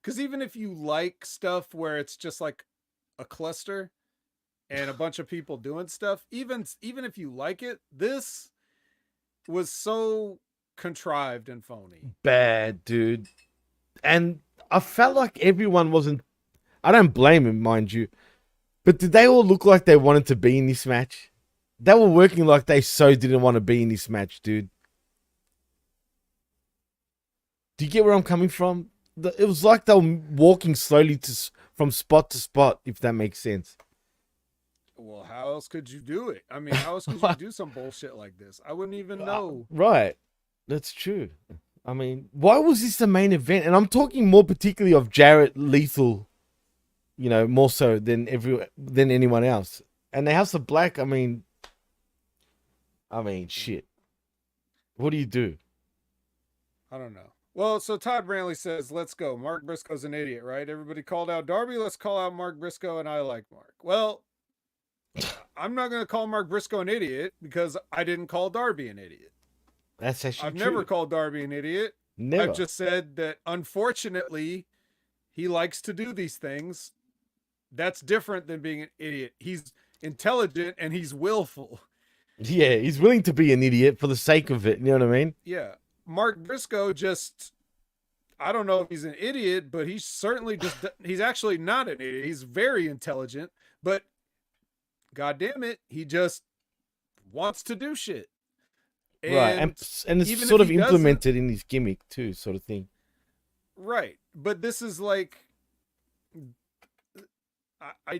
Speaker 2: Because even if you like stuff where it's just like a cluster and a bunch of people doing stuff, even if you like it, this was so contrived and phony.
Speaker 1: Bad, dude. And I felt like everyone wasn't... I don't blame him, mind you. But did they all look like they wanted to be in this match? They were working like they so didn't want to be in this match, dude. Do you get where I'm coming from? It was like they were walking slowly from spot to spot, if that makes sense.
Speaker 2: Well, how else could you do it? I mean, how else could you do some bullshit like this? I wouldn't even know.
Speaker 1: Right. That's true. I mean, why was this the main event? And I'm talking more particularly of Jarrett Lethal, you know, more so than anyone else. And the House of Black, I mean, shit. What do you do?
Speaker 2: I don't know. Well, so Todd Brantley says, let's go. Mark Briscoe's an idiot, right? Everybody called out Darby. Let's call out Mark Briscoe, and I like Mark. Well, I'm not going to call Mark Briscoe an idiot because I didn't call Darby an idiot.
Speaker 1: That's actually
Speaker 2: I've
Speaker 1: true.
Speaker 2: never called Darby an idiot.
Speaker 1: Never.
Speaker 2: I've just said that unfortunately he likes to do these things. That's different than being an idiot. He's intelligent and he's willful.
Speaker 1: Yeah, he's willing to be an idiot for the sake of it. You know what I mean?
Speaker 2: Yeah. Mark Briscoe just, I don't know if he's an idiot, but he's certainly just, he's actually not an idiot. He's very intelligent, but God damn it, he just wants to do shit.
Speaker 1: Right. And it's sort of implemented in his gimmick too, sort of thing.
Speaker 2: Right. But this is like, I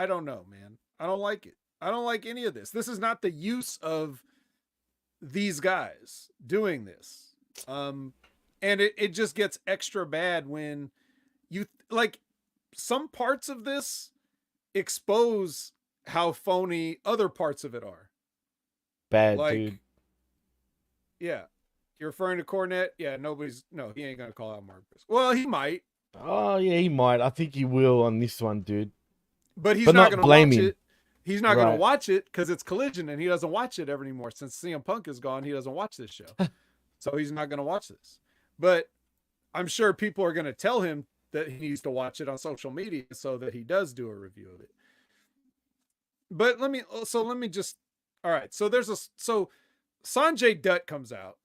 Speaker 2: don't know, man. I don't like it. I don't like any of this. This is not the use of these guys doing this. And it just gets extra bad when you like some parts of this expose how phony other parts of it are.
Speaker 1: Bad, like, dude.
Speaker 2: Yeah. You're referring to Cornette? Yeah, he ain't gonna call out Mark Briscoe. Well, he might.
Speaker 1: Oh yeah, he might. I think he will on this one, dude.
Speaker 2: But he's not gonna watch it. He's not gonna watch it because it's Collision and he doesn't watch it ever anymore. Since CM Punk is gone, he doesn't watch this show. So he's not gonna watch this. But I'm sure people are gonna tell him that he needs to watch it on social media so that he does do a review of it. But let me just all right. So Sanjay Dutt comes out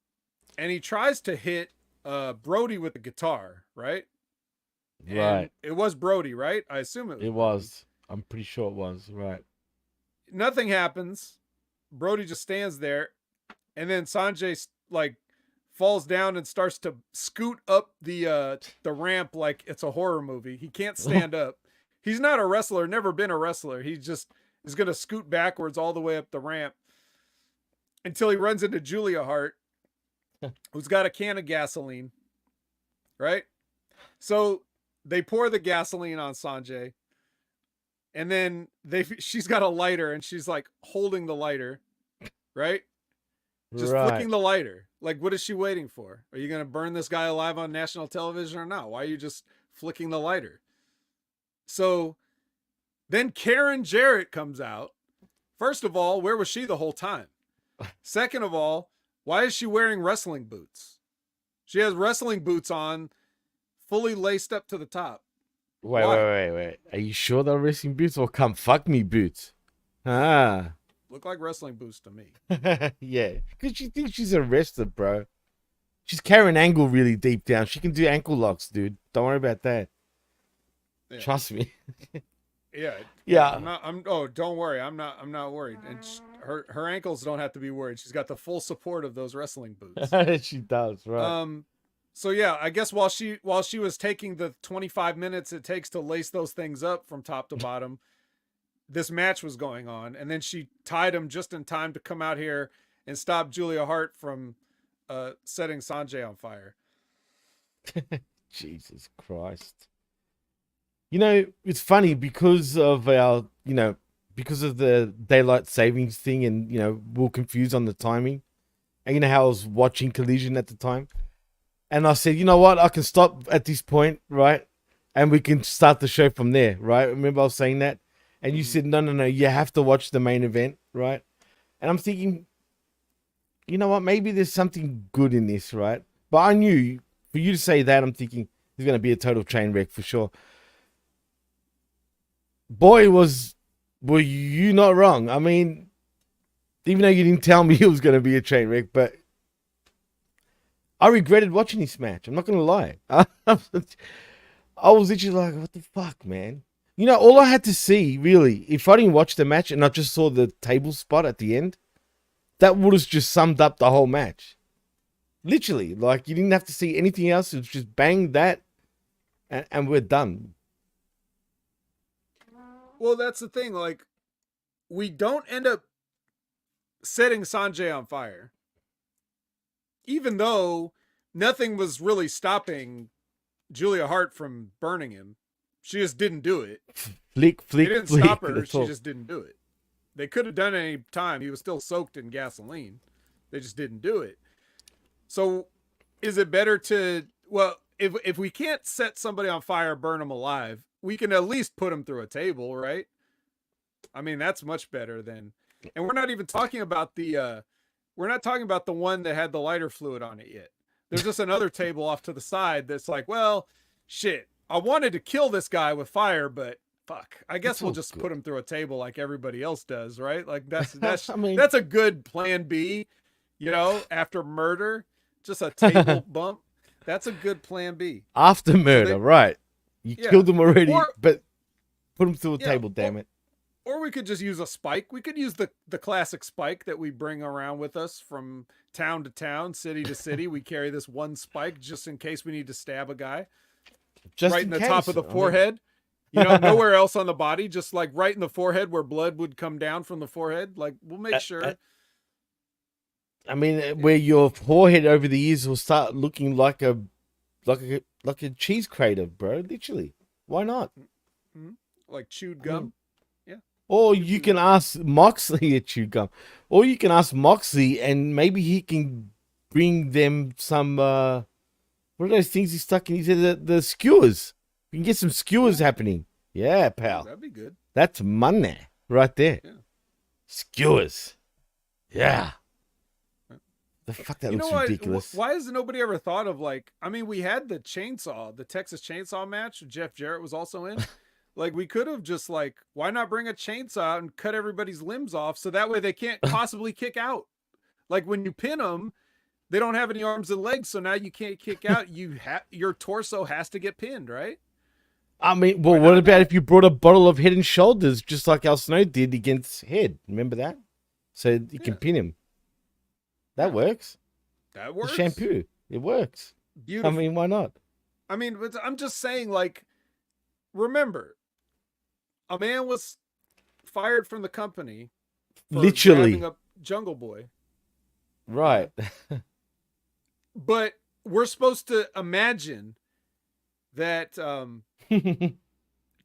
Speaker 2: and he tries to hit Brody with the guitar, right?
Speaker 1: Right.
Speaker 2: And it was Brody, right? I assume it was.
Speaker 1: It was. I'm pretty sure it was, right.
Speaker 2: Nothing happens. Brody just stands there, and then Sanjay like falls down and starts to scoot up the ramp like it's a horror movie. He can't stand up. He's not a wrestler, never been a wrestler. He just is gonna scoot backwards all the way up the ramp until he runs into Julia Hart, who's got a can of gasoline, right? So they pour the gasoline on Sanjay. And then she's got a lighter and she's like holding the lighter, right? Just flicking the lighter. Like, what is she waiting for? Are you going to burn this guy alive on national television or not? Why are you just flicking the lighter? So then Karen Jarrett comes out. First of all, where was she the whole time? Second of all, why is she wearing wrestling boots? She has wrestling boots on, fully laced up to the top.
Speaker 1: Wait. Are you sure they're wrestling boots or come fuck me boots?
Speaker 2: Look like wrestling boots to me.
Speaker 1: Yeah, because she thinks she's a wrestler, bro. She's Karen Angle really deep down. She can do ankle locks, dude. Don't worry about that. Yeah. Trust me.
Speaker 2: Yeah. Don't worry. I'm not worried. And her ankles don't have to be worried. She's got the full support of those wrestling boots.
Speaker 1: She does, right?
Speaker 2: So yeah, I guess while she was taking the 25 minutes it takes to lace those things up from top to bottom, this match was going on, and then she tied him just in time to come out here and stop Julia Hart from setting Sanjay on fire.
Speaker 1: Jesus Christ. You know, it's funny because of because of the daylight savings thing, and we're confused on the timing. And you know how I was watching Collision at the time? And I said, you know what? I can stop at this point, right? And we can start the show from there, right? Remember I was saying that? And you said, no, you have to watch the main event, right? And I'm thinking, you know what? Maybe there's something good in this, right? But I knew, for you to say that, I'm thinking there's going to be a total train wreck for sure. Boy, were you not wrong. I mean, even though you didn't tell me it was going to be a train wreck, but I regretted watching this match. I'm not going to lie. I was literally like, what the fuck, man? All I had to see, really, if I didn't watch the match and I just saw the table spot at the end, that would have just summed up the whole match. Literally. Like, you didn't have to see anything else. It was just bang that, and we're done.
Speaker 2: Well, that's the thing. Like, we don't end up setting Sanjay on fire. Even though nothing was really stopping Julia Hart from burning him. She just didn't do it.
Speaker 1: They
Speaker 2: didn't stop her. She just didn't do it. They could have done it any time. He was still soaked in gasoline. They just didn't do it. So is it better to, well, if we can't set somebody on fire, burn them alive, we can at least put them through a table, right? I mean, that's much better than, and we're not even talking about we're not talking about the one that had the lighter fluid on it yet. There's just another table off to the side that's like, well, shit, I wanted to kill this guy with fire, but fuck, I guess we'll just put him through a table like everybody else does, right? Like that's
Speaker 1: I mean,
Speaker 2: that's a good plan B, you know, after murder, just a table bump. That's a good plan B.
Speaker 1: after murder, right? You killed him already, but put him through a table, damn it.
Speaker 2: Or we could just use a spike. We could use the classic spike that we bring around with us from town to town, city to city. We carry this one spike just in case we need to stab a guy. Just right in the top of the forehead. You know, nowhere else on the body, just like right in the forehead where blood would come down from the forehead. Like, we'll make sure.
Speaker 1: I mean, where your forehead over the years will start looking like a cheese crater, bro. Literally, why not?
Speaker 2: Like chewed gum. Yeah.
Speaker 1: Or you can ask Moxley at chewed gum. Or you can ask Moxley, and maybe he can bring them some. What are those things he stuck in? He said the skewers. We can get some skewers happening. Yeah, pal.
Speaker 2: That'd be good.
Speaker 1: That's money right there. Yeah. Skewers. Yeah. The fuck, that looks ridiculous.
Speaker 2: Why has nobody ever thought of, like, I mean, we had the Texas Chainsaw match. Jeff Jarrett was also in. Like, we could have just, like, why not bring a chainsaw out and cut everybody's limbs off so that way they can't possibly kick out? Like, when you pin them, they don't have any arms and legs, so now you can't kick out. Your torso has to get pinned, right?
Speaker 1: I mean, well, what about if you brought a bottle of Head and Shoulders, just like Al Snow did against Head? Remember that? So you can pin him. That works.
Speaker 2: That works.
Speaker 1: The shampoo. It works. Beautiful. I mean, why not?
Speaker 2: I mean, but I'm just saying, like, remember, a man was fired from the company for
Speaker 1: literally
Speaker 2: grabbing up Jungle Boy.
Speaker 1: Right.
Speaker 2: But we're supposed to imagine that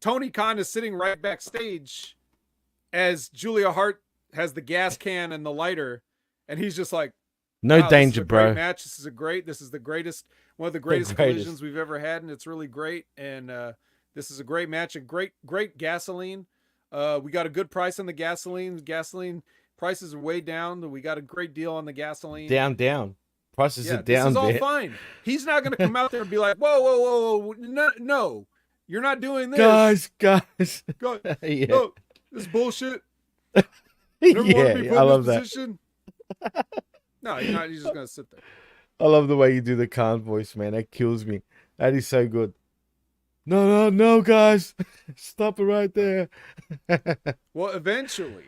Speaker 2: Tony Khan is sitting right backstage as Julia Hart has the gas can and the lighter, and he's just like,
Speaker 1: no danger, bro.
Speaker 2: Match. This is the greatest, one of the greatest collisions we've ever had, and it's really great. And this is a great match, and great gasoline. We got a good price on the gasoline. Gasoline prices are way down. We got a great deal on the gasoline.
Speaker 1: Down. Prices are down.
Speaker 2: This is all fine. He's not going to come out there and be like, whoa, no, you're not doing this,
Speaker 1: guys.
Speaker 2: Yeah. No, this is bullshit.
Speaker 1: Yeah, I love that.
Speaker 2: No, you're not. You're just gonna sit there.
Speaker 1: I love the way you do the Khan voice, man. That kills me. That is so good. No, guys, stop it right there.
Speaker 2: Well, eventually,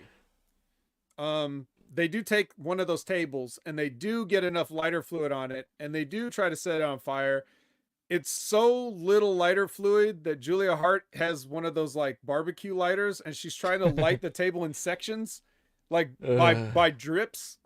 Speaker 2: they do take one of those tables and they do get enough lighter fluid on it, and they do try to set it on fire. It's so little lighter fluid that Julia Hart has one of those like barbecue lighters, and she's trying to light the table in sections, like by drips.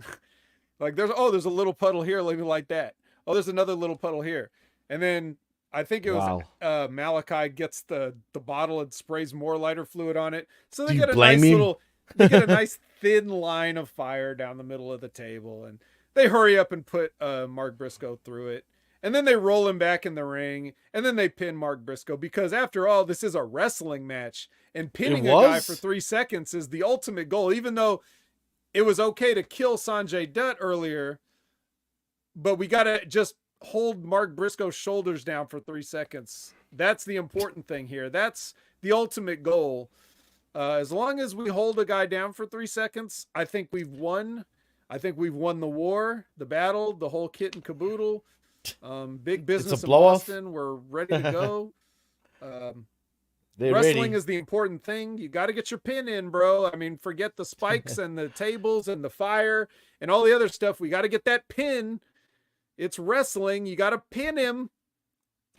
Speaker 2: Like there's a little puddle here, let me light that. Oh, there's another little puddle here. And then I think it was Malachi gets the bottle and sprays more lighter fluid on it. So they get a nice thin line of fire down the middle of the table, and they hurry up and put Mark Briscoe through it. And then they roll him back in the ring, and then they pin Mark Briscoe, because after all, this is a wrestling match, and pinning a guy for 3 seconds is the ultimate goal, even though it was okay to kill Sanjay Dutt earlier, but we got to just hold Mark Briscoe's shoulders down for 3 seconds. That's the important thing here. That's the ultimate goal. As long as we hold a guy down for 3 seconds, I think we've won. I think we've won the war, the battle, the whole kit and caboodle. Big business in Boston. We're ready to go. Wrestling is the important thing. You got to get your pin in, bro. I mean, forget the spikes and the tables and the fire and all the other stuff. We got to get that pin. It's wrestling. You got to pin him.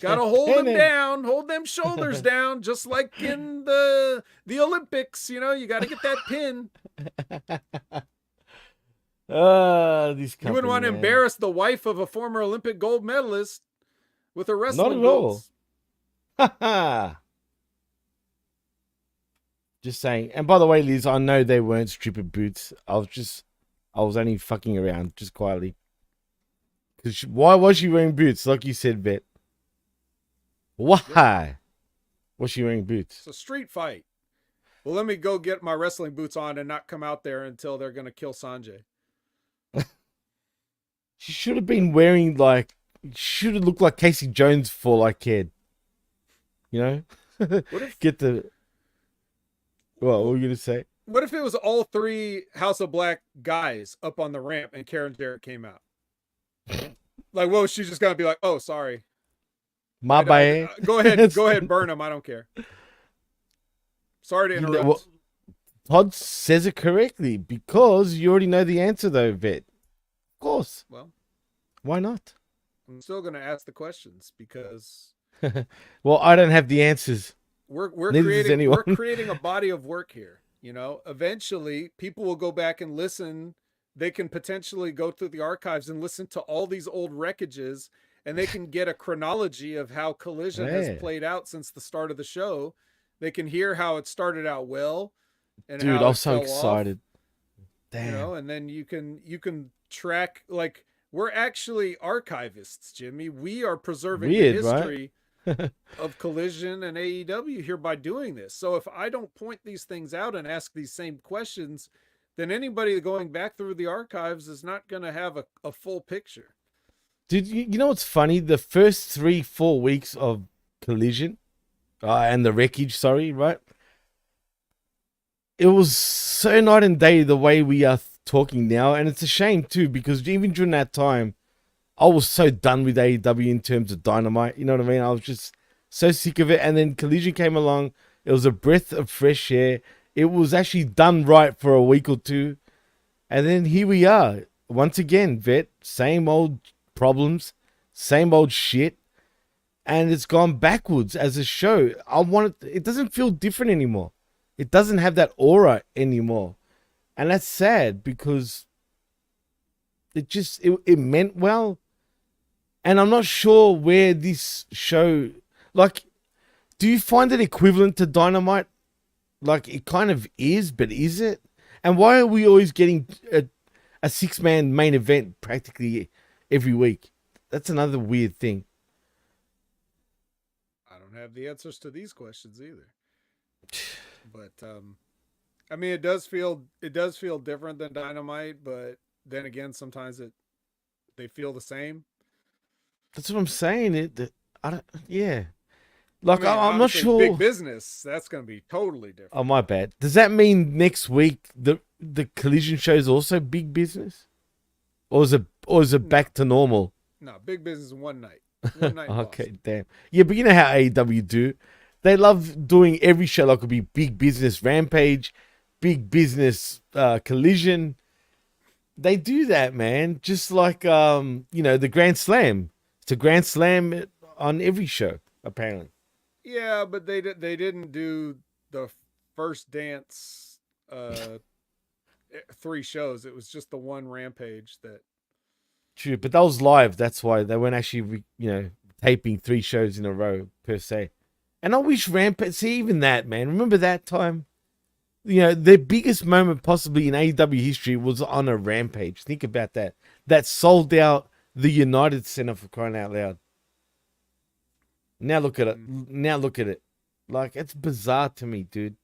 Speaker 2: Got to hold him down. Hold them shoulders down, just like in the Olympics. You know, you got to get that pin. You wouldn't want to embarrass the wife of a former Olympic gold medalist with a wrestling goals.
Speaker 1: Not at all. Just saying. And by the way, Liz, I know they weren't stupid boots. I was only fucking around, just quietly. Why was she wearing boots? Like you said, Vet. Why was she wearing boots?
Speaker 2: It's a street fight. Well, let me go get my wrestling boots on and not come out there until they're going to kill Sanjay.
Speaker 1: She should have been wearing should have looked like Casey Jones for all I cared. You know? Get the... What were you going to say?
Speaker 2: What if it was all three House of Black guys up on the ramp and Karen Jarrett came out? Like, well, she's just going to be like, oh, sorry.
Speaker 1: My bad.
Speaker 2: Go ahead, burn them. I don't care. Sorry to interrupt.
Speaker 1: Well, Todd says it correctly because you already know the answer, though, Vet. Of course.
Speaker 2: Well,
Speaker 1: why not?
Speaker 2: I'm still going to ask the questions because...
Speaker 1: Well, I don't have the answers.
Speaker 2: We're creating a body of work here. You know, eventually people will go back and listen. They can potentially go through the archives and listen to all these old wreckages, and they can get a chronology of how Collision has played out since the start of the show. They can hear how it started out well. And
Speaker 1: dude,
Speaker 2: how
Speaker 1: I'm so excited. Damn.
Speaker 2: You know, and then you can track, like, we're actually archivists, Jimmy. We are preserving the history of Collision and AEW here by doing this. So if I don't point these things out and ask these same questions, then anybody going back through the archives is not going to have a full picture.
Speaker 1: Dude, you know what's funny? The first 3-4 weeks of Collision and the Wreckage, right? It was so night and day the way we are talking now. And it's a shame too, because even during that time, I was so done with AEW in terms of Dynamite. You know what I mean? I was just so sick of it. And then Collision came along. It was a breath of fresh air. It was actually done right for a week or two. And then here we are. Once again, Vet, same old problems, same old shit. And it's gone backwards as a show. It doesn't feel different anymore. It doesn't have that aura anymore. And that's sad because it meant well. And I'm not sure where this show, do you find it equivalent to Dynamite? Like, it kind of is, but is it? And why are we always getting a 6-man main event practically every week? That's another weird thing.
Speaker 2: I don't have the answers to these questions either. But I mean, it does feel different than Dynamite, but then again, sometimes they feel the same.
Speaker 1: That's what I'm saying. Like, I'm not sure.
Speaker 2: Big business, that's going to be totally different.
Speaker 1: Oh, my bad. Does that mean next week the Collision show is also big business, or is it back to normal?
Speaker 2: No, big business one night. One night.
Speaker 1: Okay, damn. Yeah, but you know how AEW do. They love doing every show like it would be big business Rampage, big business Collision. They do that, man. Just like the Grand Slam. It's a Grand Slam on every show, apparently.
Speaker 2: Yeah, but they didn't do the first dance 3 shows. It was just the one Rampage that.
Speaker 1: True, but that was live. That's why they weren't actually taping 3 shows in a row per se. And I wish Rampage, see, even that, man. Remember that time? The biggest moment possibly in AEW history was on a Rampage. Think about that. That sold out the United Center, for crying out loud. Now look at it. Like, it's bizarre to me, dude.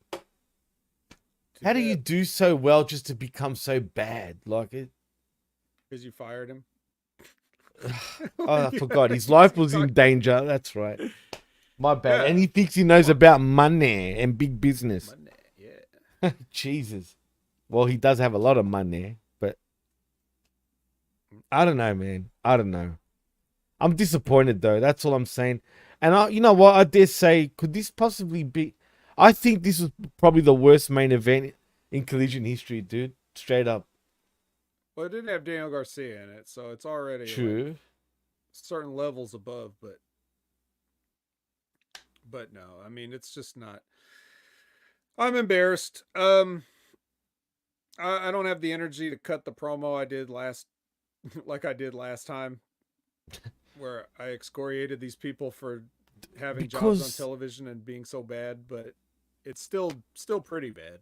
Speaker 1: How do you do so well just to become so bad? Like it.
Speaker 2: Because you fired him.
Speaker 1: Oh, I forgot. His life was in danger. That's right. My bad. Yeah. And he thinks he knows about money and big business.
Speaker 2: Money, yeah.
Speaker 1: Jesus. Well, he does have a lot of money, but I don't know, man. I don't know. I'm disappointed, though. That's all I'm saying. And you know what? I dare say, could this possibly be... I think this was probably the worst main event in Collision history, dude. Straight up.
Speaker 2: Well, it didn't have Daniel Garcia in it, so it's already
Speaker 1: true.
Speaker 2: Certain levels above, but no, I mean, it's just not. I'm embarrassed. I don't have the energy to cut the promo I did last time, where I excoriated these people for having jobs on television and being so bad, but it's still pretty bad.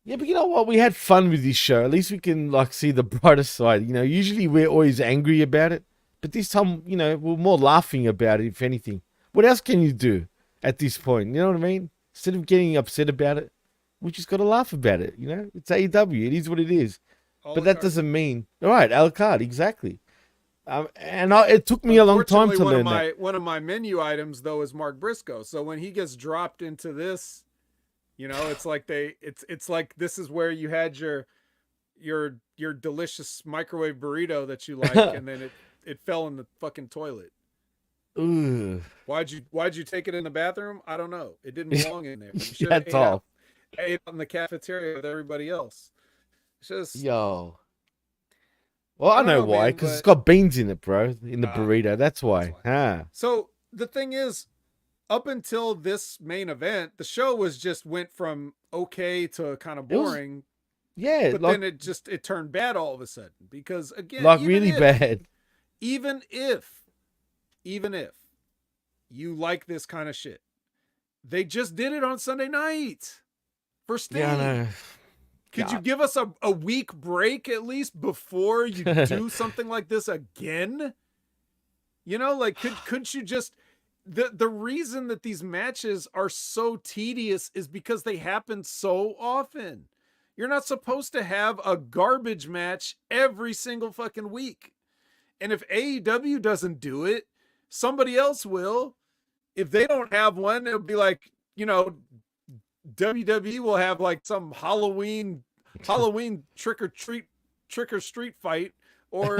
Speaker 1: Yeah, but you know what? We had fun with this show. At least we can see the brighter side. Usually we're always angry about it. But this time, you know, we're more laughing about it, if anything. What else can you do at this point? You know what I mean? Instead of getting upset about it, we just got to laugh about it, you know? It's AEW. It is what it is. But that doesn't mean... All right, a la carte, exactly. It took me a long time to learn that.
Speaker 2: One of my menu items, though, is Mark Briscoe. So when he gets dropped into this, you know, it's like it's like this is where you had your delicious microwave burrito that you like, and then it fell in the fucking toilet.
Speaker 1: Ooh.
Speaker 2: Why'd you take it in the bathroom? I don't know. It didn't belong in there. You should
Speaker 1: That's all.
Speaker 2: Ate in the cafeteria with everybody else. It's just
Speaker 1: Yo. Well, I know why, because it's got beans in it, bro. In the burrito. That's why.
Speaker 2: So the thing is, up until this main event, the show went from okay to kind of boring. But then it turned bad all of a sudden, because again,
Speaker 1: really bad.
Speaker 2: Even if you like this kind of shit, they just did it on Sunday night for Sting. Yeah, I know. Could you give us a week break at least before you do something like this again? You know, like couldn't you just... The reason that these matches are so tedious is because they happen so often. You're not supposed to have a garbage match every single fucking week. And if AEW doesn't do it, somebody else will. If they don't have one, it'll be like, you know, WWE will have like some Halloween trick or street fight, or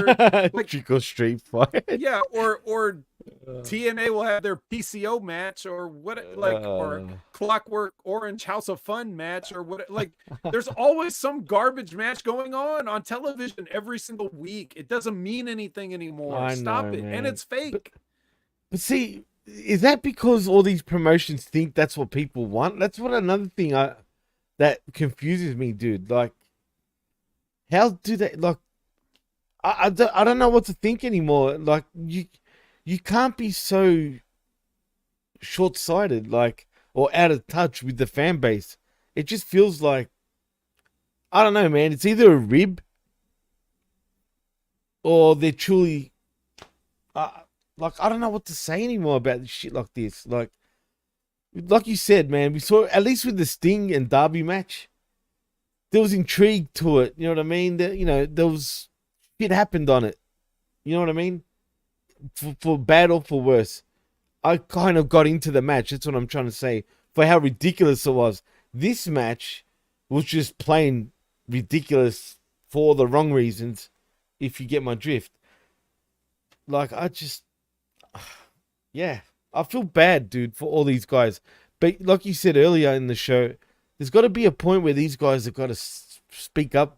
Speaker 2: like
Speaker 1: trick or street fight.
Speaker 2: Yeah, or TNA will have their PCO match, or or Clockwork Orange House of Fun match, or what. Like, there's always some garbage match going on television every single week. It doesn't mean anything anymore. Stop it, man. And it's fake.
Speaker 1: But see, is that because all these promotions think that's what people want? That's what another thing that confuses me, dude. Like, how do they, like, I don't know what to think anymore. Like, you can't be so short-sighted, like, or out of touch with the fan base. It just feels like, I don't know, man. It's either a rib or they're truly, like, I don't know what to say anymore about shit like this. Like you said, man, we saw, at least with the Sting and Darby match, there was intrigue to it. You know what I mean? There was shit happened on it. You know what I mean? For bad or for worse. I kind of got into the match. That's what I'm trying to say. For how ridiculous it was. This match was just plain ridiculous for the wrong reasons, if you get my drift. Like, yeah. I feel bad, dude, for all these guys. But like you said earlier in the show, there's got to be a point where these guys have got to speak up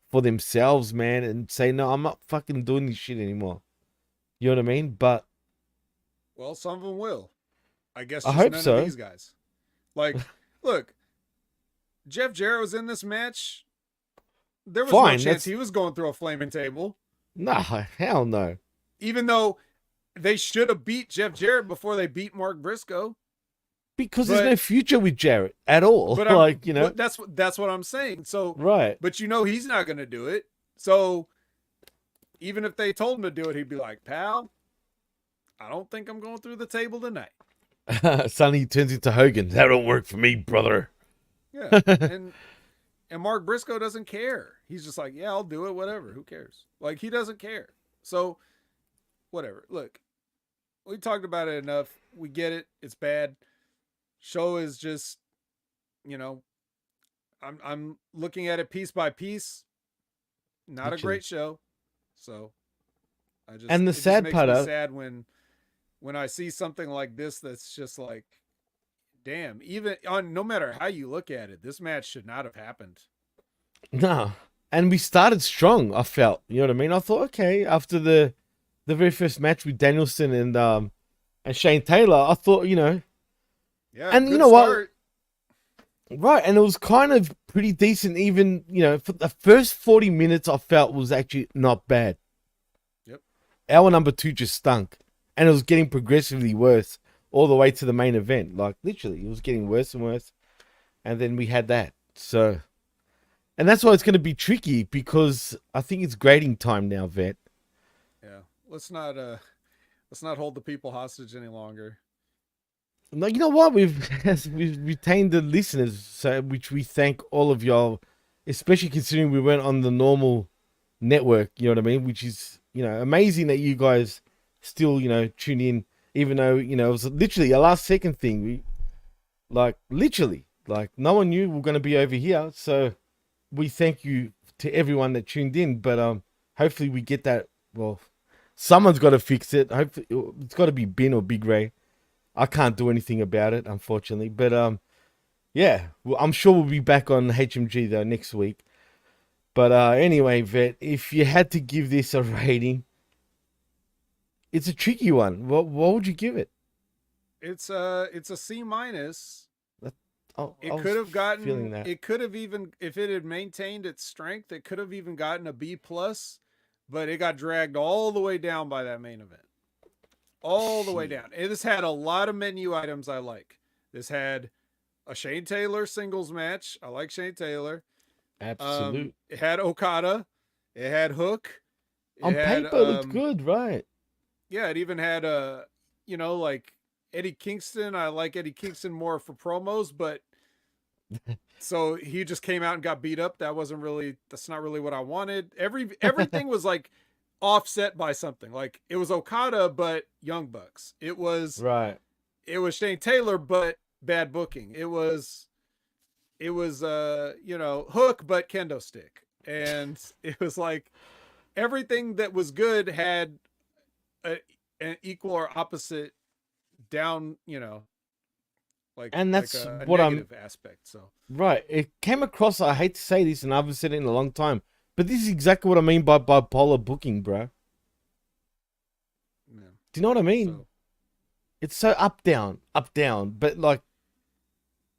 Speaker 1: for themselves, man, and say, no, I'm not fucking doing this shit anymore. You know what I mean? But,
Speaker 2: well, some of them will. I guess
Speaker 1: I hope
Speaker 2: none
Speaker 1: so.
Speaker 2: Of these guys. Like, look, Jeff Jarrett was in this match. There was no chance he was going through a flaming table.
Speaker 1: Nah, hell no.
Speaker 2: Even though they should have beat Jeff Jarrett before they beat Mark Briscoe.
Speaker 1: Because there's no future with Jarrett at all.
Speaker 2: But
Speaker 1: like, you know,
Speaker 2: that's what I'm saying. So
Speaker 1: right.
Speaker 2: But you know he's not going to do it. So even if they told him to do it, he'd be like, "Pal, I don't think I'm going through the table tonight."
Speaker 1: Sonny turns into Hogan. That don't work for me, brother.
Speaker 2: Yeah, and Mark Briscoe doesn't care. He's just like, "Yeah, I'll do it. Whatever. Who cares?" Like, he doesn't care. So whatever. Look, we talked about it enough. We get it. It's bad. Show is just, you know, I'm looking at it piece by piece. Not a great show. So
Speaker 1: and the sad
Speaker 2: makes
Speaker 1: part
Speaker 2: me sad when I see something like this that's just like, damn, even on, no matter how you look at it, this match should not have happened.
Speaker 1: No. And we started strong, I felt. You know what I mean? I thought, okay, after the very first match with Danielson and Shane Taylor, I thought, you know.
Speaker 2: Yeah,
Speaker 1: and you know start. What? Right, and it was kind of pretty decent even, you know, for the first 40 minutes I felt was actually not bad.
Speaker 2: Yep.
Speaker 1: Hour number 2 just stunk. And it was getting progressively worse all the way to the main event. Like, literally, it was getting worse and worse. And then we had that. So, and that's why it's going to be tricky, because I think it's grading time now, Vet.
Speaker 2: Yeah. let's not hold the people hostage any longer.
Speaker 1: No, you know what? We've retained the listeners, so which we thank all of y'all, especially considering we went on the normal network. You know what I mean? Which is amazing that you guys still tune in, even though it was literally a last second thing. We literally no one knew we were going to be over here, so we thank you to everyone that tuned in. But hopefully we get that. Well, someone's got to fix it. Hopefully it's got to be Bin or Big Ray. I can't do anything about it, unfortunately. But yeah, well, I'm sure we'll be back on HMG though next week. But anyway, Vet, if you had to give this a rating, it's a tricky one. What would you give it?
Speaker 2: It's a C minus.
Speaker 1: It
Speaker 2: could have gotten. It could have even, if it had maintained its strength, it could have even gotten a B plus. But it got dragged all the way down by that main event. All the way down. This had a lot of menu items I like. This had a Shane Taylor singles match. I like Shane Taylor.
Speaker 1: Absolutely.
Speaker 2: It had Okada. It had Hook.
Speaker 1: On paper, it looked good, right?
Speaker 2: Yeah, it even had like Eddie Kingston. I like Eddie Kingston more for promos, but so he just came out and got beat up. That's not really what I wanted. Everything was like offset by something. Like it was Okada but Young Bucks. It was Shane Taylor but bad booking. It was Hook but kendo stick. And it was like everything that was good had an equal or opposite down,
Speaker 1: and that's
Speaker 2: a
Speaker 1: what
Speaker 2: negative aspect. So
Speaker 1: it came across, I hate to say this and I haven't said it in a long time, but this is exactly what I mean by bipolar booking, bro. Yeah. Do you know what I mean? So, it's so up down, but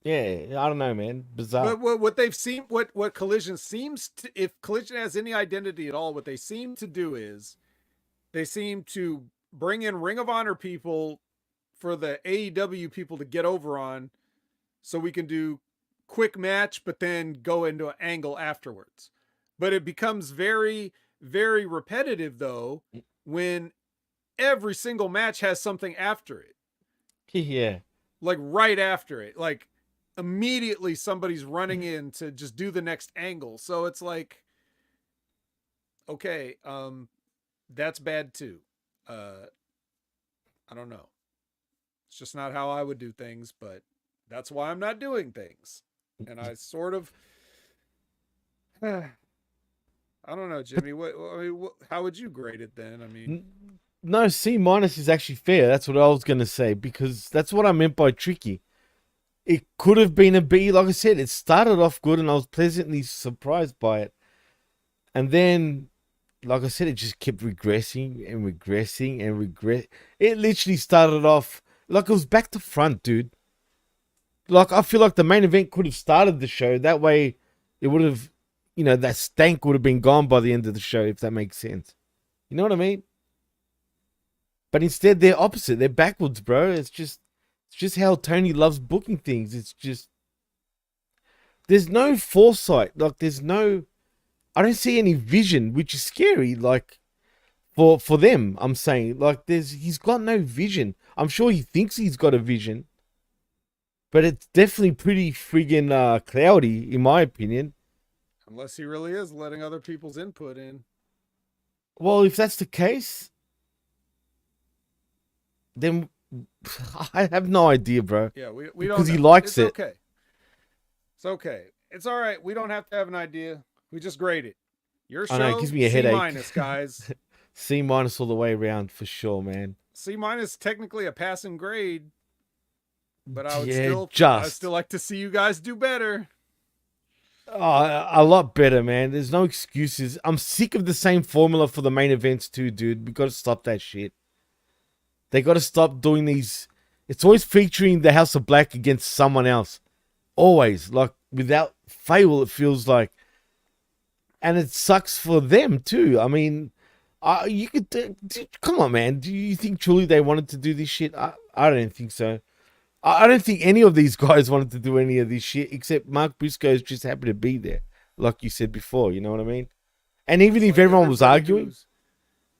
Speaker 1: yeah, I don't know, man. Bizarre.
Speaker 2: But what they've seen, what Collision seems to, if Collision has any identity at all, what they seem to do is they seem to bring in Ring of Honor people for the AEW people to get over on, so we can do quick match, but then go into an angle afterwards. But it becomes very, very repetitive though when every single match has something after it.
Speaker 1: Yeah.
Speaker 2: Like right after it. Like immediately somebody's running in to just do the next angle. So it's like, okay, that's bad too. I don't know. It's just not how I would do things, but that's why I'm not doing things. And I sort of, I don't know, Jimmy. How would you grade it then? I mean,
Speaker 1: no, C minus is actually fair. That's what I was gonna say, because that's what I meant by tricky. It could have been a B. Like I said, it started off good, and I was pleasantly surprised by it. And then, like I said, it just kept regressing and regressing and regress. It literally started off like it was back to front, dude. Like I feel like the main event could have started the show. That way, it would have. That stank would have been gone by the end of the show, if that makes sense. You know what I mean? But instead, they're opposite. They're backwards, bro. It's just how Tony loves booking things. It's just, there's no foresight. Like, I don't see any vision, which is scary. Like, for them, I'm saying. Like, he's got no vision. I'm sure he thinks he's got a vision. But it's definitely pretty friggin' cloudy, in my opinion.
Speaker 2: Unless he really is letting other people's input in.
Speaker 1: Well, if that's the case, then I have no idea, bro.
Speaker 2: Yeah, we don't,
Speaker 1: because he likes it.
Speaker 2: Okay. It's okay. It's all right. We don't have to have an idea. We just grade it. Your show,
Speaker 1: it gives me a headache.
Speaker 2: C minus, guys.
Speaker 1: C minus all the way around for sure, man.
Speaker 2: C minus technically a passing grade, but I would still like to see you guys do better.
Speaker 1: Oh, a lot better, man. There's no excuses. I'm sick of the same formula for the main events too, dude. We got to stop that shit. They got to stop doing these. It's always featuring the House of Black against someone else. Always. Like, without fail, it feels like. And it sucks for them too. I mean, you could... come on, man. Do you think truly they wanted to do this shit? I don't think so. I don't think any of these guys wanted to do any of this shit, except Mark Briscoe's just happy to be there, like you said before. You know what I mean? And even if everyone was arguing,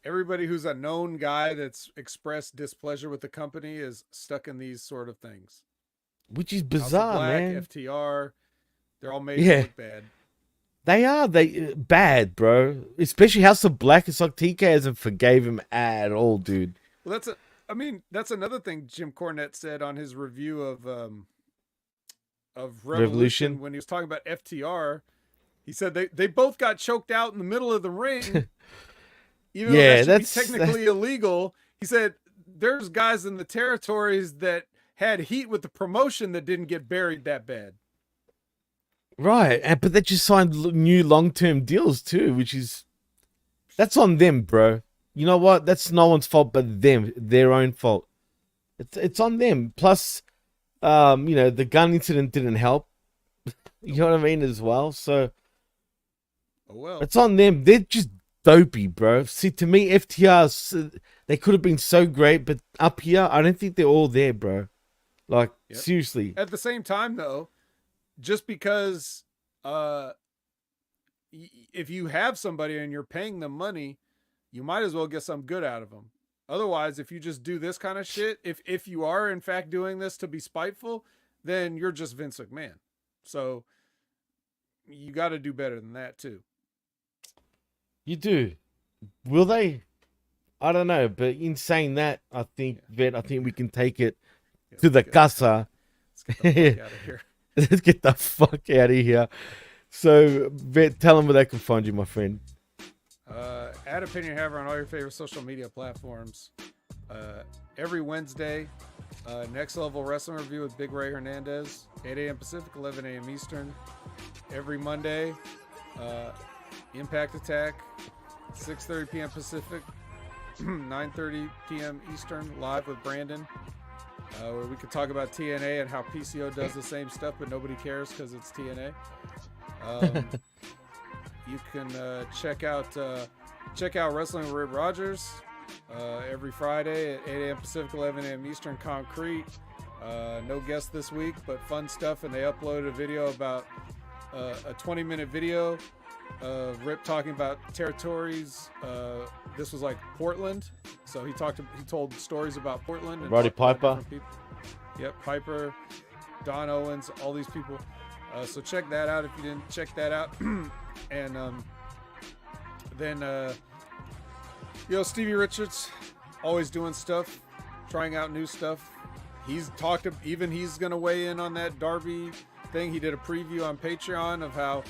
Speaker 2: everybody who's a known guy that's expressed displeasure with the company is stuck in these sort of things.
Speaker 1: Which is
Speaker 2: House of
Speaker 1: bizarre,
Speaker 2: Black,
Speaker 1: man.
Speaker 2: FTR, they're all made
Speaker 1: Yeah.
Speaker 2: to look bad.
Speaker 1: They are bad, bro. Especially House of Black. It's like TK hasn't forgave him at all, dude.
Speaker 2: Well, that's another thing Jim Cornette said on his review of Revolution when he was talking about FTR. He said they both got choked out in the middle of the ring. Even though that should be technically illegal. He said there's guys in the territories that had heat with the promotion that didn't get buried that bad.
Speaker 1: Right, but they just signed new long-term deals too, that's on them, bro. You know what? That's no one's fault but them, their own fault. It's on them. Plus, the gun incident didn't help. You know what I mean as well. So, it's on them. They're just dopey, bro. See, to me, FTR, they could have been so great, but up here, I don't think they're all there, bro. Like, seriously.
Speaker 2: At the same time, though, just because if you have somebody and you're paying them money, you might as well get some good out of them. Otherwise, if you just do this kind of shit, if you are in fact doing this to be spiteful, then you're just Vince McMahon. So you got to do better than that too.
Speaker 1: You do. Will they? I don't know. But in saying that, I think we can take it to the casa.
Speaker 2: Let's get the fuck out of here.
Speaker 1: Let's get the fuck out of here. So, Vet, tell them where they can find you, my friend.
Speaker 2: Add Opinion Haver on all your favorite social media platforms. Every Wednesday, Next Level Wrestling Review with Big Ray Hernandez, 8 a.m. Pacific, 11 a.m. Eastern. Every Monday, Impact Attack, 6:30 p.m. Pacific, 9:30 p.m. Eastern, live with Brandon. Where we could talk about TNA and how PCO does the same stuff, but nobody cares because it's TNA. You can check out Wrestling with Rip Rogers every Friday at 8 a.m. Pacific, 11 a.m. Eastern. Concrete. No guest this week, but fun stuff. And they uploaded a video about a 20-minute video of Rip talking about territories. This was like Portland, so he told stories about Portland. And
Speaker 1: Roddy Piper.
Speaker 2: Yep, Piper, Don Owens, all these people. So check that out if you didn't check that out. And then Stevie Richards, always doing stuff, trying out new stuff. He's gonna weigh in on that Darby thing. He did a preview on Patreon of how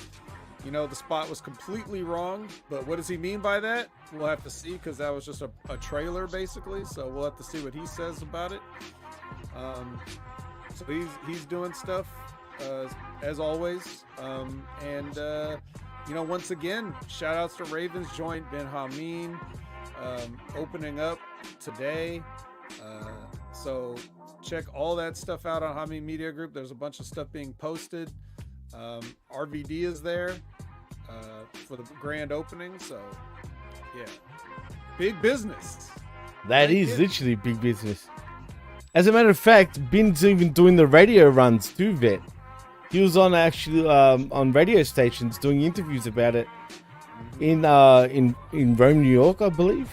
Speaker 2: the spot was completely wrong, but what does he mean by that? We'll have to see, because that was just a trailer basically, so we'll have to see what he says about it. So he's doing stuff as always, and once again, shout outs to Ravens joint Ben Hamin opening up today, so check all that stuff out on Hamin Media Group. There's a bunch of stuff being posted. RVD is there for the grand opening, so yeah, big business.
Speaker 1: That is literally big business. As a matter of fact, Ben's even doing the radio runs too, Vet. He was on on radio stations doing interviews about it in Rome, New York, I believe.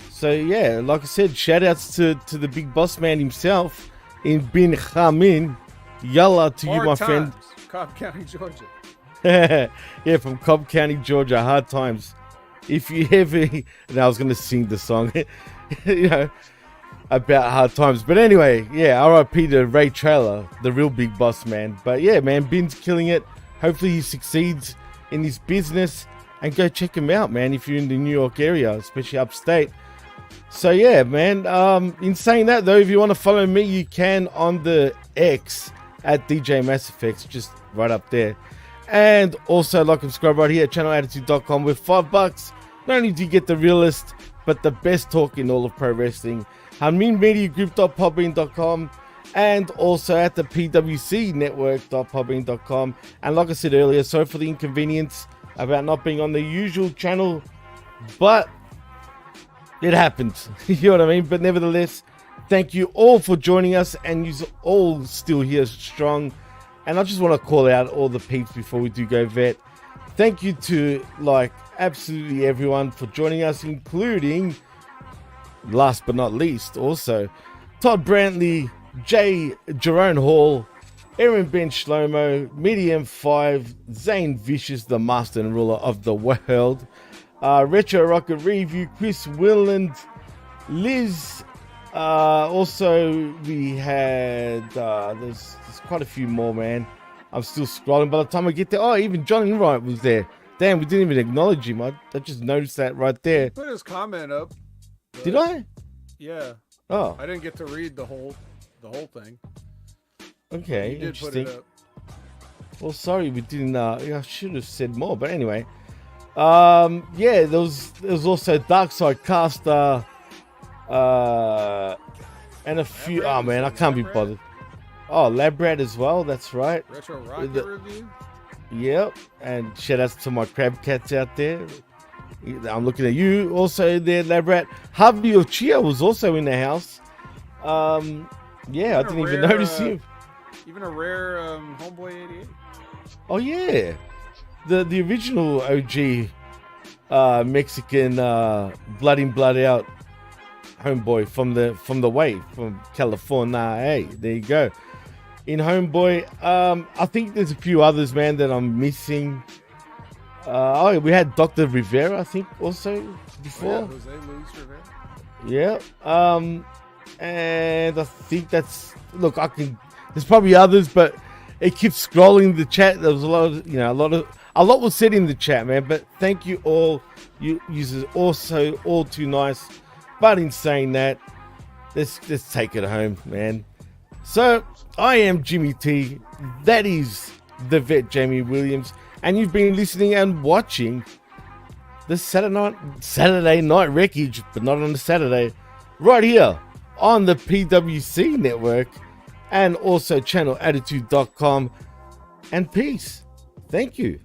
Speaker 1: So yeah, like I said, shout outs to the big boss man himself in Ben Hamin. Yalla to you, my friend.
Speaker 2: Cobb County, Georgia.
Speaker 1: Yeah, from Cobb County, Georgia. Hard times. If you ever, and I was gonna sing the song, about hard times. But anyway, yeah, R.I.P. to Ray Traylor, the real big boss man. But yeah, man, Ben's killing it. Hopefully he succeeds in his business, and go check him out, man, if you're in the New York area, especially upstate. So yeah, man, in saying that though, if you want to follow me, you can on the X at DJ Mass Effects, just right up there. And also like and subscribe right here at channelattitude.com with $5. Not only do you get the realest, but the best talk in all of pro wrestling. HaminMediaGroup.podbean.com, and also at the PWCNetwork.podbean.com. And like I said earlier, sorry for the inconvenience about not being on the usual channel, but it happens. You know what I mean? But nevertheless, thank you all for joining us, and you're all still here strong. And I just want to call out all the peeps before we do go, Vet. Thank you to absolutely everyone for joining us, including, last but not least, also Todd Brantley, Jay Jerome Hall, Aaron Ben Shlomo, Medium 5, Zane Vicious, the master and ruler of the world, Retro Rocket Review, Chris Willand, Liz. Also, we had there's quite a few more, man. I'm still scrolling. By the time I get there, even John Enright was there. Damn, we didn't even acknowledge him. I just noticed that right there.
Speaker 2: He put his comment up.
Speaker 1: Did I?
Speaker 2: Yeah.
Speaker 1: Oh,
Speaker 2: I didn't get to read the whole thing.
Speaker 1: okay.
Speaker 2: He did
Speaker 1: Interesting.
Speaker 2: put it up.
Speaker 1: Well, sorry, we didn't. I should have said more, but anyway. Yeah, there was also Darkside Caster, and a few.
Speaker 2: Lab Rat,
Speaker 1: Oh man, I
Speaker 2: is it
Speaker 1: can't be
Speaker 2: Lab Rat?
Speaker 1: bothered. Oh, Labrat as well. That's right.
Speaker 2: Retro Rocket Review.
Speaker 1: Yep, and shout outs to my crab cats out there. I'm looking at you also there, Labrat. Harvey of Chia was also in the house. Yeah, I didn't even notice him.
Speaker 2: Even a rare Homeboy 88.
Speaker 1: Oh yeah, the original OG Mexican blood in blood out homeboy from the way from California. Hey, there you go. In Homeboy, I think there's a few others, man, that I'm missing. We had Dr. Rivera, I think, also before.
Speaker 2: Yeah, Jose Luis Rivera.
Speaker 1: Yeah. And I think that's. Look, there's probably others, but it keeps scrolling the chat. There was a lot was said in the chat, man. But thank you all. You users also all too nice. But in saying that, let's take it home, man. So I am Jimmy T. That is the vet Jamie Williams, and you've been listening and watching the Saturday Night Wreckage, but not on the Saturday, right here on the PWC network, and also channelattitude.com. And peace. Thank you.